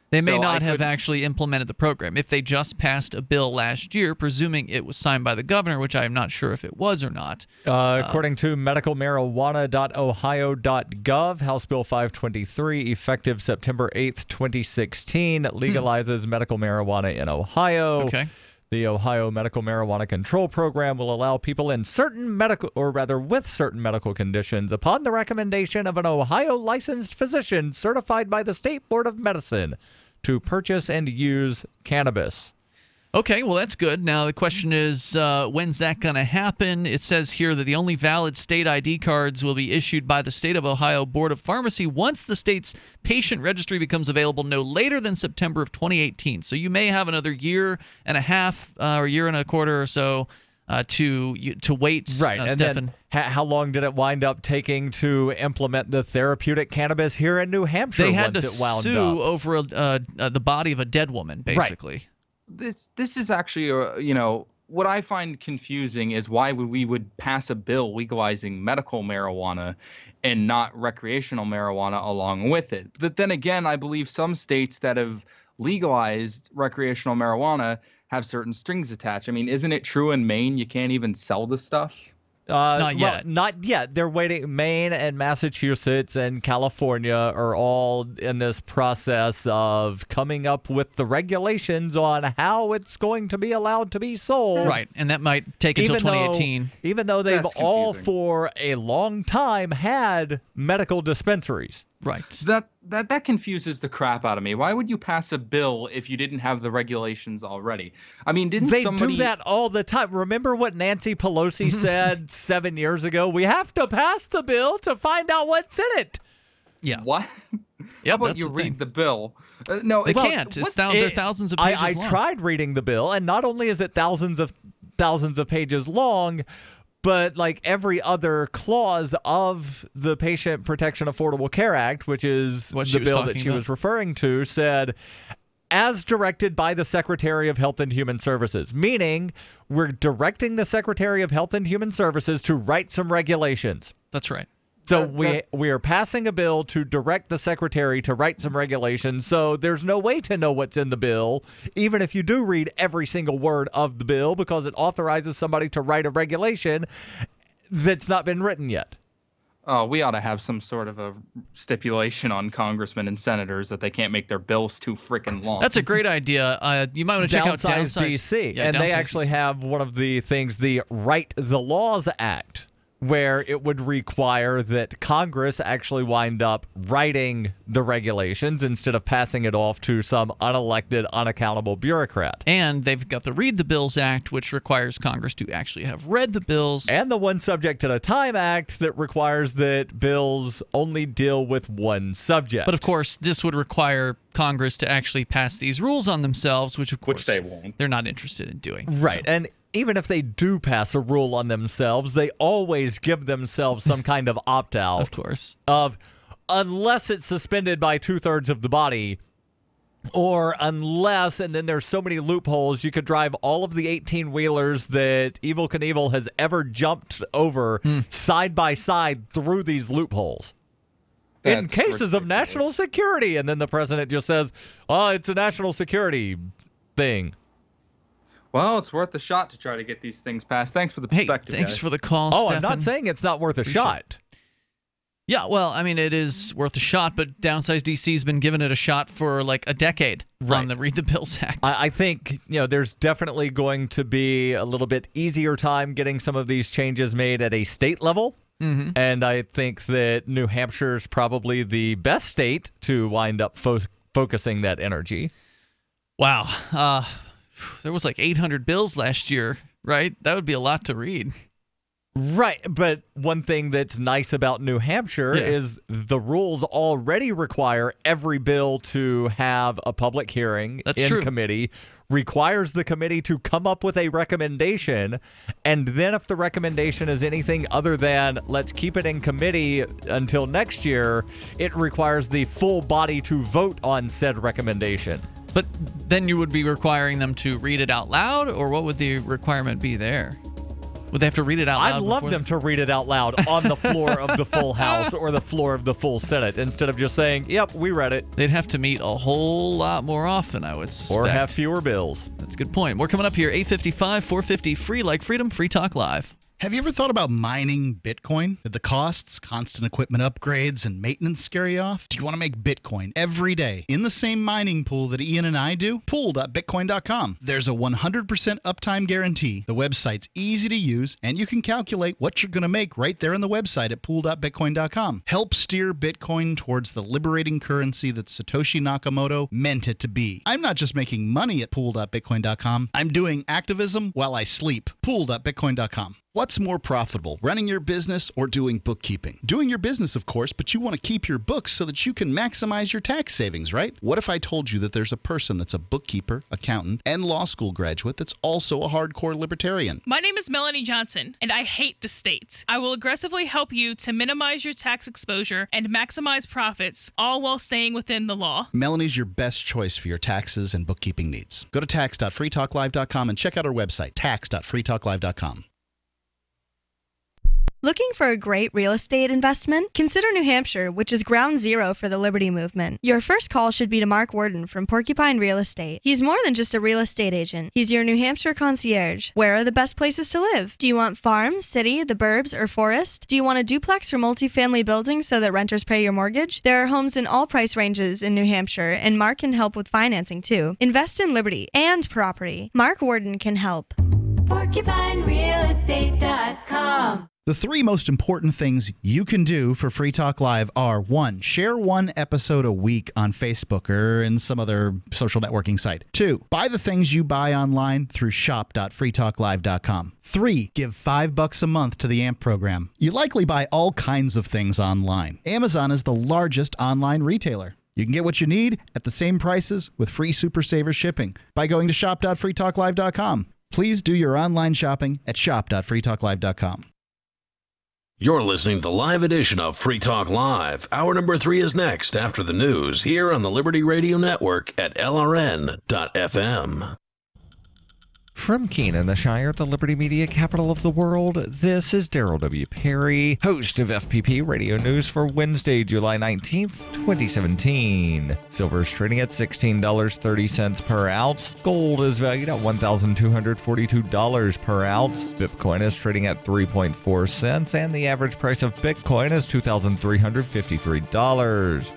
They may not have actually implemented the program. If they just passed a bill last year, presuming it was signed by the governor, which I am not sure if it was or not. According to medicalmarijuana.ohio.gov, House Bill 523, effective September 8th, 2016, legalizes medical marijuana in Ohio. Okay. The Ohio Medical Marijuana Control Program will allow people in certain medical, or rather with certain medical conditions, upon the recommendation of an Ohio licensed physician certified by the State Board of Medicine, to purchase and use cannabis. Okay, well, that's good. Now, the question is, when's that going to happen? It says here that the only valid state ID cards will be issued by the State of Ohio Board of Pharmacy once the state's patient registry becomes available no later than September of 2018. So you may have another year and a half or year and a quarter or so to wait, right? And Stefan. Then how long did it wind up taking to implement the therapeutic cannabis here in New Hampshire? They had to once it wound sue up? over the body of a dead woman, basically. Right. This is actually, what I find confusing is why we would pass a bill legalizing medical marijuana and not recreational marijuana along with it. But then again, I believe some states that have legalized recreational marijuana have certain strings attached. I mean, isn't it true in Maine you can't even sell the stuff? Not yet. Well, not yet. They're waiting. Maine and Massachusetts and California are all in this process of coming up with the regulations on how it's going to be allowed to be sold. Right, and that might take until 2018. Even though they've all for a long time had medical dispensaries. Right. That confuses the crap out of me. Why would you pass a bill if you didn't have the regulations already? I mean, didn't they somebody do that all the time? Remember what Nancy Pelosi said 7 years ago? We have to pass the bill to find out what's in it. Yeah. What? How about you read the bill? No, they can't. They're thousands of pages I long. tried reading the bill, and not only is it thousands of pages long, but like every other clause of the Patient Protection Affordable Care Act, which is the bill that she was referring to, said, as directed by the Secretary of Health and Human Services, meaning we're directing the Secretary of Health and Human Services to write some regulations. That's right. So we are passing a bill to direct the secretary to write some regulations. So there's no way to know what's in the bill, even if you do read every single word of the bill, because it authorizes somebody to write a regulation that's not been written yet. Oh, we ought to have some sort of a stipulation on congressmen and senators that they can't make their bills too freaking long. That's a great idea. You might want to check out Downsize DC. Yeah, and they Downsize actually DC. have one of the things, the Write the Laws Act, where it would require that Congress actually wind up writing the regulations instead of passing it off to some unelected, unaccountable bureaucrat. And they've got the Read the Bills Act, which requires Congress to actually have read the bills. And the One Subject at a Time Act that requires that bills only deal with one subject. But of course, this would require Congress to actually pass these rules on themselves, which of course they won't. They're not interested in doing. Right. And even if they do pass a rule on themselves, they always give themselves some kind of opt-out. Of course. Of unless it's suspended by 2/3 of the body, or unless, and then there's so many loopholes, you could drive all of the 18-wheelers that Evel Knievel has ever jumped over side by side through these loopholes. In cases of national security. And then the president just says, oh, it's a national security thing. Well, it's worth a shot to try to get these things passed. Thanks for the perspective, Thanks guys. for the call, Oh, Stefan. I'm not saying it's not worth a shot. Yeah, well, I mean, it is worth a shot, but Downsize DC's been giving it a shot for like a decade on the Read the Bills Act. I think, there's definitely going to be a little bit easier time getting some of these changes made at a state level And I think that New Hampshire is probably the best state to wind up focusing that energy. Wow. There was like 800 bills last year, right? That would be a lot to read. Right, but one thing that's nice about New Hampshire is the rules already require every bill to have a public hearing in committee, requires the committee to come up with a recommendation, and then if the recommendation is anything other than let's keep it in committee until next year, it requires the full body to vote on said recommendation. But then you would be requiring them to read it out loud, or what would the requirement be there? Would they have to read it out loud? I'd love them to read it out loud on the floor of the full House or the floor of the full Senate instead of just saying, yep, we read it. They'd have to meet a whole lot more often, I would suspect. Or have fewer bills. That's a good point. More coming up here, 855, 450, free like freedom, Free Talk Live. Have you ever thought about mining Bitcoin? Did the costs, constant equipment upgrades, and maintenance scare you off? Do you want to make Bitcoin every day in the same mining pool that Ian and I do? Pool.bitcoin.com. There's a 100% uptime guarantee. The website's easy to use, and you can calculate what you're going to make right there on the website at pool.bitcoin.com. Help steer Bitcoin towards the liberating currency that Satoshi Nakamoto meant it to be. I'm not just making money at pool.bitcoin.com. I'm doing activism while I sleep. Pool.bitcoin.com. What's more profitable, running your business or doing bookkeeping? Doing your business, of course, but you want to keep your books so that you can maximize your tax savings, right? What if I told you that there's a person that's a bookkeeper, accountant, and law school graduate that's also a hardcore libertarian? My name is Melanie Johnson, and I hate the state. I will aggressively help you to minimize your tax exposure and maximize profits, all while staying within the law. Melanie's your best choice for your taxes and bookkeeping needs. Go to tax.freetalklive.com and check out our website, tax.freetalklive.com. Looking for a great real estate investment? Consider New Hampshire, which is ground zero for the Liberty Movement. Your first call should be to Mark Worden from Porcupine Real Estate. He's more than just a real estate agent. He's your New Hampshire concierge. Where are the best places to live? Do you want farm, city, the burbs, or forest? Do you want a duplex or multifamily building so that renters pay your mortgage? There are homes in all price ranges in New Hampshire, and Mark can help with financing too. Invest in liberty and property. Mark Worden can help. PorcupineRealEstate.com. The three most important things you can do for Free Talk Live are: 1, share one episode a week on Facebook or in some other social networking site. 2, buy the things you buy online through shop.freetalklive.com. 3, give $5 a month to the AMP program. You likely buy all kinds of things online. Amazon is the largest online retailer. You can get what you need at the same prices with free Super Saver shipping by going to shop.freetalklive.com. Please do your online shopping at shop.freetalklive.com. You're listening to the live edition of Free Talk Live. Hour number 3 is next after the news here on the Liberty Radio Network at LRN.FM. From Keene, the Shire, the Liberty Media capital of the world, this is Daryl W. Perry, host of FPP Radio News for Wednesday, July 19th, 2017. Silver is trading at $16.30 per ounce. Gold is valued at $1,242 per ounce. Bitcoin is trading at 3.4 cents, and the average price of Bitcoin is $2,353.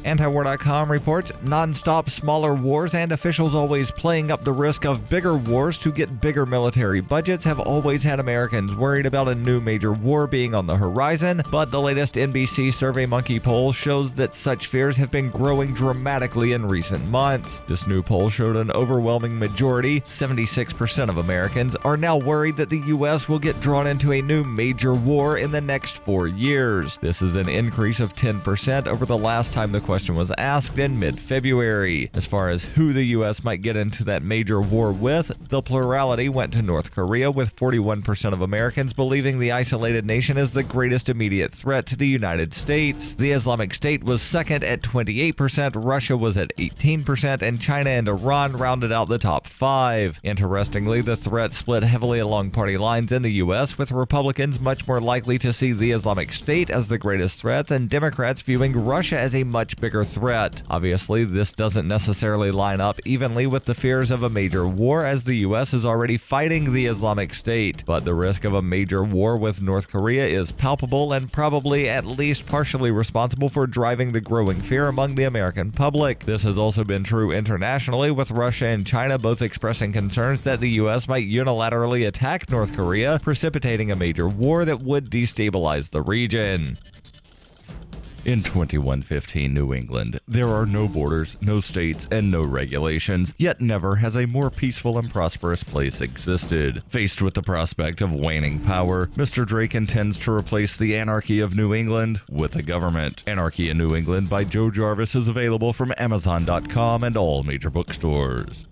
Antiwar.com reports non-stop smaller wars and officials always playing up the risk of bigger wars to get bigger military budgets have always had Americans worried about a new major war being on the horizon, but the latest NBC SurveyMonkey poll shows that such fears have been growing dramatically in recent months. This new poll showed an overwhelming majority, 76% of Americans, are now worried that the U.S. will get drawn into a new major war in the next 4 years. This is an increase of 10% over the last time the question was asked in mid-February. As far as who the U.S. might get into that major war with, the plurality went to North Korea, with 41% of Americans believing the isolated nation is the greatest immediate threat to the United States. The Islamic State was second at 28%, Russia was at 18%, and China and Iran rounded out the top 5. Interestingly, the threat split heavily along party lines in the U.S., with Republicans much more likely to see the Islamic State as the greatest threats and Democrats viewing Russia as a much bigger threat. Obviously, this doesn't necessarily line up evenly with the fears of a major war, as the U.S. is already fighting the Islamic State. But the risk of a major war with North Korea is palpable and probably at least partially responsible for driving the growing fear among the American public. This has also been true internationally, with Russia and China both expressing concerns that the U.S. might unilaterally attack North Korea, precipitating a major war that would destabilize the region. In 2115 New England, there are no borders, no states, and no regulations, yet never has a more peaceful and prosperous place existed. Faced with the prospect of waning power, Mr. Drake intends to replace the anarchy of New England with a government. Anarchy in New England by Joe Jarvis is available from Amazon.com and all major bookstores.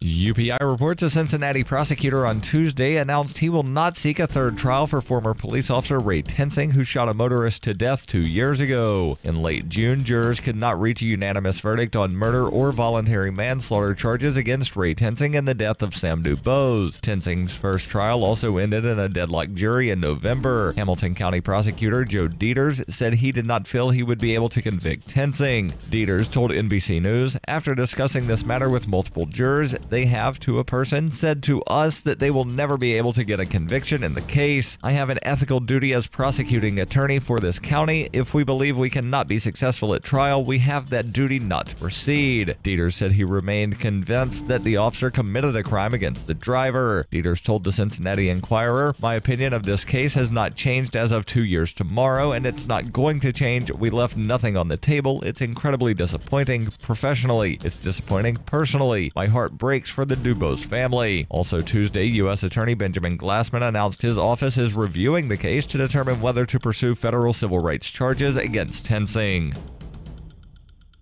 UPI reports a Cincinnati prosecutor on Tuesday announced he will not seek a third trial for former police officer Ray Tensing, who shot a motorist to death 2 years ago. In late June, jurors could not reach a unanimous verdict on murder or voluntary manslaughter charges against Ray Tensing in the death of Sam Dubose. Tensing's first trial also ended in a deadlocked jury in November. Hamilton County prosecutor Joe Dieters said he did not feel he would be able to convict Tensing. Dieters told NBC News, after discussing this matter with multiple jurors, they have, to a person, said to us that they will never be able to get a conviction in the case. I have an ethical duty as prosecuting attorney for this county. If we believe we cannot be successful at trial, we have that duty not to proceed. Dieters said he remained convinced that the officer committed a crime against the driver. Dieters told the Cincinnati Enquirer, "My opinion of this case has not changed as of 2 years tomorrow, and it's not going to change. We left nothing on the table. It's incredibly disappointing professionally. It's disappointing personally. My heart breaks for the Dubose family." Also Tuesday, U.S. Attorney Benjamin Glassman announced his office is reviewing the case to determine whether to pursue federal civil rights charges against Tensing.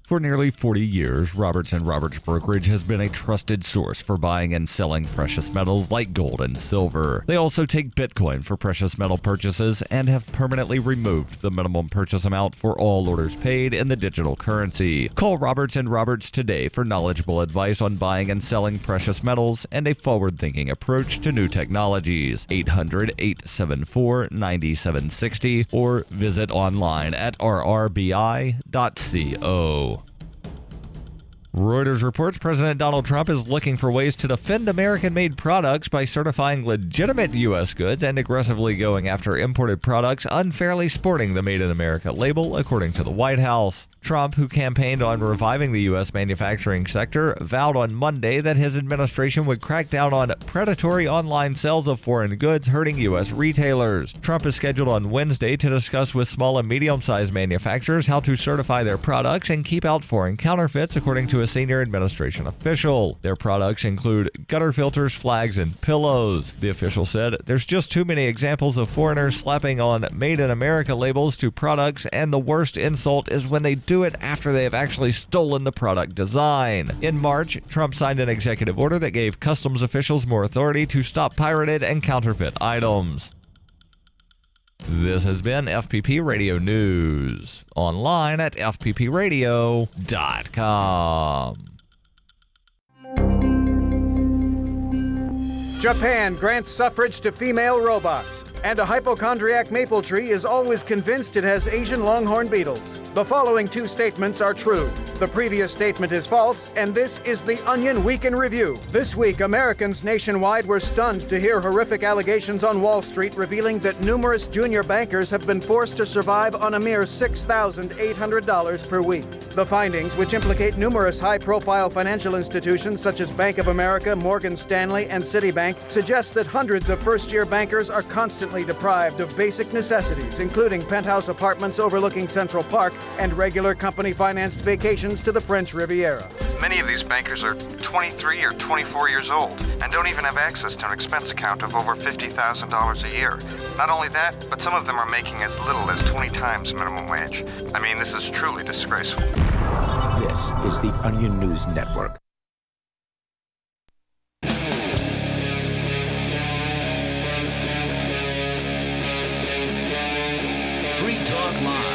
For nearly 40 years, Roberts & Roberts Brokerage has been a trusted source for buying and selling precious metals like gold and silver. They also take Bitcoin for precious metal purchases and have permanently removed the minimum purchase amount for all orders paid in the digital currency. Call Roberts & Roberts today for knowledgeable advice on buying and selling precious metals and a forward-thinking approach to new technologies. 800-874-9760 or visit online at rrbi.co. Reuters reports President Donald Trump is looking for ways to defend American-made products by certifying legitimate U.S. goods and aggressively going after imported products unfairly sporting the Made in America label, according to the White House. Trump, who campaigned on reviving the U.S. manufacturing sector, vowed on Monday that his administration would crack down on predatory online sales of foreign goods hurting U.S. retailers. Trump is scheduled on Wednesday to discuss with small and medium-sized manufacturers how to certify their products and keep out foreign counterfeits, according to a senior administration official. Their products include gutter filters, flags, and pillows. The official said, "There's just too many examples of foreigners slapping on Made in America labels to products, and the worst insult is when they do it after they have actually stolen the product design." In March, Trump signed an executive order that gave customs officials more authority to stop pirated and counterfeit items. This has been FPP Radio News, online at fppradio.com. Japan grants suffrage to female robots, and a hypochondriac maple tree is always convinced it has Asian longhorn beetles. The following two statements are true. The previous statement is false, and this is the Onion Week in Review. This week, Americans nationwide were stunned to hear horrific allegations on Wall Street revealing that numerous junior bankers have been forced to survive on a mere $6,800 per week. The findings, which implicate numerous high-profile financial institutions such as Bank of America, Morgan Stanley, and Citibank, suggest that hundreds of first-year bankers are constantly deprived of basic necessities, including penthouse apartments overlooking Central Park and regular company-financed vacations to the French Riviera. Many of these bankers are 23 or 24 years old and don't even have access to an expense account of over $50,000 a year. Not only that, but some of them are making as little as 20 times minimum wage. I mean, this is truly disgraceful. This is the Onion News Network. Free Talk Live.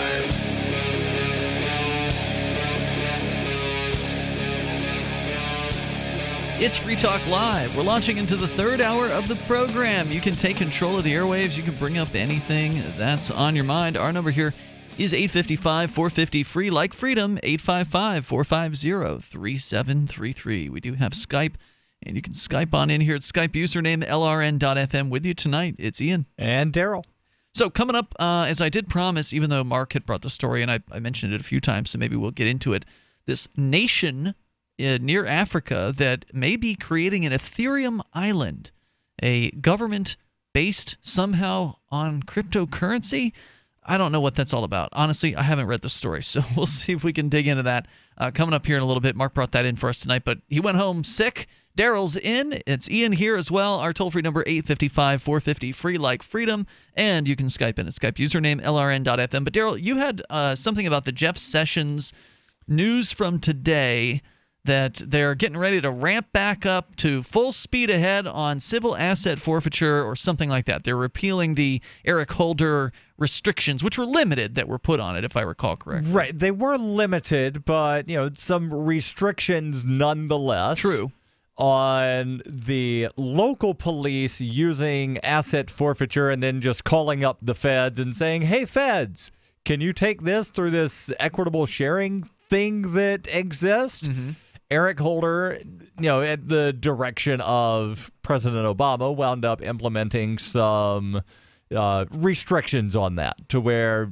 It's Free Talk Live. We're launching into the third hour of the program. You can take control of the airwaves. You can bring up anything that's on your mind. Our number here, is 855-450-FREE, like freedom, 855-450-3733. We do have Skype, and you can Skype on in here at Skype username LRN.FM. With you tonight, it's Ian. And Daryl. So coming up, as I did promise, even though Mark had brought the story, and I mentioned it a few times, so maybe we'll get into it, this nation near Africa that may be creating an Ethereum island, a government based somehow on cryptocurrency. I don't know what that's all about. Honestly, I haven't read the story, so we'll see if we can dig into that coming up here in a little bit. Mark brought that in for us tonight, but he went home sick. Daryl's in. It's Ian here as well. Our toll-free number, 855-450-FREE, like freedom, and you can Skype in at Skype username LRN.FM. But Daryl, you had something about the Jeff Sessions news from today that they're getting ready to ramp back up to full speed ahead on civil asset forfeiture or something like that. They're repealing the Eric Holder restrictions, which were limited, that were put on it, if I recall correctly. Right. They were limited, but, some restrictions nonetheless. True. On the local police using asset forfeiture and then just calling up the feds and saying, hey, feds, can you take this through this equitable sharing thing that exists? Mm-hmm. Eric Holder, at the direction of President Obama, wound up implementing some restrictions on that to where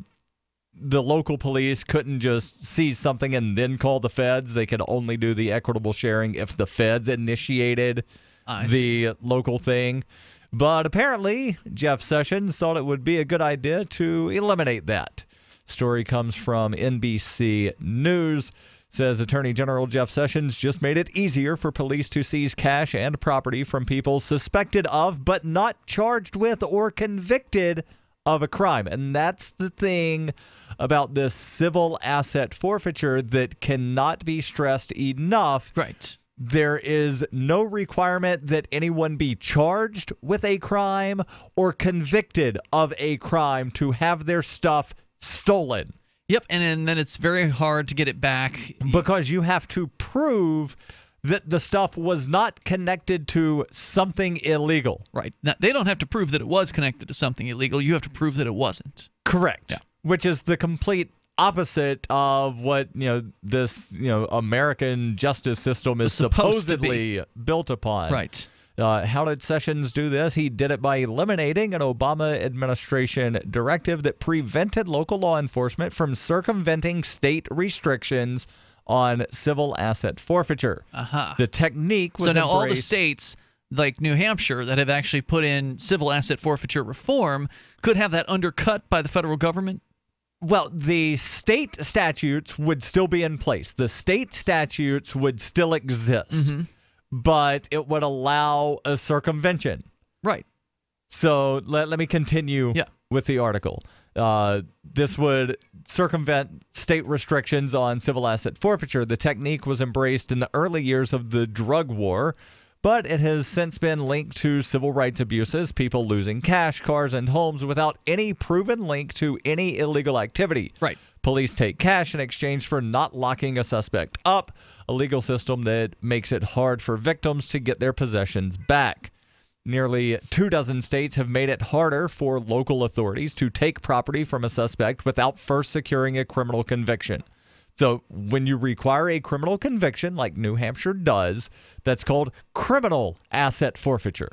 the local police couldn't just see something and then call the feds. They could only do the equitable sharing if the feds initiated the local thing. But apparently, Jeff Sessions thought it would be a good idea to eliminate that. Story comes from NBC News. Says Attorney General Jeff Sessions just made it easier for police to seize cash and property from people suspected of but not charged with or convicted of a crime. And that's the thing about this civil asset forfeiture that cannot be stressed enough. Right. There is no requirement that anyone be charged with a crime or convicted of a crime to have their stuff stolen. Yep, and then it's very hard to get it back. Because you have to prove that the stuff was not connected to something illegal. Right. Now, they don't have to prove that it was connected to something illegal. You have to prove that it wasn't. Correct. Yeah. Which is the complete opposite of what, this, American justice system is supposedly built upon. Right. How did Sessions do this? He did it by eliminating an Obama administration directive that prevented local law enforcement from circumventing state restrictions on civil asset forfeiture. Uh-huh. The technique was so now all the embraced. states like New Hampshire that have actually put in civil asset forfeiture reform could have that undercut by the federal government? Well, the state statutes would still be in place. The state statutes would still exist. Mm-hmm. But it would allow a circumvention. Right. So let me continue with the article. This would circumvent state restrictions on civil asset forfeiture. The technique was embraced in the early years of the drug war, but it has since been linked to civil rights abuses, people losing cash, cars, and homes without any proven link to any illegal activity. Right. Police take cash in exchange for not locking a suspect up, a legal system that makes it hard for victims to get their possessions back. Nearly 24 states have made it harder for local authorities to take property from a suspect without first securing a criminal conviction. So when you require a criminal conviction, like New Hampshire does, that's called criminal asset forfeiture.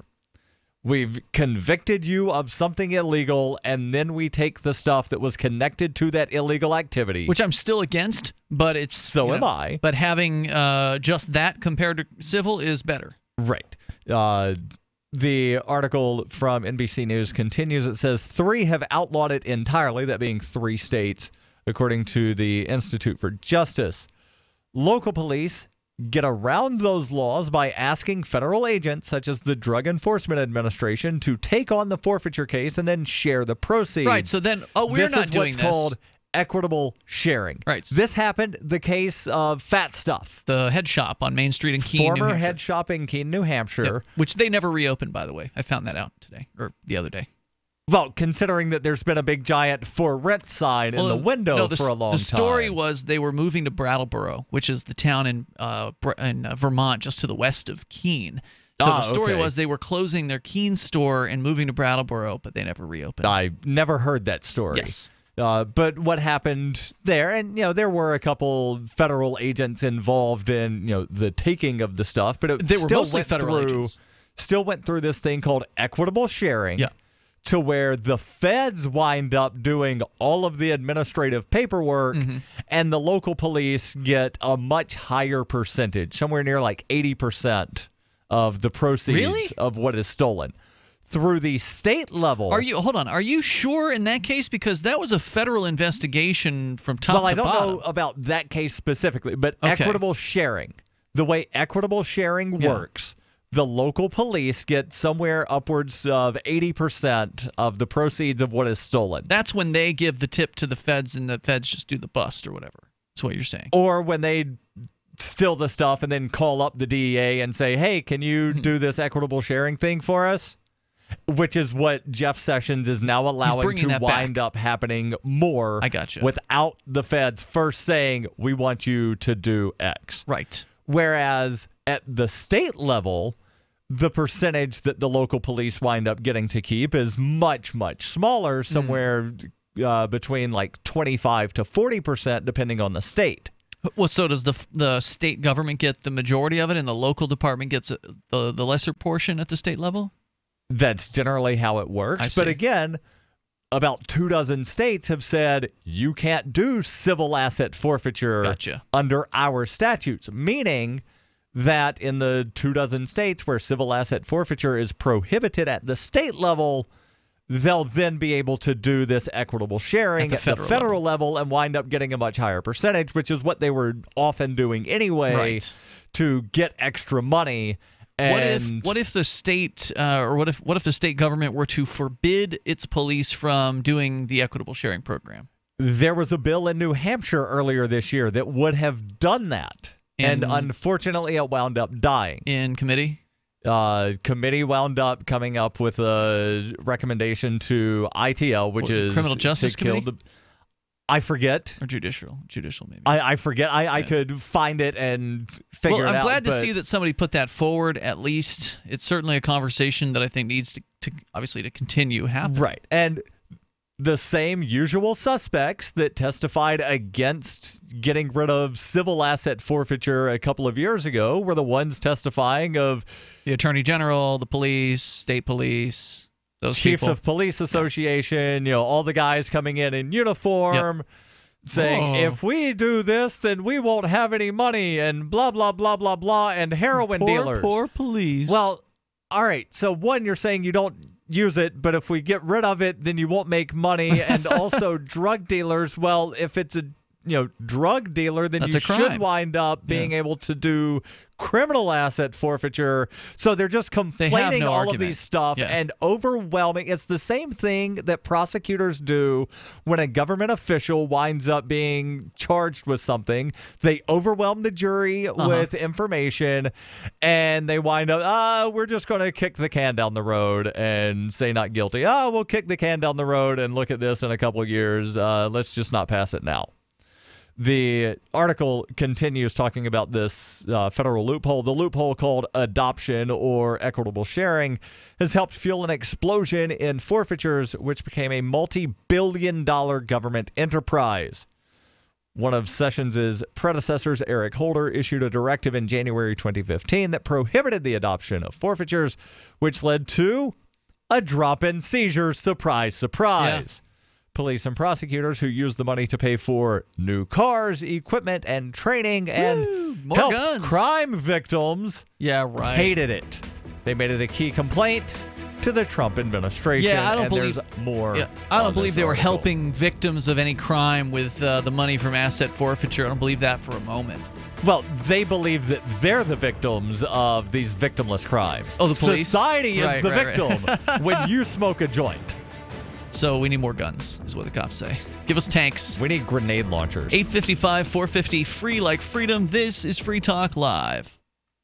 We've convicted you of something illegal, and then we take the stuff that was connected to that illegal activity. Which I'm still against, but it's... So am I. But having just that compared to civil is better. Right. The article from NBC News continues. It says 3 have outlawed it entirely, that being 3 states, according to the Institute for Justice. Local police get around those laws by asking federal agents, such as the Drug Enforcement Administration, to take on the forfeiture case and then share the proceeds. Right, so then, we're not doing this. This is what's called equitable sharing. Right. This happened, the case of Fat Stuff. The head shop on Main Street in Keene, New Former Hampshire. head shop in Keene, New Hampshire. Yep. Which they never reopened, by the way. I found that out today, or the other day. Well, considering that there's been a big giant for rent sign in the window for a long time. The story was they were moving to Brattleboro, which is the town in Vermont just to the west of Keene. So the story was they were closing their Keene store and moving to Brattleboro, but they never reopened. I never heard that story. Yes. But what happened there, and there were a couple federal agents involved in the taking of the stuff, but they were mostly federal agents. Still went through this thing called equitable sharing. Yeah. To where the feds wind up doing all of the administrative paperwork, and the local police get a much higher percentage, somewhere near like 80% of the proceeds of what is stolen. Through the state level. Hold on. Are you sure in that case? Because that was a federal investigation from top to bottom. Well, I don't know about that case specifically, but equitable sharing. The way equitable sharing works, the local police get somewhere upwards of 80% of the proceeds of what is stolen. That's when they give the tip to the feds and the feds just do the bust or whatever. That's what you're saying. Or when they steal the stuff and then call up the DEA and say, hey, can you do this equitable sharing thing for us? Which is what Jeff Sessions is now allowing to wind up happening more. I gotcha. Without the feds first saying, we want you to do X. Right. Whereas at the state level, the percentage that the local police wind up getting to keep is much, much smaller, somewhere between like 25 to 40%, depending on the state. Well, so does the state government get the majority of it and the local department gets the lesser portion at the state level? That's generally how it works. But again, about 24 states have said you can't do civil asset forfeiture under our statutes, meaning that in the 24 states where civil asset forfeiture is prohibited at the state level, they'll then be able to do this equitable sharing at the federal level and wind up getting a much higher percentage, which is what they were often doing anyway to get extra money. What if the state or what if the state government were to forbid its police from doing the equitable sharing program? There was a bill in New Hampshire earlier this year that would have done that, and unfortunately it wound up dying. In committee? Committee wound up coming up with a recommendation to ITL, which is Criminal Justice Committee? I forget. Or judicial maybe. I forget. I could find it and figure it out. I'm glad to see that somebody put that forward, at least. It's certainly a conversation that I think needs to obviously to continue happening. Right. And the same usual suspects that testified against getting rid of civil asset forfeiture a couple of years ago were the ones testifying of the Attorney General, the police, state police, those Chiefs people. of Police Association, all the guys coming in uniform saying, if we do this, then we won't have any money and blah, blah, blah, blah, blah, and heroin dealers. Poor police. Well, all right. So one, you're saying you don't use it, but if we get rid of it, then you won't make money. And also drug dealers, well, if it's a drug dealer, then you should wind up being able to do criminal asset forfeiture. So they're just complaining all of these stuff and overwhelming. It's the same thing that prosecutors do when a government official winds up being charged with something. They overwhelm the jury with information, and they wind up, we're just going to kick the can down the road and say not guilty. We'll kick the can down the road and look at this in a couple of years. Let's just not pass it now. The article continues talking about this federal loophole. The loophole called adoption or equitable sharing has helped fuel an explosion in forfeitures, which became a multi-billion-dollar government enterprise. One of Sessions' predecessors, Eric Holder, issued a directive in January 2015 that prohibited the adoption of forfeitures, which led to a drop in seizures. Surprise, surprise. Police and prosecutors who used the money to pay for new cars, equipment, and training and more guns. Crime victims hated it. They made it a key complaint to the Trump administration. Yeah, I don't believe there's more. Yeah, I don't believe they were helping victims of any crime with the money from asset forfeiture. I don't believe that for a moment. Well, they believe that they're the victims of these victimless crimes. Oh, the police? Society is the victim when you smoke a joint. So we need more guns, is what the cops say. Give us tanks. We need grenade launchers. 855-450, free like freedom. This is Free Talk Live.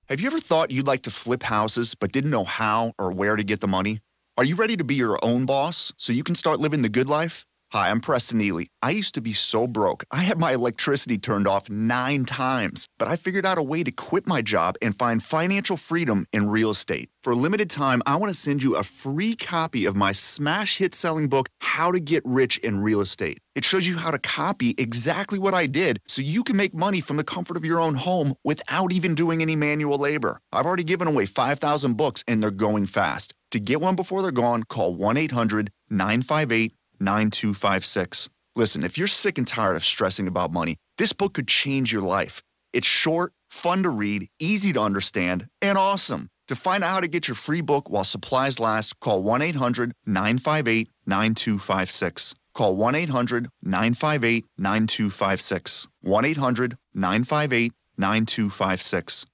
Have you ever thought you'd like to flip houses but didn't know how or where to get the money? Are you ready to be your own boss so you can start living the good life? Hi, I'm Preston Neely. I used to be so broke. I had my electricity turned off 9 times, but I figured out a way to quit my job and find financial freedom in real estate. For a limited time, I want to send you a free copy of my smash hit selling book, How to Get Rich in Real Estate. It shows you how to copy exactly what I did so you can make money from the comfort of your own home without even doing any manual labor. I've already given away 5,000 books and they're going fast. To get one before they're gone, call 1-800-958-9256. Listen, if you're sick and tired of stressing about money, this book could change your life. It's short, fun to read, easy to understand, and awesome. To find out how to get your free book while supplies last, call 1-800-958-9256. Call 1-800-958-9256. 1-800-958-9256.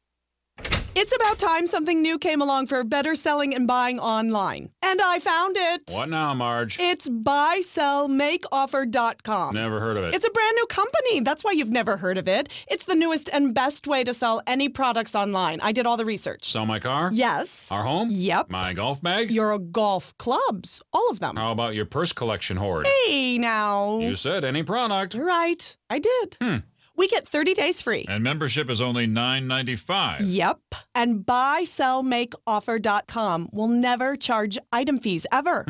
It's about time something new came along for better selling and buying online. And I found it. What now, Marge? It's buysellmakeoffer.com. Never heard of it. It's a brand new company. That's why you've never heard of it. It's the newest and best way to sell any products online. I did all the research. Sell my car? Yes. Our home? Yep. My golf bag? Your golf clubs. All of them. How about your purse collection hoard? Hey, now. You said any product. Right. I did. We get 30 days free. And membership is only $9.95. Yep. And buysellmakeoffer.com will never charge item fees, ever.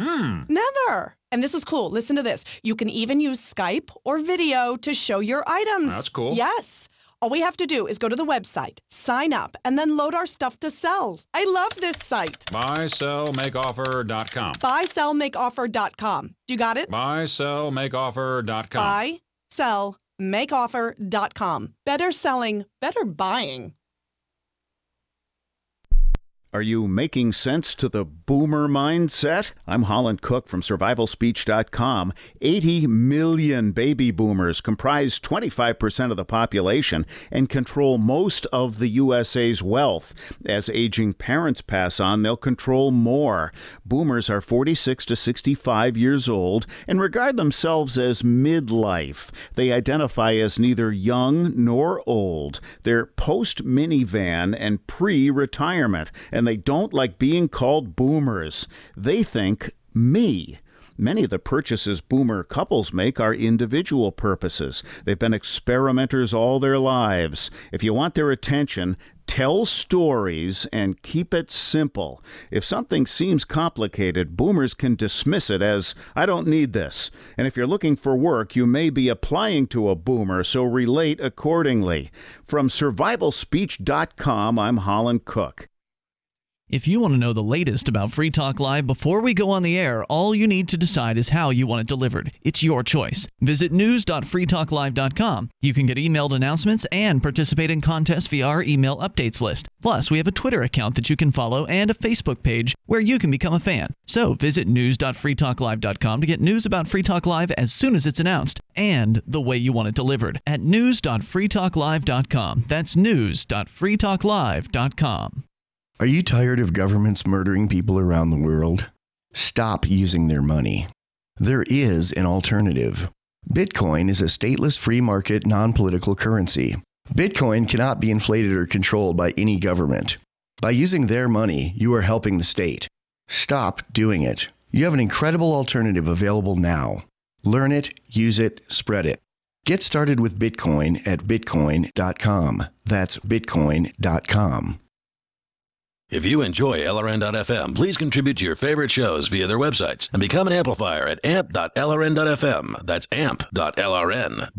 Never. And this is cool. Listen to this. You can even use Skype or video to show your items. That's cool. Yes. All we have to do is go to the website, sign up, and then load our stuff to sell. I love this site. Buysellmakeoffer.com. Buysellmakeoffer.com. You got it? Buysellmakeoffer.com. Buysellmakeoffer.com. Better selling, better buying. Are you making sense to the boomer mindset? I'm Holland Cook from survivalspeech.com. 80 million baby boomers comprise 25% of the population and control most of the USA's wealth. As aging parents pass on, they'll control more. Boomers are 46 to 65 years old and regard themselves as midlife. They identify as neither young nor old. They're post-minivan and pre-retirement, and they don't like being called boomers. They think me. Many of the purchases boomer couples make are individual purposes. They've been experimenters all their lives. If you want their attention, tell stories and keep it simple. If something seems complicated, boomers can dismiss it as, I don't need this. And if you're looking for work, you may be applying to a boomer, so relate accordingly. From survivalspeech.com, I'm Holland Cook. If you want to know the latest about Free Talk Live before we go on the air, all you need to decide is how you want it delivered. It's your choice. Visit news.freetalklive.com. You can get emailed announcements and participate in contests via our email updates list. Plus, we have a Twitter account that you can follow and a Facebook page where you can become a fan. So visit news.freetalklive.com to get news about Free Talk Live as soon as it's announced and the way you want it delivered at news.freetalklive.com. That's news.freetalklive.com. Are you tired of governments murdering people around the world? Stop using their money. There is an alternative. Bitcoin is a stateless free market non-political currency. Bitcoin cannot be inflated or controlled by any government. By using their money, you are helping the state. Stop doing it. You have an incredible alternative available now. Learn it, use it, spread it. Get started with Bitcoin at bitcoin.com. That's bitcoin.com. If you enjoy LRN.FM, please contribute to your favorite shows via their websites and become an amplifier at amp.lrn.fm. That's amp.lrn.fm.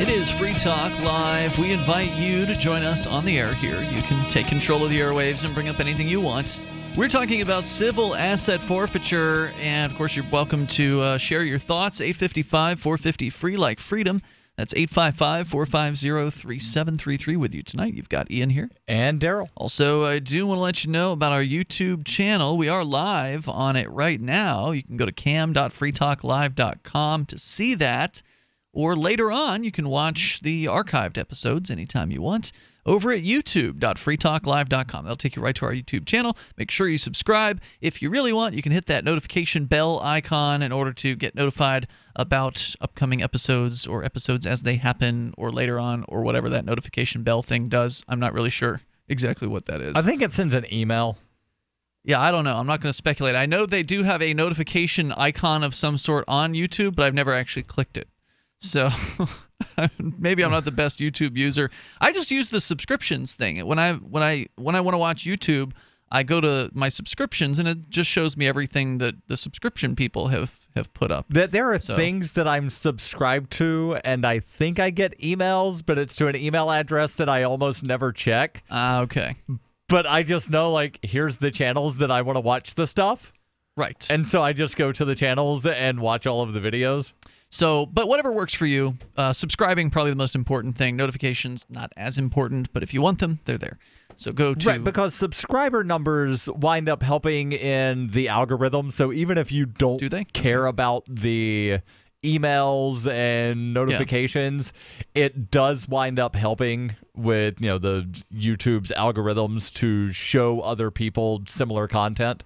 It is Free Talk Live. We invite you to join us on the air here. You can take control of the airwaves and bring up anything you want. We're talking about civil asset forfeiture, and of course, you're welcome to share your thoughts. 855-450-FREE, like freedom. That's 855-450-3733 with you tonight. You've got Ian here. And Daryl. Also, I do want to let you know about our YouTube channel. We are live on it right now. You can go to cam.freetalklive.com to see that. Or later on, you can watch the archived episodes anytime you want over at youtube.freetalklive.com. That'll take you right to our YouTube channel. Make sure you subscribe. If you really want, you can hit that notification bell icon in order to get notified about upcoming episodes or episodes as they happen or later on or whatever that notification bell thing does. I'm not really sure exactly what that is. I think it sends an email. Yeah, I don't know. I'm not going to speculate. I know they do have a notification icon of some sort on YouTube, but I've never actually clicked it. So maybe I'm not the best YouTube user. I just use the subscriptions thing. When I want to watch YouTube, I go to my subscriptions and it just shows me everything that the subscription people have put up. There are things that I'm subscribed to, and I think I get emails, but it's to an email address that I almost never check. Okay. But I just know, like, here's the channels that I want to watch the stuff. Right. And so I just go to the channels and watch all of the videos. So, but whatever works for you. Subscribing, probably the most important thing. Notifications, not as important, but if you want them, they're there. So go to... Right, because subscriber numbers wind up helping in the algorithm. So even if you don't care about the emails and notifications, it does wind up helping with, you know, the YouTube's algorithms to show other people similar content.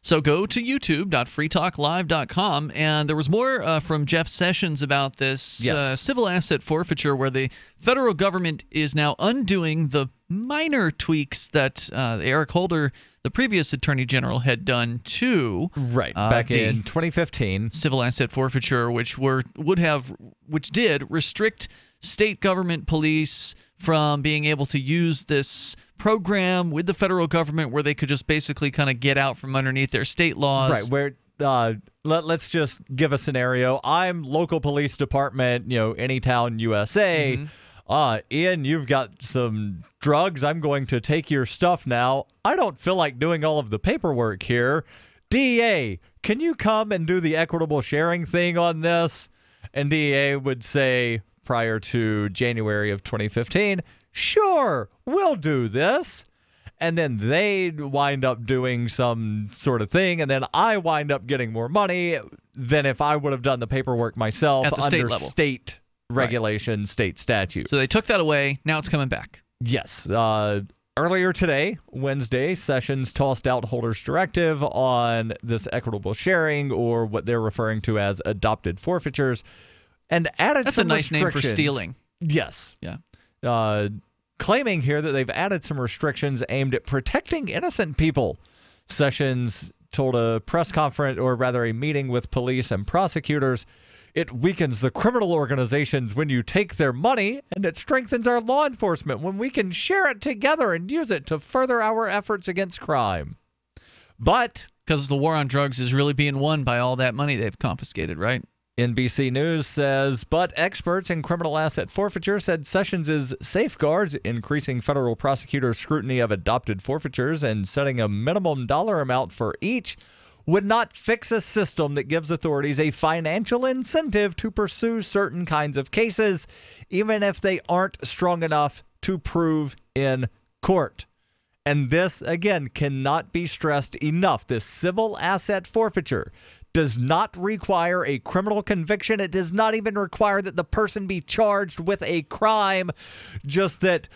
So go to youtube.freetalklive.com, and there was more from Jeff Sessions about this civil asset forfeiture, where the federal government is now undoing the minor tweaks that Eric Holder, the previous Attorney General, had done to back in 2015 civil asset forfeiture, which did restrict state government police from being able to use this program with the federal government, where they could just basically kind of get out from underneath their state laws. Right, where let's just give a scenario. I'm local police department, Anytown, USA. Ian, you've got some drugs. I'm going to take your stuff now. I don't feel like doing all of the paperwork here. DEA, can you come and do the equitable sharing thing on this? And DEA would say, prior to January of 2015, sure, we'll do this. And then they'd wind up doing some sort of thing, and then I wind up getting more money than if I would have done the paperwork myself at the under state level. State regulation, state statute. So they took that away. Now it's coming back. Yes. Earlier today, Wednesday, Sessions tossed out Holder's directive on this equitable sharing, or what they're referring to as adopted forfeitures, and added That's some a nice name for restrictions. stealing. Yes. Yeah. Claiming here that they've added some restrictions aimed at protecting innocent people. Sessions told a press conference, or rather a meeting with police and prosecutors, it weakens the criminal organizations when you take their money, and it strengthens our law enforcement when we can share it together and use it to further our efforts against crime. But because the war on drugs is really being won by all that money they've confiscated, right? NBC News says, but experts in criminal asset forfeiture said Sessions' safeguards, increasing federal prosecutors' scrutiny of adopted forfeitures and setting a minimum dollar amount for each, would not fix a system that gives authorities a financial incentive to pursue certain kinds of cases, even if they aren't strong enough to prove in court. And this, again, cannot be stressed enough. This civil asset forfeiture does not require a criminal conviction. It does not even require that the person be charged with a crime. Just that,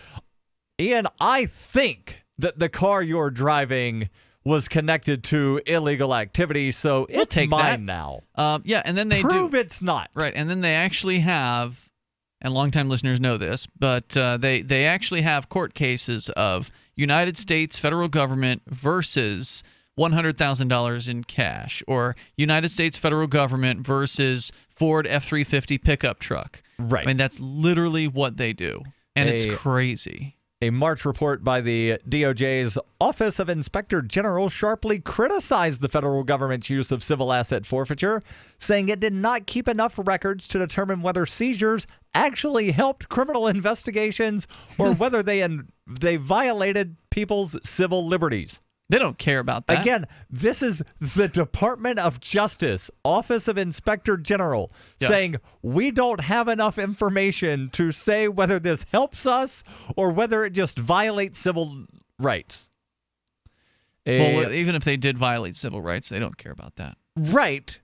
Ian, I think that the car you're driving was connected to illegal activity, so it's mine now. Yeah, and then they prove it's not. Right, and then they actually have, and longtime listeners know this, but they actually have court cases of United States federal government versus $100,000 in cash, or United States federal government versus Ford F-350 pickup truck. Right. I mean, that's literally what they do, and it's crazy. A March report by the DOJ's Office of Inspector General sharply criticized the federal government's use of civil asset forfeiture, saying it did not keep enough records to determine whether seizures actually helped criminal investigations or whether they violated people's civil liberties. They don't care about that. Again, this is the Department of Justice, Office of Inspector General, saying we don't have enough information to say whether this helps us or whether it just violates civil rights. Well, even if they did violate civil rights, they don't care about that. Right.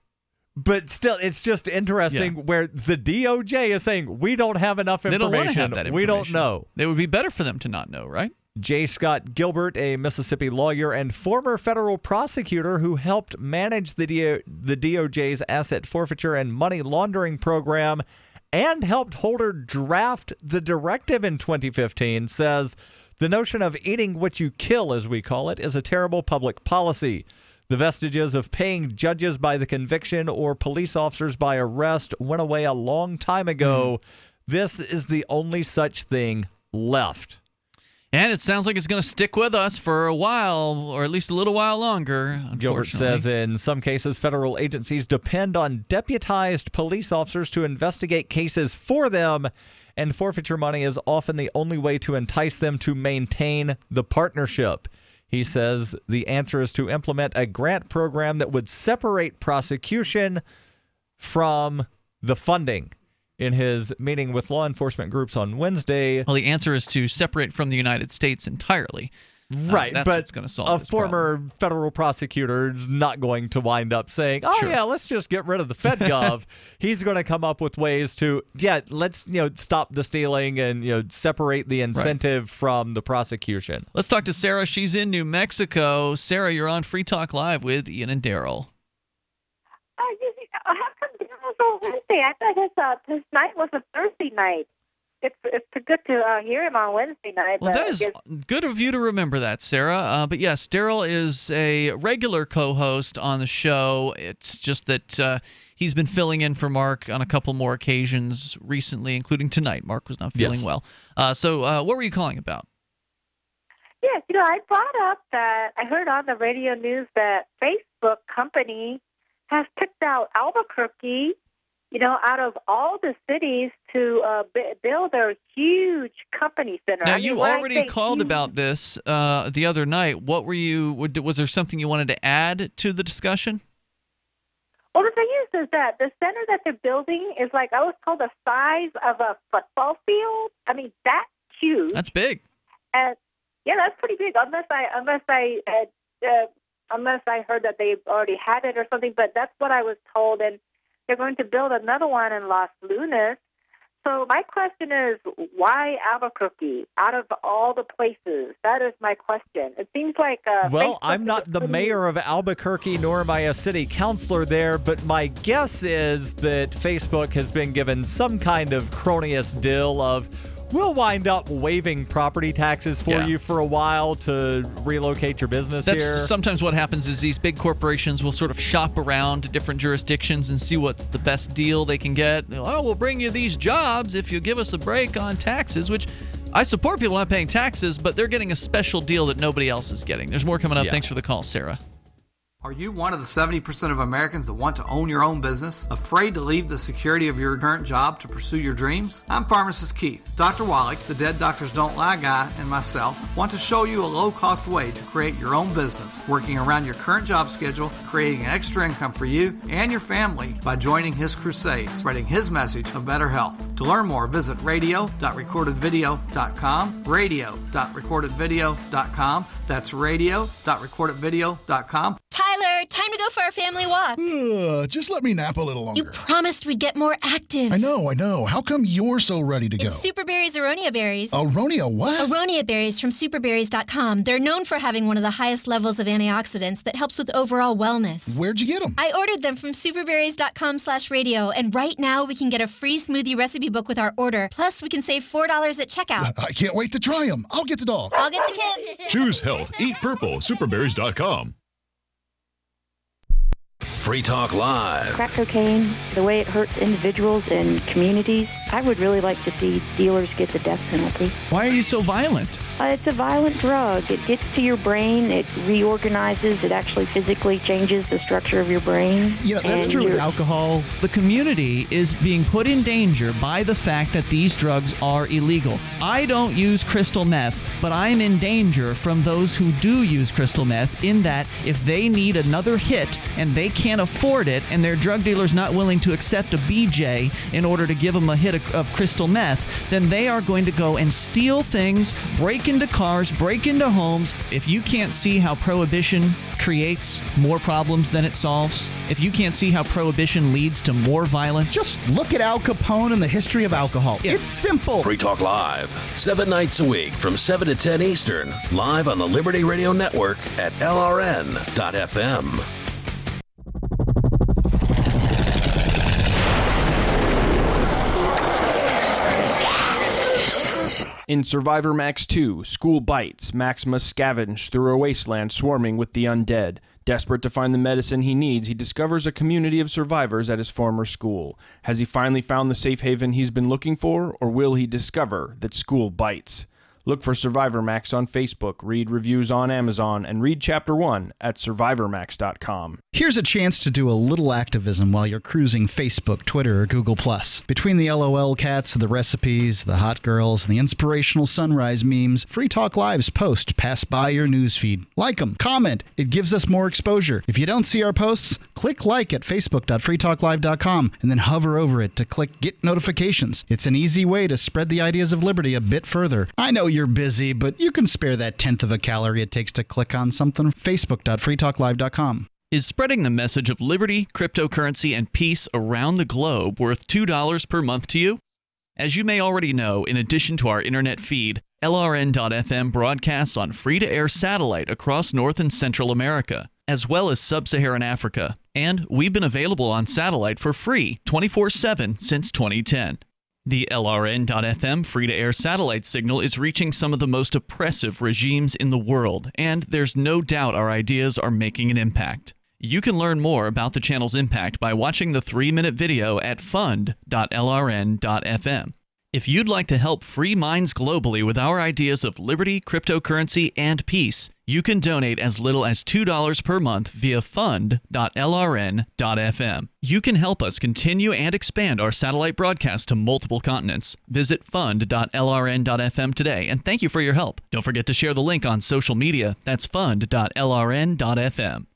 But still, it's just interesting where the DOJ is saying, we don't have enough information. They don't want to have that information. We don't know. It would be better for them to not know, right? J. Scott Gilbert, a Mississippi lawyer and former federal prosecutor who helped manage the DOJ's asset forfeiture and money laundering program and helped Holder draft the directive in 2015, says the notion of eating what you kill, as we call it, is a terrible public policy. The vestiges of paying judges by the conviction or police officers by arrest went away a long time ago. This is the only such thing left. And it sounds like it's going to stick with us for a while, or at least a little while longer, Gilbert says in some cases, federal agencies depend on deputized police officers to investigate cases for them, and forfeiture money is often the only way to entice them to maintain the partnership. He says the answer is to implement a grant program that would separate prosecution from the funding. In his meeting with law enforcement groups on Wednesday. Well, the answer is to separate from the United States entirely. Right, that's but what's going to solve this former problem. federal prosecutor is not going to wind up saying, "Oh yeah, let's just get rid of the FedGov." He's going to come up with ways to, let's stop the stealing and separate the incentive from the prosecution. Let's talk to Sarah. She's in New Mexico. Sarah, you're on Free Talk Live with Ian and Daryl. How come dinner's on Wednesday? I thought his night was a Thursday night. It's good to hear him on Wednesday night. Well, that is good of you to remember that, Sarah. But yes, Daryl is a regular co-host on the show. It's just that he's been filling in for Mark on a couple more occasions recently, including tonight. Mark was not feeling well. So what were you calling about? Yes, I brought up that I heard on the radio news that Facebook company has picked out Albuquerque, out of all the cities to build their huge company center. Now, you already called about this the other night. What were you? Was there something you wanted to add to the discussion? Well, the thing is that the center that they're building is I was told, the size of a football field. I mean, that's huge. That's big. And that's pretty big. Unless I heard that they already had it or something, but that's what I was told. And they're going to build another one in Los Lunas. So my question is, why Albuquerque out of all the places? That is my question. It seems like well, I'm not the mayor of Albuquerque, nor am I a city councilor there, but my guess is that Facebook has been given some kind of cronyist deal of, we'll wind up waiving property taxes for you for a while to relocate your business here. That's sometimes what happens is these big corporations will sort of shop around to different jurisdictions and see what's the best deal they can get. We'll bring you these jobs if you give us a break on taxes, which I support people not paying taxes, but they're getting a special deal that nobody else is getting. There's more coming up. Thanks for the call, Sarah. Are you one of the 70% of Americans that want to own your own business, afraid to leave the security of your current job to pursue your dreams? I'm Pharmacist Keith. Dr. Wallach, the Dead Doctors Don't Lie guy, and myself want to show you a low-cost way to create your own business, working around your current job schedule, creating an extra income for you and your family by joining his crusade, spreading his message of better health. To learn more, visit radio.recordedvideo.com, radio.recordedvideo.com. That's radio.recordedvideo.com. Tyler, time to go for our family walk. Just let me nap a little longer. You promised we'd get more active. I know. How come you're so ready to go? It's Superberry's Aronia berries. Aronia what? Aronia berries from superberries.com. They're known for having one of the highest levels of antioxidants that helps with overall wellness. Where'd you get them? I ordered them from superberries.com/radio, and right now we can get a free smoothie recipe book with our order. Plus, we can save $4 at checkout. I can't wait to try them. I'll get the dog. I'll get the kids. Choose health. Eat purple. Superberries.com. Free Talk Live. Crack cocaine, the way it hurts individuals and communities, I would really like to see dealers get the death penalty. Why are you so violent? It's a violent drug. It gets to your brain, it reorganizes, it actually physically changes the structure of your brain. That's true with alcohol. The community is being put in danger by the fact that these drugs are illegal. I don't use crystal meth, but I'm in danger from those who do use crystal meth, in that if they need another hit and they can't afford it and their drug dealer's not willing to accept a BJ in order to give them a hit of of crystal meth, then they are going to go and steal things, break into cars, break into homes. If you can't see how prohibition creates more problems than it solves, if you can't see how prohibition leads to more violence, just look at Al Capone and the history of alcohol. Yes. It's simple. Free Talk Live, 7 nights a week from 7 to 10 Eastern, live on the Liberty Radio Network at LRN.FM. In Survivor Max 2, School Bites, Max must scavenge through a wasteland swarming with the undead. Desperate to find the medicine he needs, he discovers a community of survivors at his former school. Has he finally found the safe haven he's been looking for, or will he discover that school bites? Look for Survivor Max on Facebook, read reviews on Amazon, and read Chapter 1 at SurvivorMax.com. Here's a chance to do a little activism while you're cruising Facebook, Twitter, or Google+. Between the LOL cats, the recipes, the hot girls, and the inspirational sunrise memes, Free Talk Live's posts pass by your newsfeed. Like them, comment. It gives us more exposure. If you don't see our posts, click like at facebook.freetalklive.com and then hover over it to click Get Notifications. It's an easy way to spread the ideas of liberty a bit further. I know you're busy, but you can spare that tenth of a calorie it takes to click on something. Facebook.freetalklive.com. Is spreading the message of liberty, cryptocurrency, and peace around the globe worth $2 per month to you? As you may already know, in addition to our internet feed, LRN.FM broadcasts on free-to-air satellite across North and Central America, as well as Sub-Saharan Africa. And we've been available on satellite for free 24/7 since 2010. The LRN.FM free-to-air satellite signal is reaching some of the most oppressive regimes in the world, and there's no doubt our ideas are making an impact. You can learn more about the channel's impact by watching the 3-minute video at fund.lrn.fm. If you'd like to help free minds globally with our ideas of liberty, cryptocurrency, and peace, you can donate as little as $2 per month via fund.lrn.fm. You can help us continue and expand our satellite broadcast to multiple continents. Visit fund.lrn.fm today, and thank you for your help. Don't forget to share the link on social media. That's fund.lrn.fm.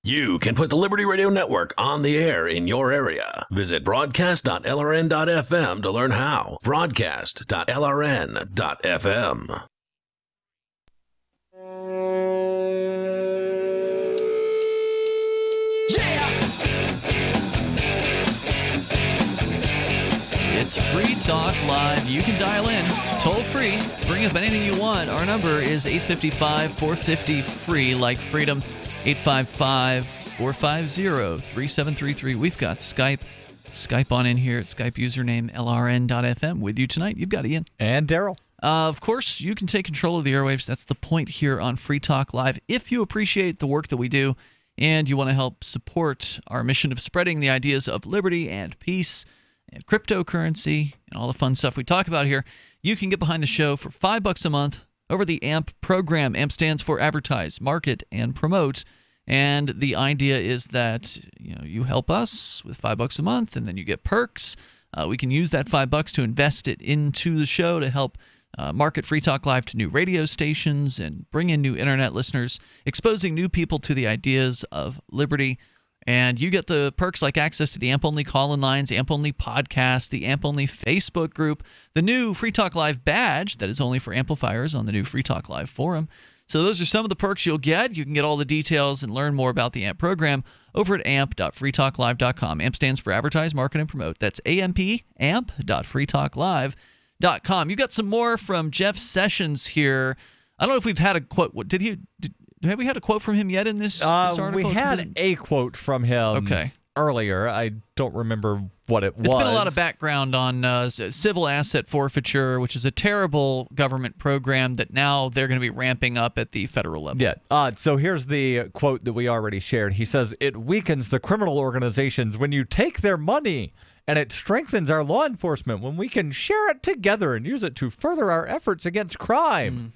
You can put the Liberty Radio Network on the air in your area. Visit broadcast.lrn.fm to learn how. Broadcast.lrn.fm. It's Free Talk Live. You can dial in toll free. Bring up anything you want. Our number is 855-450-FREE, like freedom. 855-450-3733. We've got Skype on in here at Skype username LRN.FM. With you tonight, you've got Ian. And Daryl. Of course, you can take control of the airwaves. That's the point here on Free Talk Live. If you appreciate the work that we do and you want to help support our mission of spreading the ideas of liberty and peace and cryptocurrency and all the fun stuff we talk about here, you can get behind the show for $5 a month over the AMP program. AMP stands for Advertise, Market, and Promote. And the idea is that you help us with $5 a month, and then you get perks. We can use that $5 to invest it into the show to help market Free Talk Live to new radio stations and bring in new internet listeners, exposing new people to the ideas of liberty. And you get the perks like access to the AMP-only call-in lines, AMP-only podcast, the AMP-only Facebook group, the new Free Talk Live badge that is only for amplifiers on the new Free Talk Live forum. So those are some of the perks you'll get. You can get all the details and learn more about the AMP program over at amp.freetalklive.com. AMP stands for Advertise, Market, and Promote. That's AMP, amp.freetalklive.com. You got some more from Jeff Sessions here. I don't know if we've had a quote. Have we had a quote from him yet in this article? We had a quote from him earlier. I don't remember what it was. It's been a lot of background on civil asset forfeiture, which is a terrible government program that now they're going to be ramping up at the federal level. Yeah. So here's the quote that we already shared. He says, "It weakens the criminal organizations when you take their money, and it strengthens our law enforcement when we can share it together and use it to further our efforts against crime."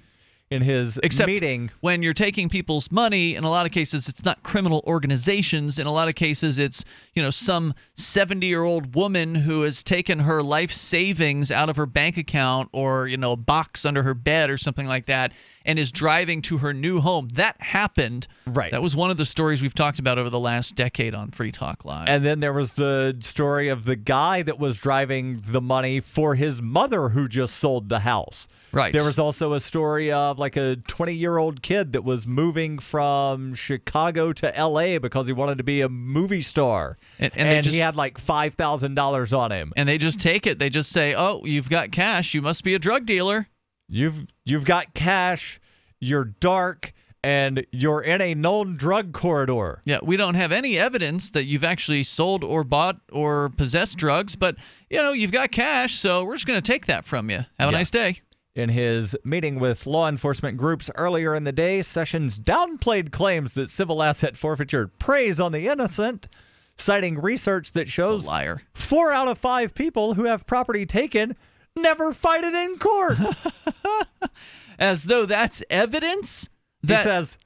In his meeting. When you're taking people's money, in a lot of cases, it's not criminal organizations. In a lot of cases, it's some 70-year-old woman who has taken her life savings out of her bank account or a box under her bed or something like that, and is driving to her new home. That happened. Right. That was one of the stories we've talked about over the last decade on Free Talk Live. And then there was the story of the guy that was driving the money for his mother who just sold the house. Right. There was also a story of like a 20-year-old kid that was moving from Chicago to L.A. because he wanted to be a movie star. And he had like $5,000 on him. And they just take it. They just say, oh, you've got cash. You must be a drug dealer. You've got cash. You're dark. And you're in a known drug corridor. Yeah, we don't have any evidence that you've actually sold or bought or possessed drugs, but, you've got cash, so we're just going to take that from you. Have a nice day. In his meeting with law enforcement groups earlier in the day, Sessions downplayed claims that civil asset forfeiture preys on the innocent, citing research that shows 4 out of 5 people who have property taken never fight it in court. As though that's evidence? He says,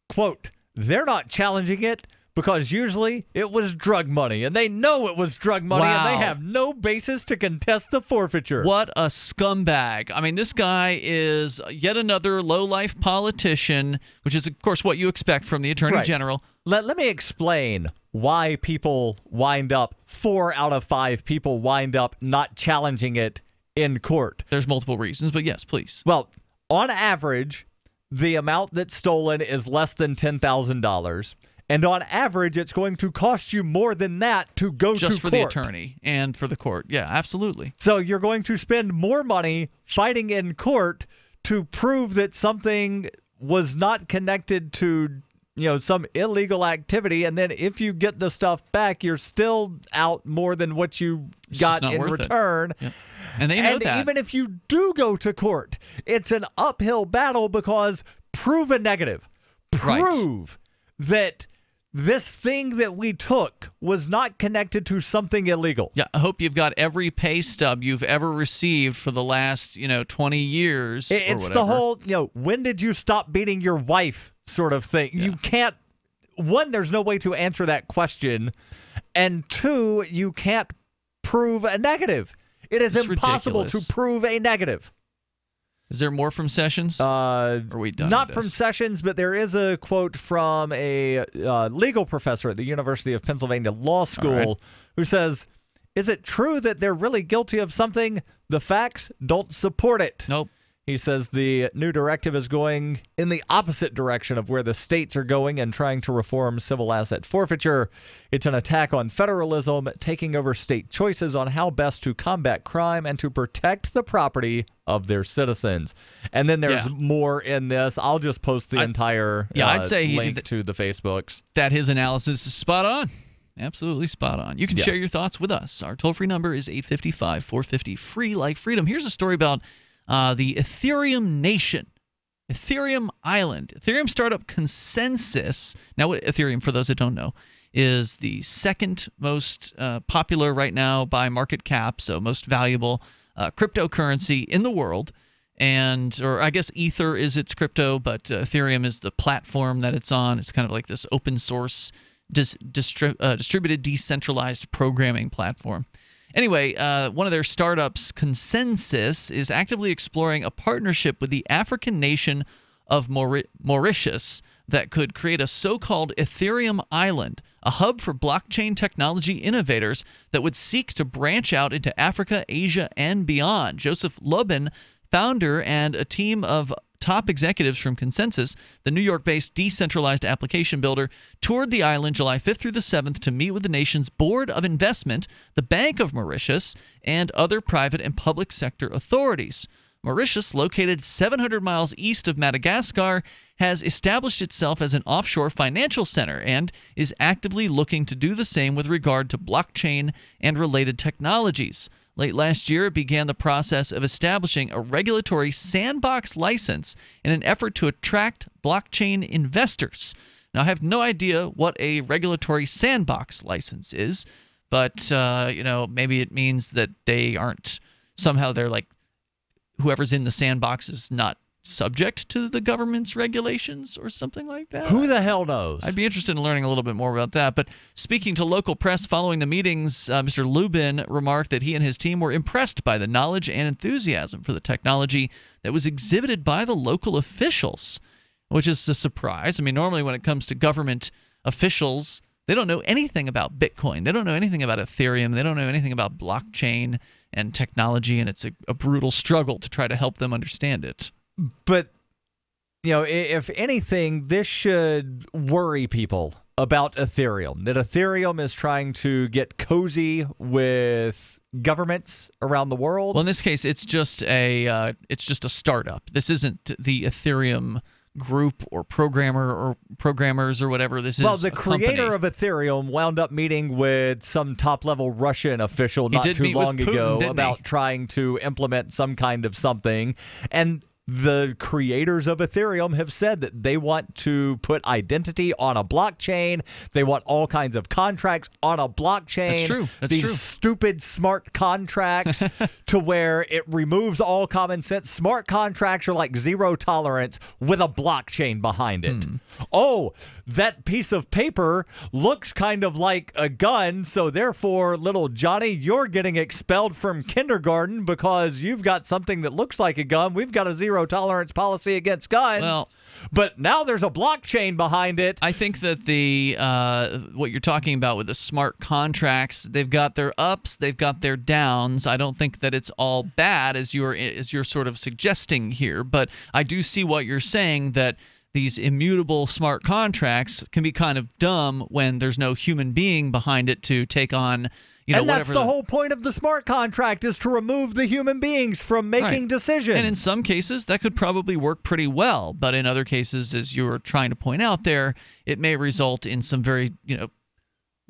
quote, they're not challenging it because usually it was drug money, and they know it was drug money, and they have no basis to contest the forfeiture. What a scumbag. I mean, this guy is yet another low-life politician, which is, of course, what you expect from the Attorney General. Let me explain why 4 out of 5 people wind up not challenging it in court. There's multiple reasons, but yes, please. Well, on average, the amount that's stolen is less than $10,000. And on average, it's going to cost you more than that to go to court. Just for the attorney and for the court. Yeah, absolutely. So you're going to spend more money fighting in court to prove that something was not connected to, some illegal activity. And then if you get the stuff back, you're still out more than what you got in return. Yep. And they know that. And even if you do go to court, it's an uphill battle because prove a negative. Prove that this thing that we took was not connected to something illegal. Yeah, I hope you've got every pay stub you've ever received for the last, 20 years. It's the whole, when did you stop beating your wife sort of thing. Yeah. You can't, one, there's no way to answer that question. And 2, you can't prove a negative. It is impossible to prove a negative. Is there more from Sessions? Are we done? Not from Sessions, but there is a quote from a legal professor at the University of Pennsylvania Law School who says, "Is it true that they're really guilty of something? The facts don't support it." Nope. He says the new directive is going in the opposite direction of where the states are going and trying to reform civil asset forfeiture. It's an attack on federalism, taking over state choices on how best to combat crime and to protect the property of their citizens. And then there's more in this. I'll just post the entire I'd say link to the Facebooks. That his analysis is spot on. Absolutely spot on. You can share your thoughts with us. Our toll-free number is 855-450-FREE like freedom. Here's a story about the Ethereum Nation, Ethereum Island, Ethereum startup ConsenSys. Now, what Ethereum, for those that don't know, is the second most popular right now by market cap, so most valuable cryptocurrency in the world. Or I guess Ether is its crypto, but Ethereum is the platform that it's on. It's kind of like this open source, distributed, decentralized programming platform. Anyway, one of their startups, ConsenSys, is actively exploring a partnership with the African nation of Mauritius that could create a so-called Ethereum Island, a hub for blockchain technology innovators that would seek to branch out into Africa, Asia, and beyond. Joseph Lubin, founder, and a team of top executives from ConsenSys, the New York-based decentralized application builder, toured the island July 5th through the 7th to meet with the nation's Board of Investment, the Bank of Mauritius, and other private and public sector authorities. Mauritius, located 700 miles east of Madagascar, has established itself as an offshore financial center and is actively looking to do the same with regard to blockchain and related technologies. Late last year, it began the process of establishing a regulatory sandbox license in an effort to attract blockchain investors. Now, I have no idea what a regulatory sandbox license is, but, maybe it means that they aren't, somehow they're like, whoever's in the sandbox is not subject to the government's regulations or something like that? Who the hell knows? I'd be interested in learning a little bit more about that. But speaking to local press following the meetings, Mr. Lubin remarked that he and his team were impressed by the knowledge and enthusiasm for the technology that was exhibited by the local officials, which is a surprise. I mean, normally when it comes to government officials, they don't know anything about Bitcoin. They don't know anything about Ethereum. They don't know anything about blockchain and technology, and it's a brutal struggle to try to help them understand it. But, if anything, this should worry people about Ethereum, that Ethereum is trying to get cozy with governments around the world. Well, in this case, it's just a startup. This isn't the Ethereum group or programmers or whatever. This is the creator of Ethereum wound up meeting with some top-level Russian official not too long ago about trying to implement some kind of something. And the creators of Ethereum have said that they want to put identity on a blockchain. They want all kinds of contracts on a blockchain. That's true. These stupid smart contracts to where it removes all common sense. Smart contracts are like zero tolerance with a blockchain behind it. Oh, that piece of paper looks kind of like a gun, so therefore, little Johnny, you're getting expelled from kindergarten because you've got something that looks like a gun. We've got a zero tolerance policy against guns. But now there's a blockchain behind it. I think that what you're talking about with the smart contracts, they've got their ups, they've got their downs. I don't think that it's all bad as you're sort of suggesting here, but I do see what you're saying, that these immutable smart contracts can be kind of dumb when there's no human being behind it to take on, and that's the whole point of the smart contract, is to remove the human beings from making decisions. And in some cases, that could probably work pretty well. But in other cases, as you were trying to point out there, it may result in some very,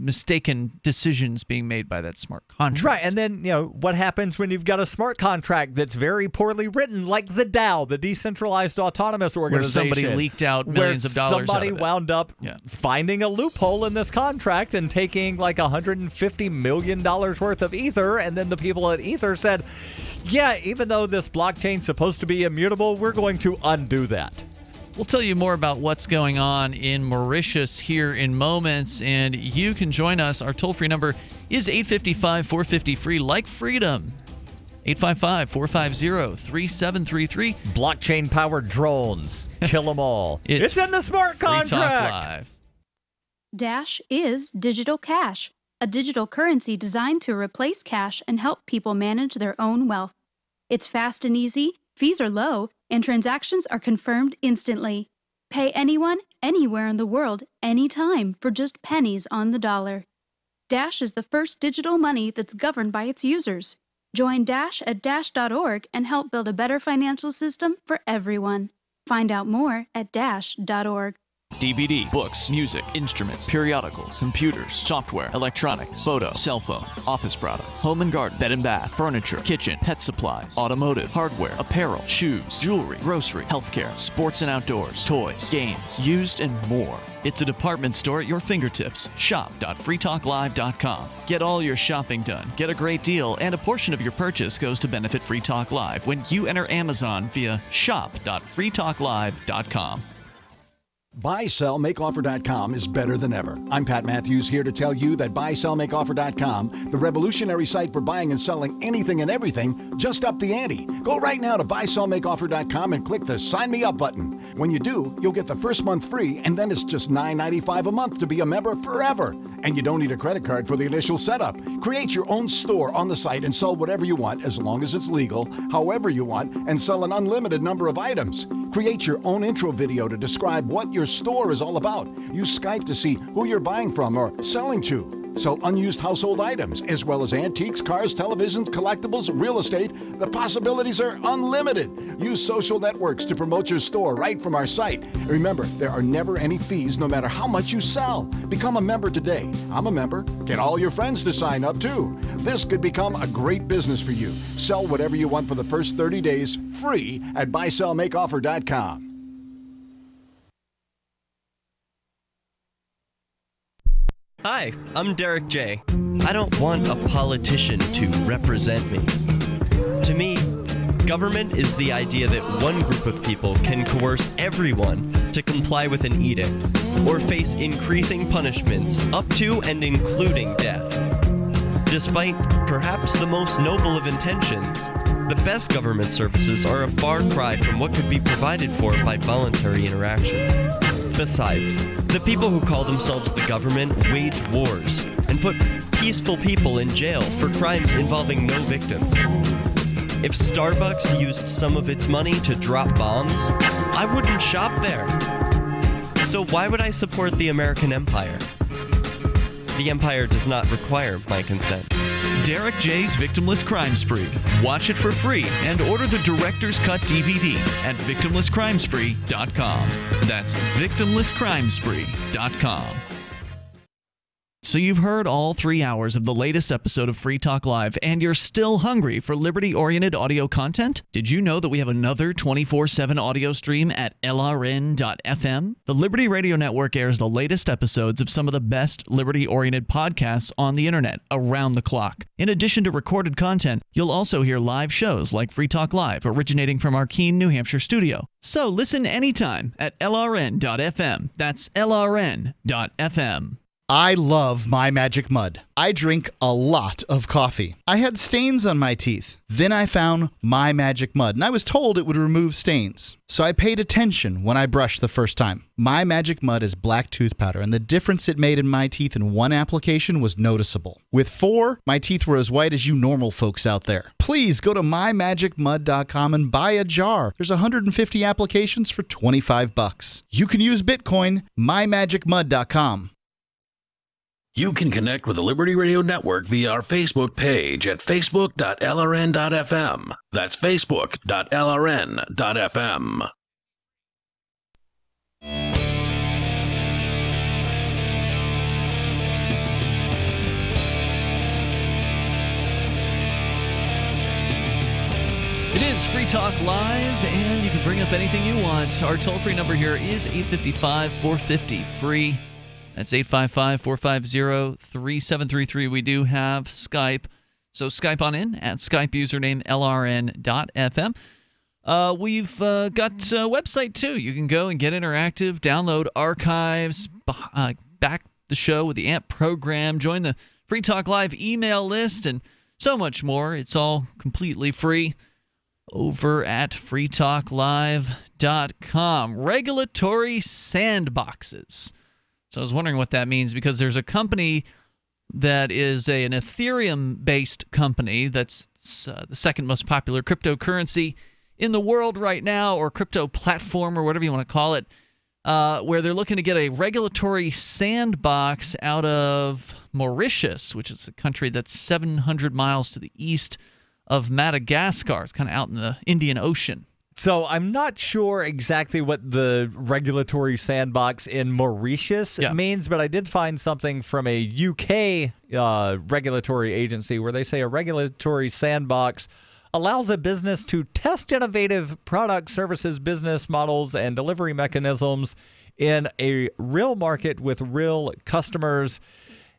mistaken decisions being made by that smart contract. Right, and then, what happens when you've got a smart contract that's very poorly written, like the DAO, the Decentralized Autonomous Organization. Where somebody leaked out millions of dollars somebody out of it. wound up finding a loophole in this contract and taking like $150 million worth of Ether, and then the people at Ether said, yeah, even though this blockchain's supposed to be immutable, we're going to undo that. We'll tell you more about what's going on in Mauritius here in moments, and you can join us. Our toll-free number is 855-450-FREE, like freedom. 855-450-3733. Blockchain-powered drones. Kill them all. It's in the smart contract. Free Talk Live. Dash is digital cash, a digital currency designed to replace cash and help people manage their own wealth. It's fast and easy, fees are low, and transactions are confirmed instantly. Pay anyone, anywhere in the world, anytime for just pennies on the dollar. Dash is the first digital money that's governed by its users. Join Dash at Dash.org and help build a better financial system for everyone. Find out more at Dash.org. DVD, books, music, instruments, periodicals, computers, software, electronics, photo, cell phone, office products, home and garden, bed and bath, furniture, kitchen, pet supplies, automotive, hardware, apparel, shoes, jewelry, grocery, healthcare, sports and outdoors, toys, games, used, and more. It's a department store at your fingertips. Shop.freetalklive.com. Get all your shopping done, get a great deal, and a portion of your purchase goes to benefit Free Talk Live when you enter Amazon via shop.freetalklive.com. BuySellMakeOffer.com is better than ever. I'm Pat Matthews, here to tell you that BuySellMakeOffer.com, the revolutionary site for buying and selling anything and everything, just upped the ante. Go right now to BuySellMakeOffer.com and click the Sign Me Up button. When you do, you'll get the first month free, and then it's just $9.95 a month to be a member forever. And you don't need a credit card for the initial setup. Create your own store on the site and sell whatever you want, as long as it's legal, however you want, and sell an unlimited number of items. Create your own intro video to describe what your store is all about. Use Skype to see who you're buying from or selling to. Sell unused household items, as well as antiques, cars, televisions, collectibles, real estate. The possibilities are unlimited. Use social networks to promote your store right from our site. Remember, there are never any fees, no matter how much you sell. Become a member today. I'm a member. Get all your friends to sign up, too. This could become a great business for you. Sell whatever you want for the first 30 days, free at BuySellMakeOffer.com. Hi, I'm Derek J. I don't want a politician to represent me. To me, Government is the idea that one group of people can coerce everyone to comply with an edict or face increasing punishments up to and including death. Despite perhaps the most noble of intentions, the best government services are a far cry from what could be provided for by voluntary interactions. Besides, the people who call themselves the government wage wars and put peaceful people in jail for crimes involving no victims. If Starbucks used some of its money to drop bombs, I wouldn't shop there. So why would I support the American empire? The empire does not require my consent. Derek J's Victimless Crime Spree. Watch it for free and order the Director's Cut DVD at victimlesscrimespree.com. That's victimlesscrimespree.com. So you've heard all 3 hours of the latest episode of Free Talk Live, and you're still hungry for liberty-oriented audio content? Did you know that we have another 24/7 audio stream at LRN.FM? The Liberty Radio Network airs the latest episodes of some of the best liberty-oriented podcasts on the internet around the clock. In addition to recorded content, you'll also hear live shows like Free Talk Live, originating from our Keene, New Hampshire studio. So listen anytime at LRN.FM. That's LRN.FM. I love My Magic Mud. I drink a lot of coffee. I had stains on my teeth. Then I found My Magic Mud, and I was told it would remove stains. So I paid attention when I brushed the first time. My Magic Mud is black tooth powder, and the difference it made in my teeth in one application was noticeable. With 4, my teeth were as white as you normal folks out there. Please go to mymagicmud.com and buy a jar. There's 150 applications for $25. You can use Bitcoin, mymagicmud.com. You can connect with the Liberty Radio Network via our Facebook page at facebook.lrn.fm. That's facebook.lrn.fm. It is Free Talk Live, and you can bring up anything you want. Our toll-free number here is 855-450-FREE. That's 855-450-3733. We do have Skype. So Skype on in at Skype username LRN.FM. We've got a website too. You can go and get interactive, download archives, back the show with the AMP program, join the Free Talk Live email list, and so much more. It's all completely free over at freetalklive.com. Regulatory sandboxes. So I was wondering what that means, because there's a company that is an Ethereum-based company that's the second most popular cryptocurrency in the world right now, or crypto platform, or whatever you want to call it, where they're looking to get a regulatory sandbox out of Mauritius, which is a country that's 700 miles to the east of Madagascar. It's kind of out in the Indian Ocean. So I'm not sure exactly what the regulatory sandbox in Mauritius means, but I did find something from a UK regulatory agency where they say a regulatory sandbox allows a business to test innovative products, services, business models, and delivery mechanisms in a real market with real customers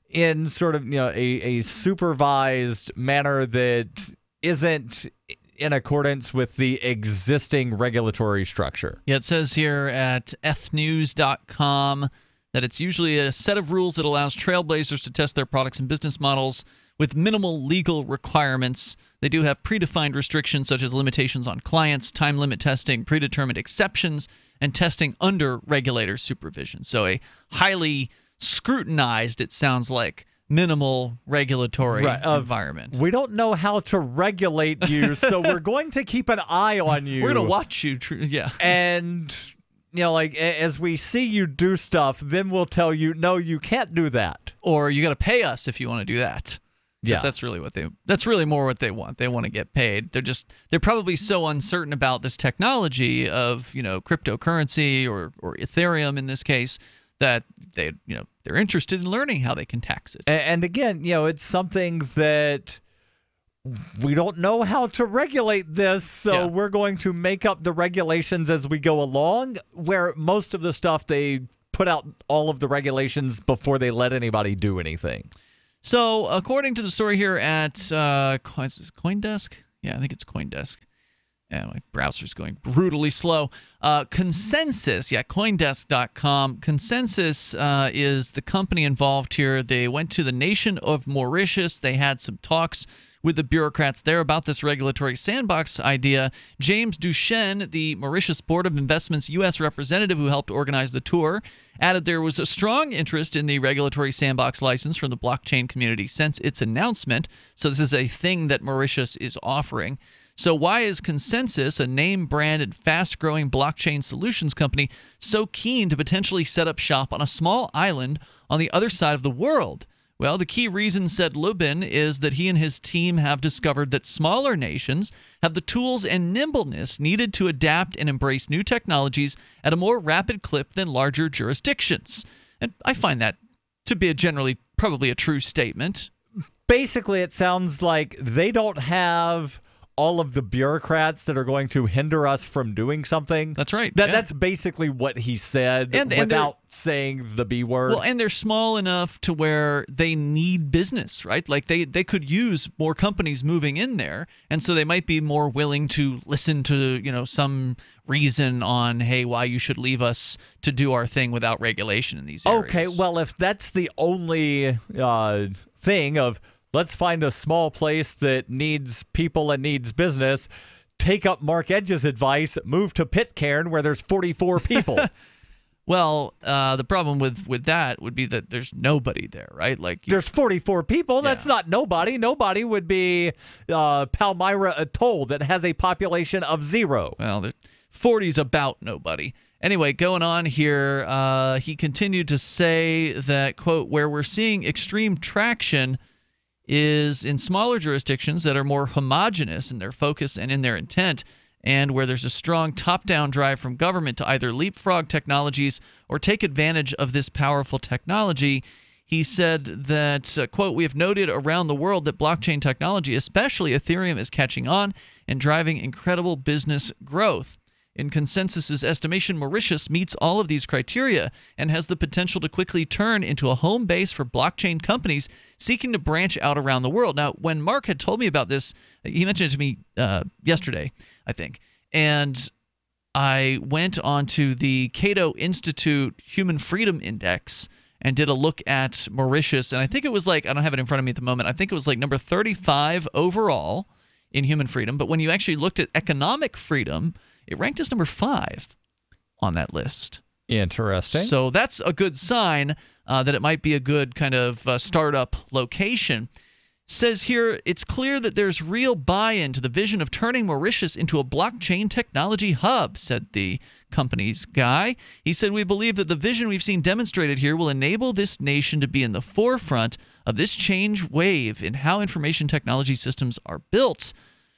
in sort of a supervised manner that isn't in accordance with the existing regulatory structure. Yeah, it says here at fnews.com that it's usually a set of rules that allows trailblazers to test their products and business models with minimal legal requirements. They do have predefined restrictions such as limitations on clients, time limit testing, predetermined exceptions, and testing under regulator supervision. So a highly scrutinized, it sounds like, minimal regulatory environment. We don't know how to regulate you, so we're going to keep an eye on you. We're going to watch you. And, as we see you do stuff, then we'll tell you, no, you can't do that. Or you got to pay us if you want to do that. Yeah. That's really more what they want. They want to get paid. They're probably so uncertain about this technology of, cryptocurrency or Ethereum in this case, that they're interested in learning how they can tax it. And again, it's something that we don't know how to regulate this, so we're going to make up the regulations as we go along, where most of the stuff they put out all of the regulations before they let anybody do anything. So according to the story here at CoinDesk, yeah, I think it's CoinDesk, Yeah, my browser's going brutally slow. Consensus, CoinDesk.com. Consensus is the company involved here. They went to the nation of Mauritius. They had some talks with the bureaucrats there about this regulatory sandbox idea. James Duchenne, the Mauritius Board of Investments U.S. representative who helped organize the tour, added there was a strong interest in the regulatory sandbox license from the blockchain community since its announcement. So this is a thing that Mauritius is offering. So why is Consensus, a name brand and fast-growing blockchain solutions company, so keen to potentially set up shop on a small island on the other side of the world? Well, the key reason, said Lubin, is that he and his team have discovered that smaller nations have the tools and nimbleness needed to adapt and embrace new technologies at a more rapid clip than larger jurisdictions. And I find that to be probably a true statement. Basically, it sounds like they don't have all of the bureaucrats that are going to hinder us from doing something. That's right. That's basically what he said without saying the B word. Well, and they're small enough to where they need business, right? Like they could use more companies moving in there, and so they might be more willing to listen to, some reason on, hey, why you should leave us to do our thing without regulation in these areas. Okay, well, if that's the only thing of let's find a small place that needs people and needs business, take up Mark Edge's advice, move to Pitcairn where there's 44 people. Well, the problem with that would be that there's nobody there, right? Like there's 44 people. That's not nobody. Nobody would be Palmyra Atoll that has a population of 0. Well, 40's about nobody. Anyway, going on here, he continued to say that, quote, where we're seeing extreme traction is in smaller jurisdictions that are more homogenous in their focus and in their intent, and where there's a strong top-down drive from government to either leapfrog technologies or take advantage of this powerful technology. He said that, quote, we have noted around the world that blockchain technology, especially Ethereum, is catching on and driving incredible business growth. In Consensus's estimation, Mauritius meets all of these criteria and has the potential to quickly turn into a home base for blockchain companies seeking to branch out around the world. Now, when Mark had told me about this, he mentioned it to me yesterday, I think, and I went onto the Cato Institute Human Freedom Index and did a look at Mauritius, and I think it was I don't have it in front of me at the moment, I think it was number 35 overall in human freedom, but when you actually looked at economic freedom, it ranked as number 5 on that list. Interesting. So that's a good sign that it might be a good kind of startup location. Says here, it's clear that there's real buy-in to the vision of turning Mauritius into a blockchain technology hub, said the company's guy. He said, we believe that the vision we've seen demonstrated here will enable this nation to be in the forefront of this change wave in how information technology systems are built.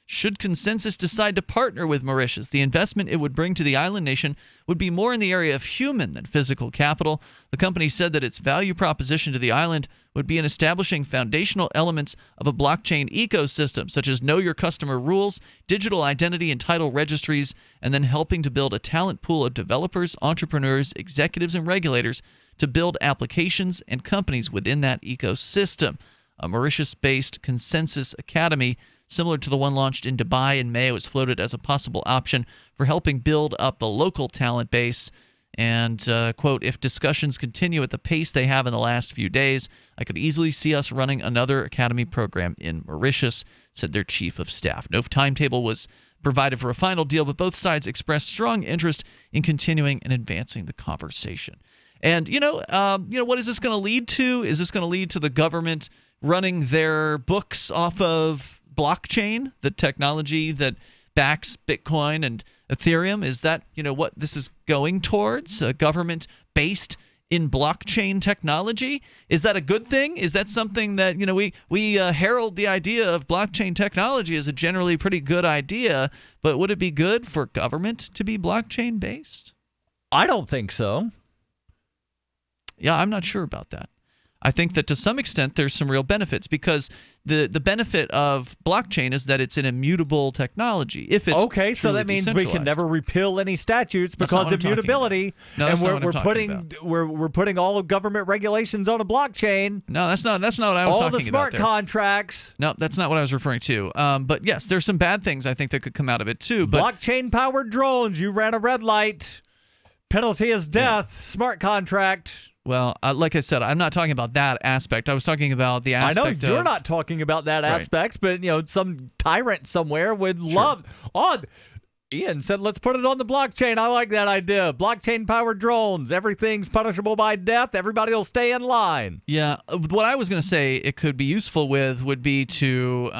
Should Consensus decide to partner with Mauritius, the investment it would bring to the island nation would be more in the area of human than physical capital. The company said that its value proposition to the island would be in establishing foundational elements of a blockchain ecosystem, such as know your customer rules, digital identity and title registries, and then helping to build a talent pool of developers, entrepreneurs, executives, and regulators to build applications and companies within that ecosystem. A Mauritius-based Consensus Academy, similar to the one launched in Dubai in May, was floated as a possible option for helping build up the local talent base. And, quote, if discussions continue at the pace they have in the last few days, I could easily see us running another academy program in Mauritius, said their chief of staff. No timetable was provided for a final deal, but both sides expressed strong interest in continuing and advancing the conversation. And, what is this going to lead to? Is this going to lead to the government running their books off of blockchain, the technology that backs Bitcoin and Ethereum? Is that, what this is going towards? A government based in blockchain technology? Is that a good thing? Is that something that, we herald the idea of blockchain technology as a generally pretty good idea, but would it be good for government to be blockchain based? I don't think so. Yeah, I'm not sure about that. I think that to some extent there's some real benefits, because the benefit of blockchain is that it's an immutable technology. If it's okay, so that means we can never repeal any statutes because of immutability. No, and we're putting all of government regulations on a blockchain. No, that's not what I was talking about. All the smart contracts. No, that's not what I was referring to. But yes, there's some bad things I think that could come out of it too. But blockchain-powered drones. You ran a red light. Penalty is death. Yeah. Smart contract. Well, like I said, I'm not talking about that aspect. I was talking about the aspect I know you're not talking about that aspect, but some tyrant somewhere would love. Oh, Ian said, let's put it on the blockchain. I like that idea. Blockchain-powered drones. Everything's punishable by death. Everybody will stay in line. Yeah. What I was going to say it could be useful with would be to,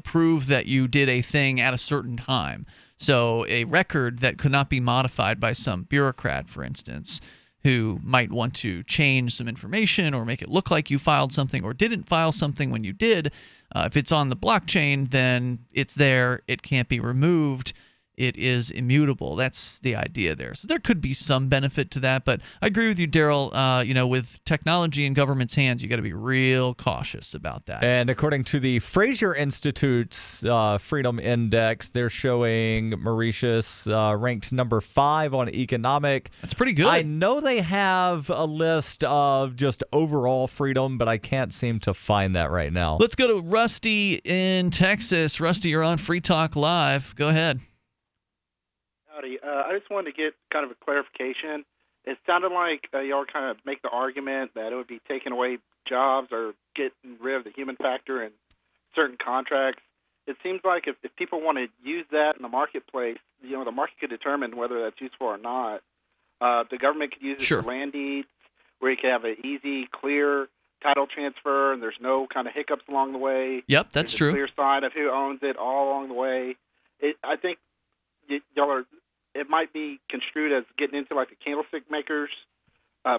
prove that you did a thing at a certain time. So a record that could not be modified by some bureaucrat, for instance, who might want to change some information or make it look like you filed something or didn't file something when you did. If it's on the blockchain, then it's there. It can't be removed. It is immutable. That's the idea there. So there could be some benefit to that, but I agree with you, Daryl. With technology in government's hands, you got to be real cautious about that. And according to the Fraser Institute's Freedom Index, they're showing Mauritius ranked number 5 on economic. That's pretty good. I know they have a list of just overall freedom, but I can't seem to find that right now. Let's go to Rusty in Texas. Rusty, you're on Free Talk Live. Go ahead. Howdy. I just wanted to get kind of a clarification. It sounded like y'all kind of make the argument that it would be taking away jobs or getting rid of the human factor in certain contracts. It seems like if people want to use that in the marketplace, the market could determine whether that's useful or not. The government could use it for land deeds, where you could have an easy, clear title transfer, and there's no kind of hiccups along the way. Yep, that's there's true. A clear sign of who owns it all along the way. I think y'all are. It might be construed as getting into like a candlestick makers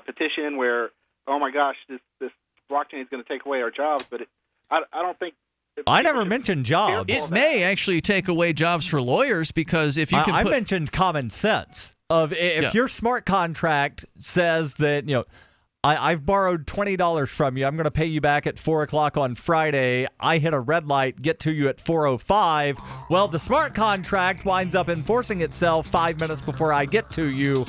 petition where, oh my gosh, this blockchain is going to take away our jobs. But I don't think. I never mentioned jobs. It may actually take away jobs for lawyers, because if you can I mentioned common sense. If your smart contract says that, I've borrowed $20 from you. I'm going to pay you back at 4 o'clock on Friday. I hit a red light, get to you at 4:05. Well, the smart contract winds up enforcing itself 5 minutes before I get to you.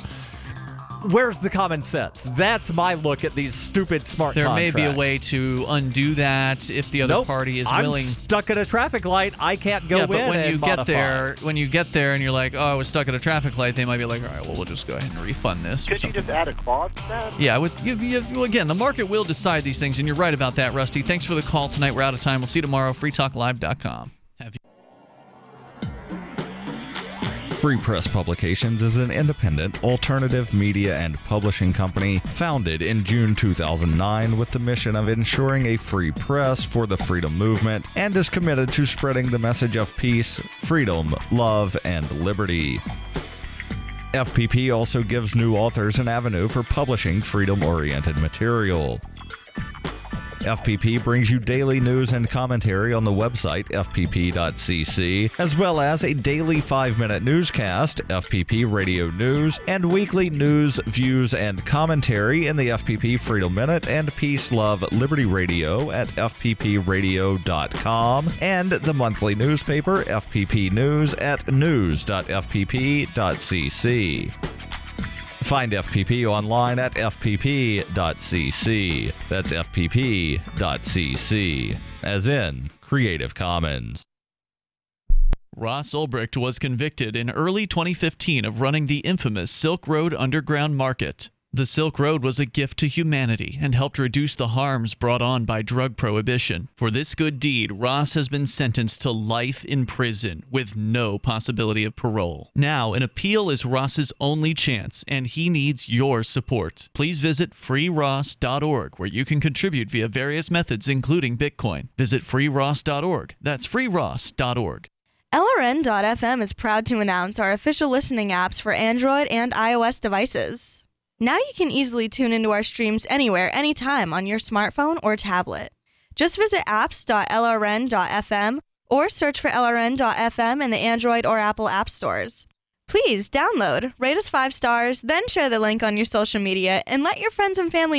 Where's the common sense? That's my look at these stupid smart contracts. There may be a way to undo that if the other party is willing. I'm stuck at a traffic light. I can't go in but when and you modify. when you get there and you're like, oh, I was stuck at a traffic light, they might be like, all right, well, we'll just go ahead and refund this. Could you just add a clause to that? Yeah, again, the market will decide these things, and you're right about that, Rusty. Thanks for the call tonight. We're out of time. We'll see you tomorrow. freetalklive.com. Free Press Publications is an independent, alternative media and publishing company founded in June 2009 with the mission of ensuring a free press for the freedom movement, and is committed to spreading the message of peace, freedom, love, and liberty. FPP also gives new authors an avenue for publishing freedom-oriented material. FPP brings you daily news and commentary on the website fpp.cc, as well as a daily 5-minute newscast, FPP Radio News, and weekly news, views, and commentary in the FPP Freedom Minute and Peace, Love, Liberty Radio at fppradio.com, and the monthly newspaper FPP News at news.fpp.cc. Find FPP online at fpp.cc. That's fpp.cc, as in Creative Commons. Ross Ulbricht was convicted in early 2015 of running the infamous Silk Road Underground Market. The Silk Road was a gift to humanity and helped reduce the harms brought on by drug prohibition. For this good deed, Ross has been sentenced to life in prison with no possibility of parole. Now, an appeal is Ross's only chance, and he needs your support. Please visit freeross.org, where you can contribute via various methods, including Bitcoin. Visit freeross.org. That's freeross.org. LRN.FM is proud to announce our official listening apps for Android and iOS devices. Now you can easily tune into our streams anywhere, anytime on your smartphone or tablet. Just visit apps.lrn.fm or search for LRN.FM in the Android or Apple app stores. Please download, rate us 5 stars, then share the link on your social media, and let your friends and family